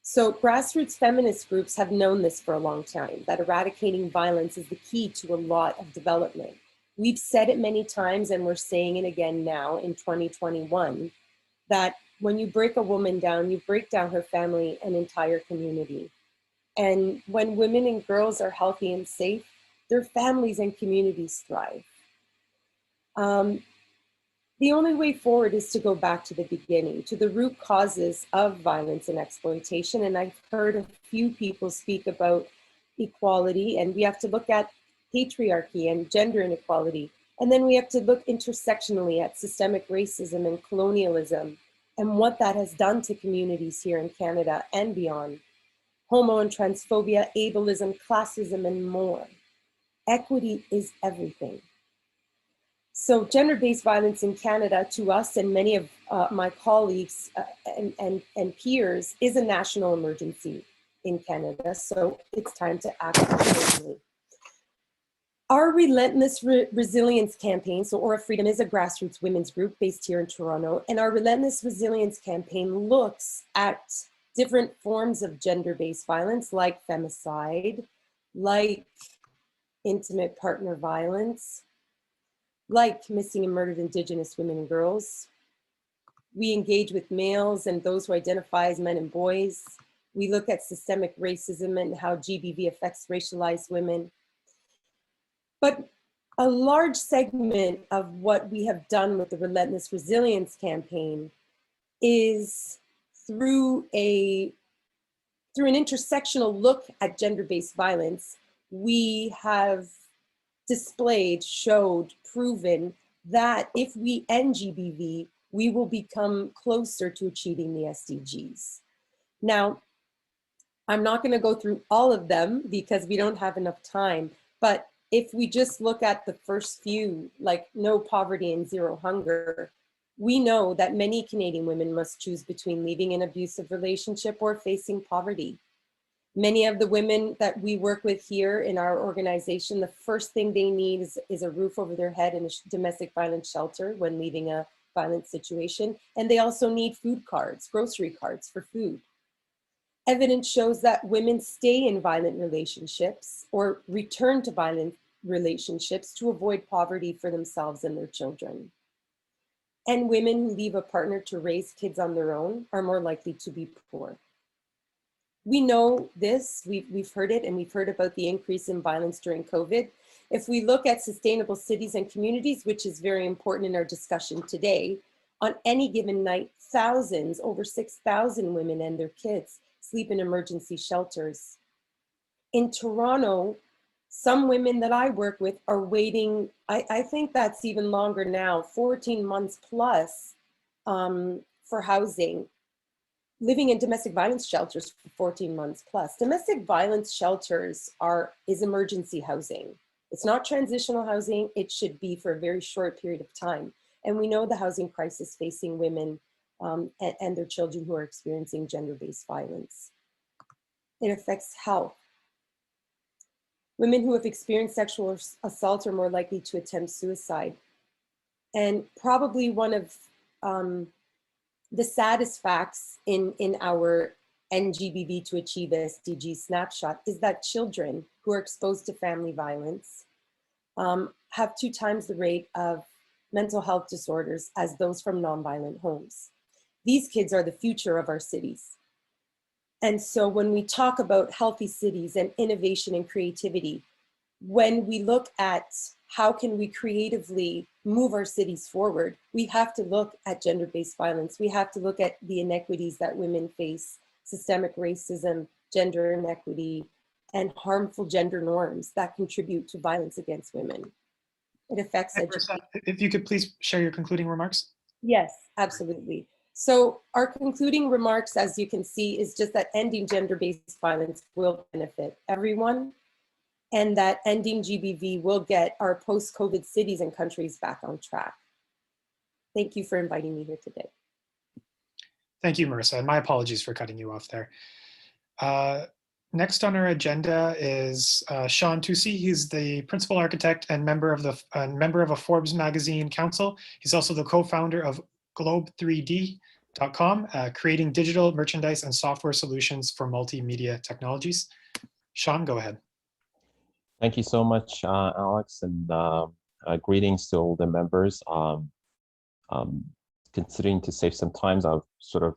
So grassroots feminist groups have known this for a long time, that eradicating violence is the key to a lot of development. We've said it many times, and we're saying it again now in 2021, that when you break a woman down, you break down her family and entire community. And when women and girls are healthy and safe, their families and communities thrive. The only way forward is to go back to the beginning, to the root causes of violence and exploitation. And I've heard a few people speak about equality, and we have to look at patriarchy and gender inequality. And then we have to look intersectionally at systemic racism and colonialism and what that has done to communities here in Canada and beyond. homo and transphobia, ableism, classism, and more. Equity is everything. So gender-based violence in Canada, to us and many of my colleagues and peers, is a national emergency in Canada. So it's time to act accordingly. Our Relentless Resilience Campaign, so Aura Freedom is a grassroots women's group based here in Toronto, and our Relentless Resilience Campaign looks at different forms of gender-based violence like femicide, like intimate partner violence, like missing and murdered Indigenous women and girls. We engage with males and those who identify as men and boys. We look at systemic racism and how GBV affects racialized women. But a large segment of what we have done with the Relentless Resilience Campaign is through an intersectional look at gender-based violence, we have displayed, showed, proven that if we end GBV, we will become closer to achieving the SDGs. Now, I'm not going to go through all of them because we don't have enough time, but if we just look at the first few, like no poverty and zero hunger, we know that many Canadian women must choose between leaving an abusive relationship or facing poverty. Many of the women that we work with here in our organization, the first thing they need is a roof over their head and a domestic violence shelter when leaving a violent situation. And they also need food cards, grocery cards for food. Evidence shows that women stay in violent relationships or return to violent relationships to avoid poverty for themselves and their children. And women who leave a partner to raise kids on their own are more likely to be poor. We know this, we've heard it, and we've heard about the increase in violence during COVID. If we look at sustainable cities and communities, which is very important in our discussion today, on any given night, thousands, over 6,000 women and their kids sleep in emergency shelters. In Toronto, some women that I work with are waiting, I think that's even longer now, 14 months plus for housing, living in domestic violence shelters for 14 months plus. Domestic violence shelters is emergency housing. It's not transitional housing. It should be for a very short period of time. And we know the housing crisis facing women and their children who are experiencing gender-based violence. It affects health. Women who have experienced sexual assault are more likely to attempt suicide. And probably one of the saddest facts in our NGBV to achieve SDG snapshot is that children who are exposed to family violence have 2 times the rate of mental health disorders as those from nonviolent homes. These kids are the future of our cities. And so when we talk about healthy cities and innovation and creativity, when we look at how can we creatively move our cities forward, we have to look at gender-based violence. We have to look at the inequities that women face, systemic racism, gender inequity, and harmful gender norms that contribute to violence against women. It affects education.
If you could please share your concluding remarks.
Yes, absolutely. So our concluding remarks, as you can see, is just that ending gender-based violence will benefit everyone, and that ending GBV will get our post-COVID cities and countries back on track. Thank you for inviting me here today.
Thank you, Marissa, and my apologies for cutting you off there. Next on our agenda is Sean Tusi. He's the principal architect and member of a Forbes magazine council. He's also the co-founder of Globe3D.com, creating digital merchandise and software solutions for multimedia technologies. Sean, go ahead.
Thank you so much, Alex, and greetings to all the members. Considering to save some time, I'll sort of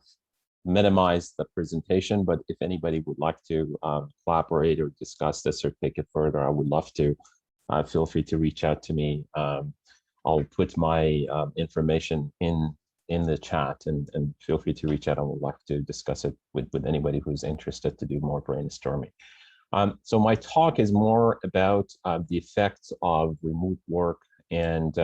minimize the presentation, but if anybody would like to collaborate or discuss this or take it further, I would love to. Feel free to reach out to me. I'll put my information in the chat, and feel free to reach out. I would like to discuss it with anybody who's interested to do more brainstorming. So my talk is more about the effects of remote work and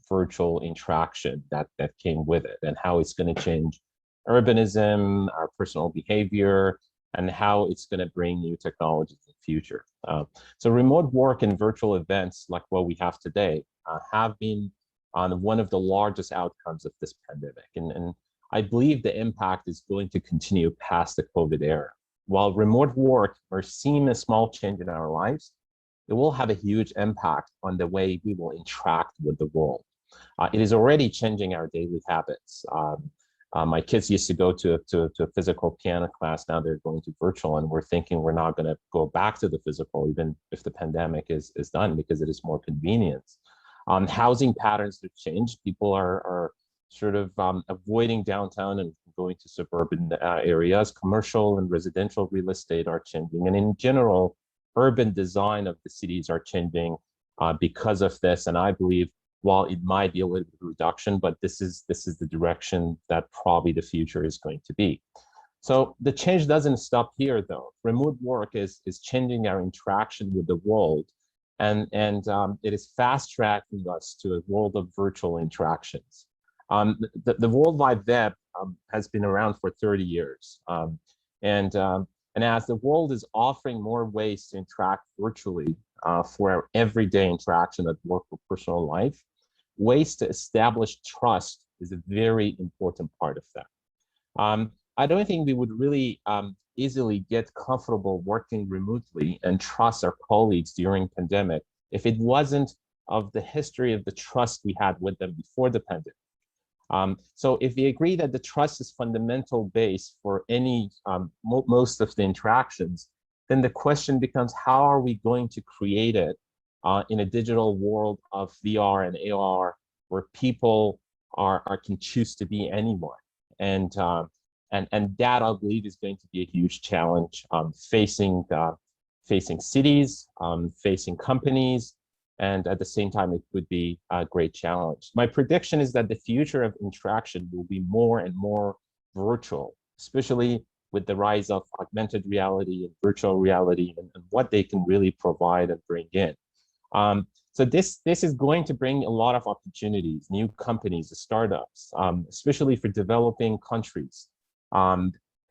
virtual interaction that came with it, and how it's going to change urbanism, our personal behavior, and how it's going to bring new technologies in the future. So remote work and virtual events like what we have today have been one of the largest outcomes of this pandemic. And I believe the impact is going to continue past the COVID era. While remote work may seem a small change in our lives, it will have a huge impact on the way we will interact with the world. It is already changing our daily habits. My kids used to go to a physical piano class. Now they're going to virtual, and we're thinking we're not going to go back to the physical, even if the pandemic is done, because it is more convenient. Housing patterns have changed. People are sort of avoiding downtown and going to suburban areas. Commercial and residential real estate are changing. And in general, urban design of the cities are changing because of this. And I believe, while it might be a little bit of reduction, but this is the direction that probably the future is going to be. So the change doesn't stop here, though. Remote work is changing our interaction with the world, and it is fast-tracking us to a world of virtual interactions. The World Wide Web has been around for 30 years, and as the world is offering more ways to interact virtually for our everyday interaction at work or personal life, ways to establish trust is a very important part of that. I don't think we would really easily get comfortable working remotely and trust our colleagues during pandemic if it wasn't of the history of the trust we had with them before the pandemic. So if we agree that the trust is fundamental base for any most of the interactions, then the question becomes, how are we going to create it in a digital world of VR and AR, where people can choose to be anyone? And that, I believe, is going to be a huge challenge facing cities, facing companies, and at the same time, it would be a great challenge. My prediction is that the future of interaction will be more and more virtual, especially with the rise of augmented reality and virtual reality and what they can really provide and bring in. So this is going to bring a lot of opportunities, new companies, startups, especially for developing countries.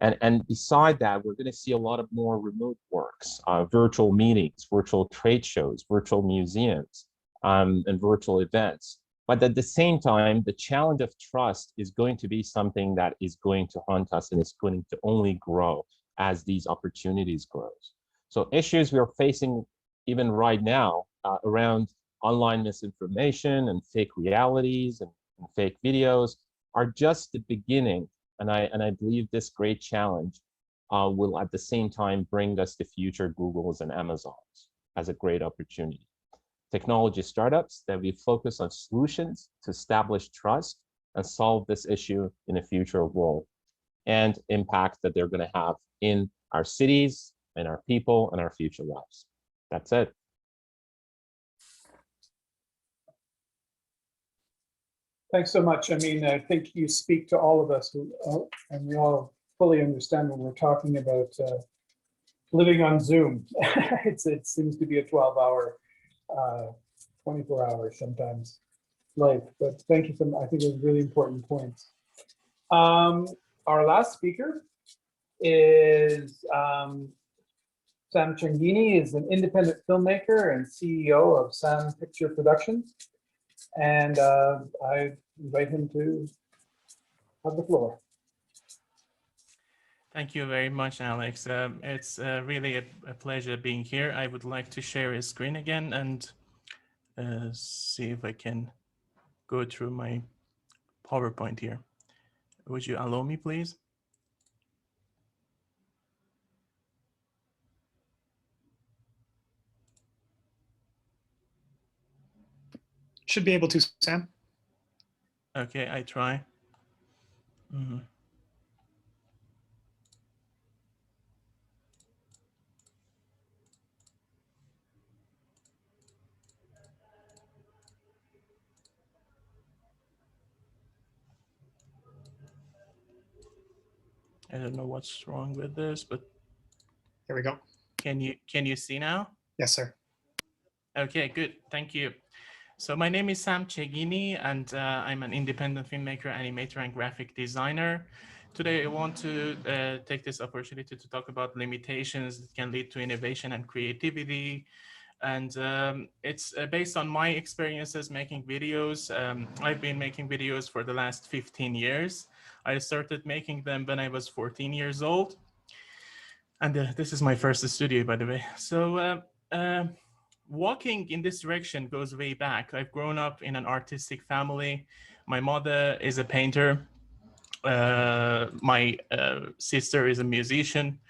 And beside that, we're going to see a lot of more remote works, virtual meetings, virtual trade shows, virtual museums, and virtual events. But at the same time, the challenge of trust is going to be something that is going to haunt us, and it's going to only grow as these opportunities grow. So issues we are facing even right now around online misinformation and fake realities and fake videos are just the beginning. And I believe this great challenge will at the same time bring us the future Googles and Amazons as a great opportunity. Technology startups that we focus on solutions to establish trust and solve this issue in a future world, and impact that they're going to have in our cities and our people and our future lives. That's it.
Thanks so much. I mean, I think you speak to all of us, and we all fully understand when we're talking about living on Zoom. It seems to be a 12-hour, 24-hour sometimes life. But thank you for, I think it was really important points. Our last speaker is Sam Changini, is an independent filmmaker and CEO of Sam Picture Productions. And I invite him to have the floor.
Thank you very much, Alex. It's really a pleasure being here. I would like to share a screen again and see if I can go through my PowerPoint here. Would you allow me, please?
Should be able to, Sam.
Okay, I try. Mm-hmm. I don't know what's wrong with this, but
here we go.
Can you see now?
Yes, sir.
Okay, good. Thank you. So my name is Sam Cegini, and I'm an independent filmmaker, animator, and graphic designer. Today, I want to take this opportunity to talk about limitations that can lead to innovation and creativity. And it's based on my experiences making videos. I've been making videos for the last 15 years. I started making them when I was 14 years old. And this is my first studio, by the way. So walking in this direction goes way back. I've grown up in an artistic family. My mother is a painter. My sister is a musician.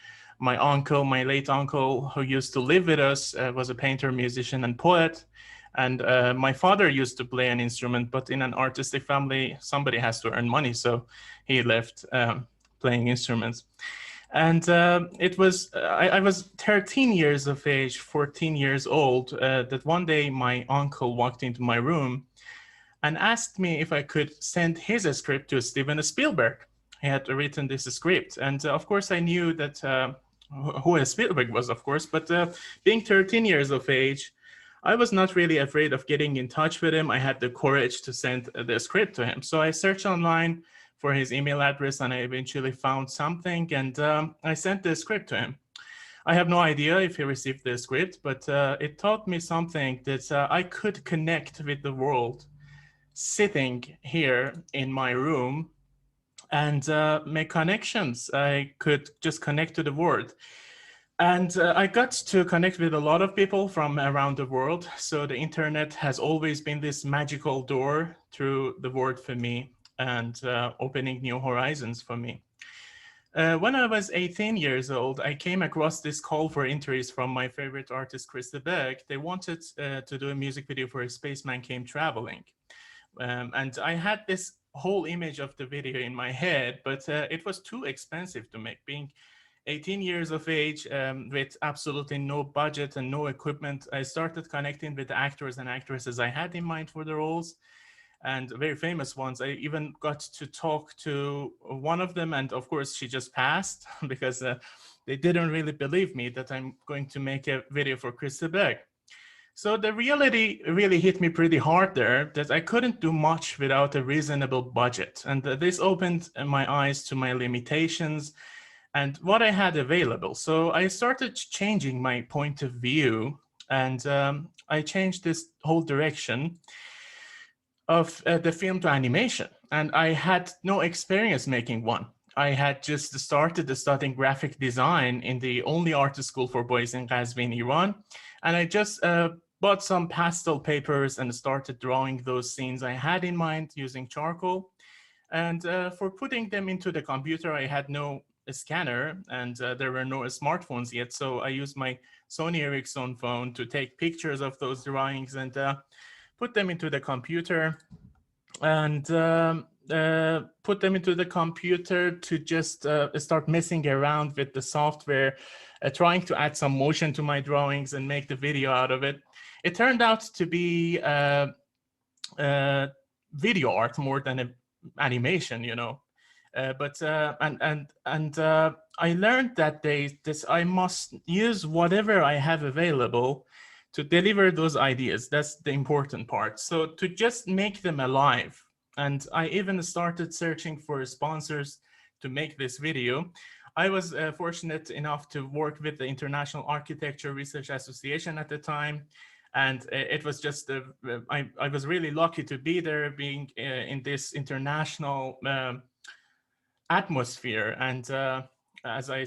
My uncle, my late uncle, who used to live with us, was a painter, musician, and poet. And my father used to play an instrument, but in an artistic family, somebody has to earn money. So he left playing instruments. And I was 13 years of age, 14 years old, that one day my uncle walked into my room and asked me if I could send his script to Steven Spielberg. He had written this script. And of course, I knew that who Spielberg was, of course, but being 13 years of age, I was not really afraid of getting in touch with him. I had the courage to send the script to him. So I searched online for his email address, and I eventually found something, and I sent the script to him. I have no idea if he received the script, but it taught me something that I could connect with the world sitting here in my room and make connections. I could just connect to the world. And I got to connect with a lot of people from around the world. So the internet has always been this magical door through the world for me and opening new horizons for me. When I was 18 years old, I came across this call for entries from my favorite artist, Krista Berg. They wanted to do a music video for A Spaceman Came Traveling. And I had this whole image of the video in my head, but it was too expensive to make. Being 18 years of age with absolutely no budget and no equipment, I started connecting with the actors and actresses I had in mind for the roles, and very famous ones. I even got to talk to one of them, and of course she just passed because they didn't really believe me that I'm going to make a video for Krista Berg. So the reality really hit me pretty hard there, that I couldn't do much without a reasonable budget. And this opened my eyes to my limitations and what I had available. So I started changing my point of view, and I changed this whole direction of the film to animation. And I had no experience making one. I had just started studying graphic design in the only art school for boys in Qazvin, Iran. And I just bought some pastel papers and started drawing those scenes I had in mind using charcoal. And for putting them into the computer, I had no scanner, and there were no smartphones yet. So I used my Sony Ericsson phone to take pictures of those drawings and put them into the computer, and put them into the computer to just start messing around with the software, trying to add some motion to my drawings and make the video out of it. It turned out to be video art more than an animation, you know. I learned that I must use whatever I have available to deliver those ideas. That's the important part. So to just make them alive. And I even started searching for sponsors to make this video. I was fortunate enough to work with the International Architecture Research Association at the time. And it was just, I was really lucky to be there, being in this international atmosphere. And as I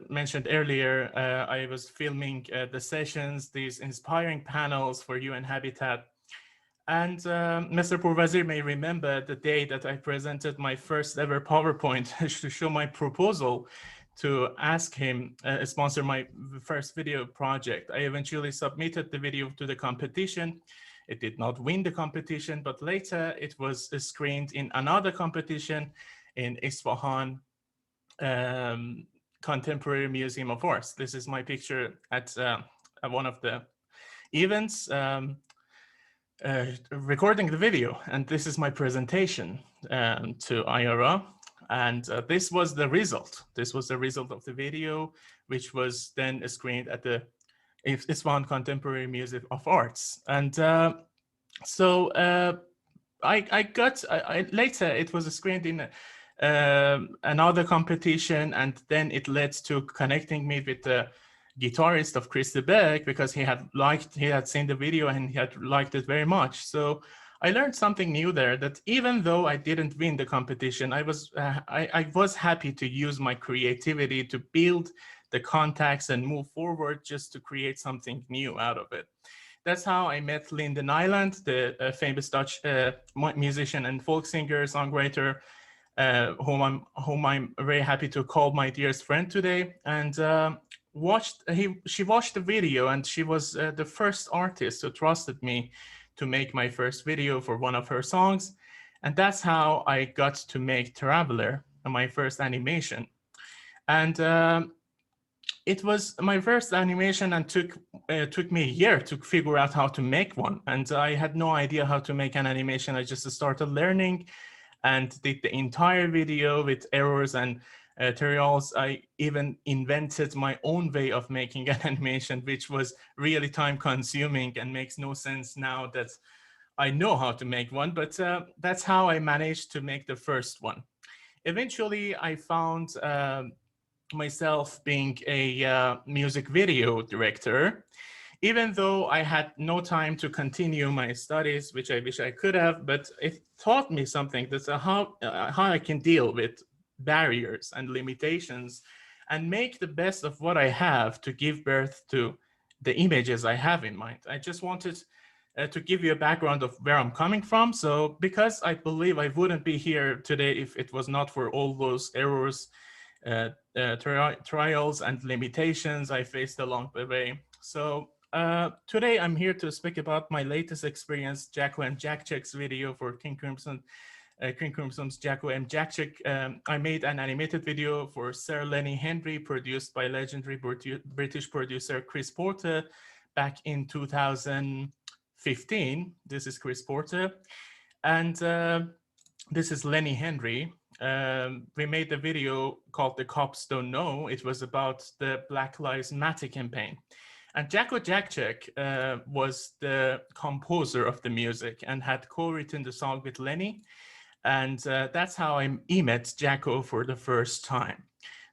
mentioned earlier, I was filming the sessions, these inspiring panels for UN Habitat. And Mr. Pourvazir may remember the day that I presented my first ever PowerPoint to show my proposal to ask him sponsor my first video project. I eventually submitted the video to the competition. It did not win the competition, but later it was screened in another competition in Isfahan Contemporary Museum of Arts. This is my picture at one of the events recording the video, and this is my presentation to IRA. And this was the result. This was the result of the video, which was then screened at the Isfahan Contemporary Museum of Arts. And So later it was screened in another competition, and then it led to connecting me with the guitarist of Chris de Burgh, because he had seen the video and he had liked it very much. So I learned something new there, that even though I didn't win the competition, I was happy to use my creativity to build the contacts and move forward, just to create something new out of it. That's how I met Lyndon Island, the famous Dutch musician and folk singer, songwriter, whom I'm very happy to call my dearest friend today. And she watched the video, and she was the first artist who trusted me to make my first video for one of her songs. And that's how I got to make Traveler, my first animation. And it was my first animation, and took me a year to figure out how to make one. And I had no idea how to make an animation. I just started learning and did the entire video with errors and tutorials. I even invented my own way of making an animation, which was really time consuming and makes no sense now that I know how to make one, but that's how I managed to make the first one. Eventually, I found myself being a music video director, even though I had no time to continue my studies, which I wish I could have, but it taught me something. That's how I can deal with barriers and limitations and make the best of what I have to give birth to the images I have in mind. I just wanted to give you a background of where I'm coming from. So because I believe I wouldn't be here today if it was not for all those errors, trials and limitations I faced along the way. So today I'm here to speak about my latest experience, Jacko and Jack Check's video for King Crimson's Jacko and Jack Check. I made an animated video for Sir Lenny Henry, produced by legendary British producer Chris Porter back in 2015. This is Chris Porter. And this is Lenny Henry. We made the video called The Cops Don't Know. It was about the Black Lives Matter campaign. And Jacko Jackcheck was the composer of the music and had co-written the song with Lenny. And that's how I met Jacko for the first time.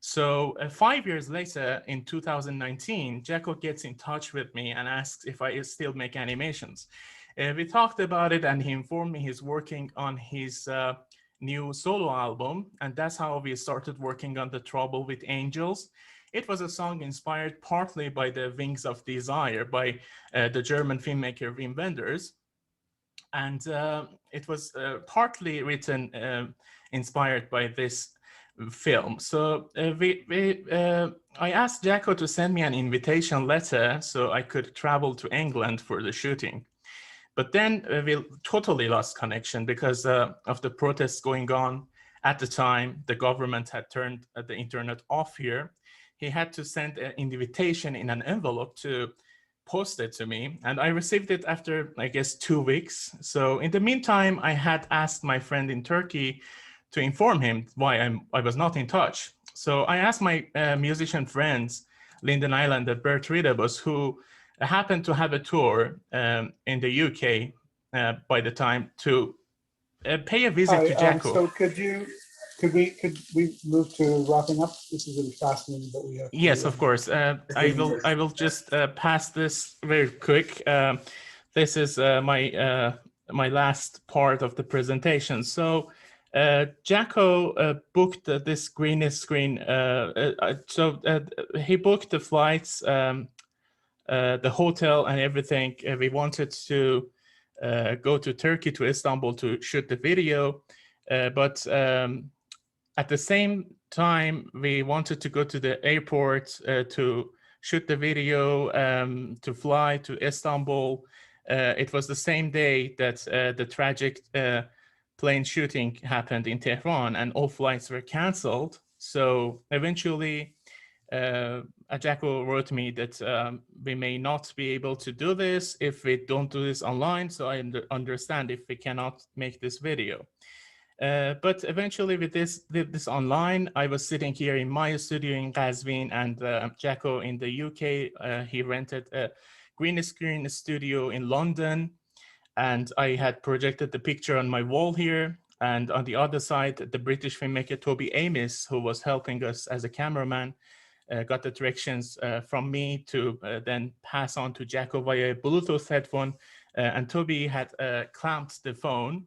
So 5 years later, in 2019, Jacko gets in touch with me and asks if I still make animations. We talked about it, and he informed me he's working on his new solo album, and that's how we started working on The Trouble with Angels. It was a song inspired partly by the Wings of Desire by the German filmmaker Wim Wenders, and it was partly written inspired by this film. So I asked Jacko to send me an invitation letter so I could travel to England for the shooting. But then we totally lost connection because of the protests going on at the time. The government had turned the internet off here. He had to send an invitation in an envelope to post it to me. And I received it after, I guess, 2 weeks. So in the meantime, I had asked my friend in Turkey to inform him why I was not in touch. So I asked my musician friends, Lyndon Island and Bert Ridabus, who happened to have a tour in the UK by the time, to pay a visit to Jacko.
So could we move to wrapping up? This is really fascinating, but we have.
Yes, of course. I will just pass this very quick. This is my last part of the presentation. So Jacko booked this green screen. He booked the flights, the hotel and everything. We wanted to go to Turkey, to Istanbul, to shoot the video. But at the same time, we wanted to go to the airport to shoot the video, to fly to Istanbul. It was the same day that the tragic plane shooting happened in Tehran, and all flights were canceled. So eventually, Jacko wrote me that we may not be able to do this if we don't do this online. So I understand if we cannot make this video. But eventually with this online, I was sitting here in my studio in Qazvin, and Jacko in the UK, he rented a green screen studio in London. and I had projected the picture on my wall here. And on the other side, the British filmmaker Toby Amis, who was helping us as a cameraman, got the directions from me to then pass on to Jacko via a Bluetooth headphone. And Toby had clamped the phone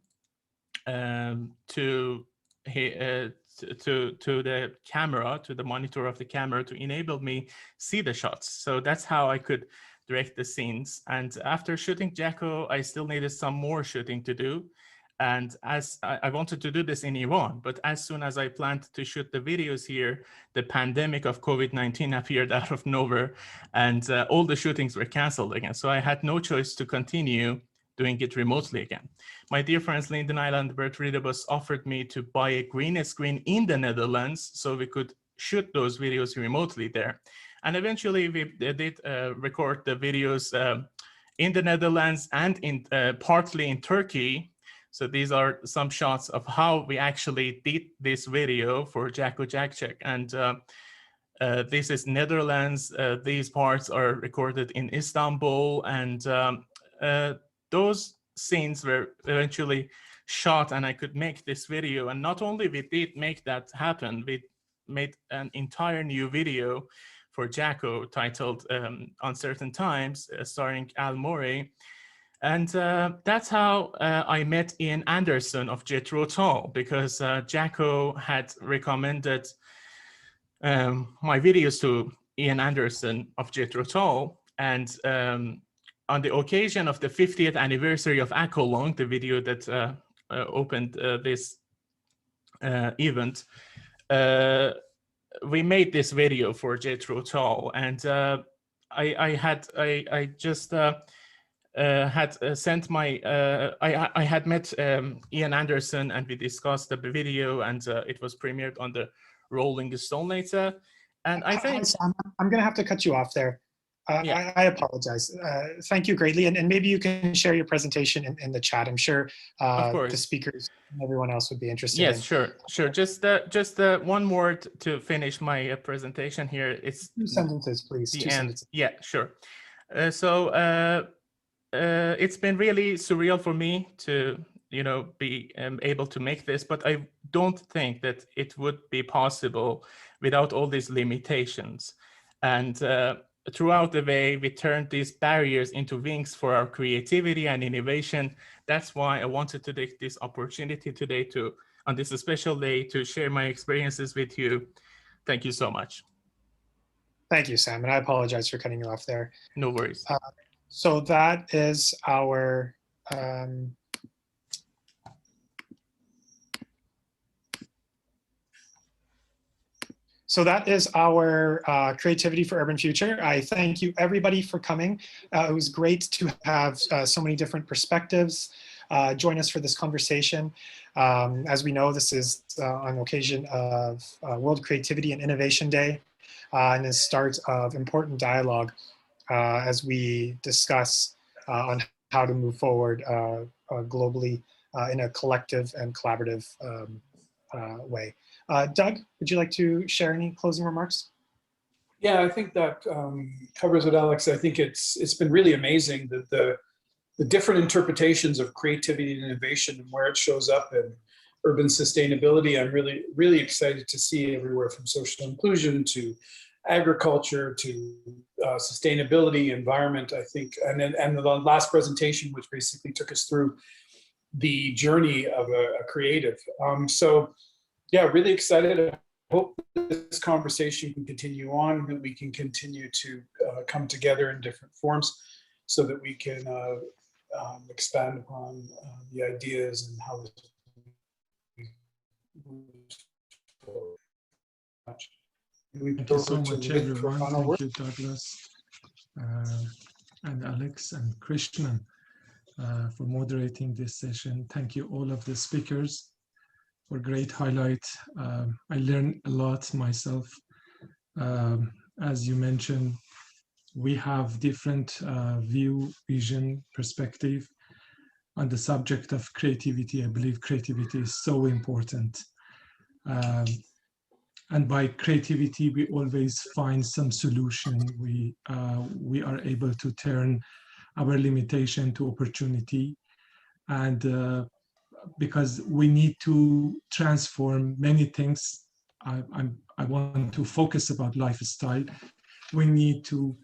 to the camera, to the monitor of the camera, to enable me see the shots. So that's how I could direct the scenes. And after shooting Jacko, I still needed some more shooting to do. And as I wanted to do this in Iran, but as soon as I planned to shoot the videos here, the pandemic of COVID-19 appeared out of nowhere, and all the shootings were canceled again. So I had no choice to continue doing it remotely again. My dear friends Lyndon Island and Bert Riedebus offered me to buy a green screen in the Netherlands so we could shoot those videos remotely there. And eventually we did record the videos in the Netherlands and in partly in Turkey. So these are some shots of how we actually did this video for Jacko Jackcheck. And this is Netherlands. These parts are recorded in Istanbul. And those scenes were eventually shot and I could make this video. And not only we did make that happen, we made an entire new video for Jacko titled Uncertain Times, starring Al Morey. And that's how I met Ian Anderson of Jethro Tull, because Jacko had recommended my videos to Ian Anderson of Jethro Tull. And on the occasion of the 50th anniversary of Akolong, the video that opened this event, we made this video for Jethro Tull. And I just had sent my, I had met Ian Anderson and we discussed the video, and it was premiered on the Rolling Stone later. And I think—
Sam, I'm going to have to cut you off there.
Yeah.
I apologize. Thank you greatly. And maybe you can share your presentation in the chat. I'm sure the speakers and everyone else would be interested.
Yes, sure. Just one word to finish my presentation here. It's
2 sentences, please.
The
2
end.
sentences.
Yeah, sure. It's been really surreal for me to, be able to make this, but I don't think that it would be possible without all these limitations. And throughout the way, we turned these barriers into wings for our creativity and innovation. That's why I wanted to take this opportunity today on this special day, to share my experiences with you. Thank you so much.
Thank you, Sam. And I apologize for cutting you off there.
No worries.
So that is our Creativity for Urban Future. I thank you everybody for coming. It was great to have so many different perspectives join us for this conversation. As we know, this is on occasion of World Creativity and Innovation Day, and the start of important dialogue as we discuss on how to move forward globally in a collective and collaborative way. Doug, would you like to share any closing remarks?
Yeah, I think that covers it, Alex. I think it's been really amazing that the different interpretations of creativity and innovation and where it shows up in urban sustainability. I'm really excited to see everywhere from social inclusion to agriculture to sustainability, environment, I think, and the last presentation, which basically took us through the journey of a creative. So yeah, really excited. I hope this conversation can continue on, that we can continue to come together in different forms so that we can expand upon the ideas and how this moves forward.
Thank you so much, everyone. Thank you, Douglas, and Alex and Krishnan for moderating this session. Thank you all of the speakers for great highlight. I learned a lot myself. As you mentioned, we have different vision, perspective on the subject of creativity. I believe creativity is so important. And by creativity, we always find some solution. We are able to turn our limitation to opportunity. and because we need to transform many things. I want to focus about lifestyle. We need to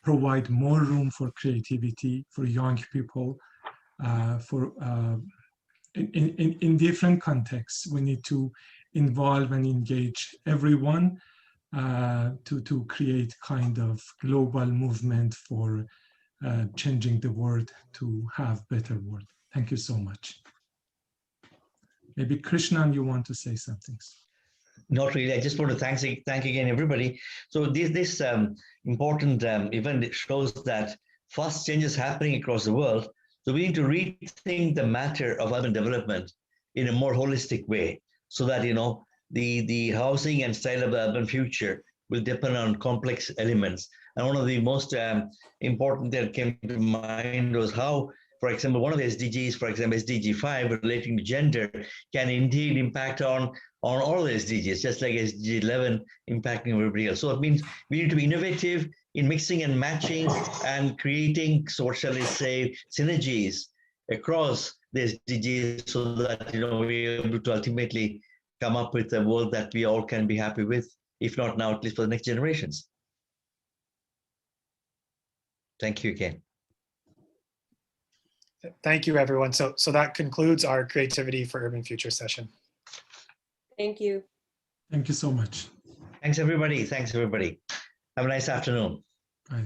provide more room for creativity for young people, in different contexts. We need to involve and engage everyone to create kind of global movement for changing the world to have better world. Thank you so much. Maybe Krishnan, you want to say something?
Not really. I just want to thank again everybody. So this important event shows that fast changes happening across the world. So we need to rethink the matter of urban development in a more holistic way, so that the housing and style of the urban future will depend on complex elements. And one of the most important that came to mind was how, for example, one of the SDGs, for example, SDG 5 relating to gender, can indeed impact on all the SDGs, just like SDG 11 impacting everybody else. So it means we need to be innovative in mixing and matching and creating, so what shall I say, synergies across the SDGs, so that we're able to ultimately come up with a world that we all can be happy with, if not now, at least for the next generations. Thank you again.
Thank you, everyone. So that concludes our Creativity for Urban Future session.
Thank you.
Thank you so much.
Thanks, everybody. Thanks, everybody. Have a nice afternoon.
Bye.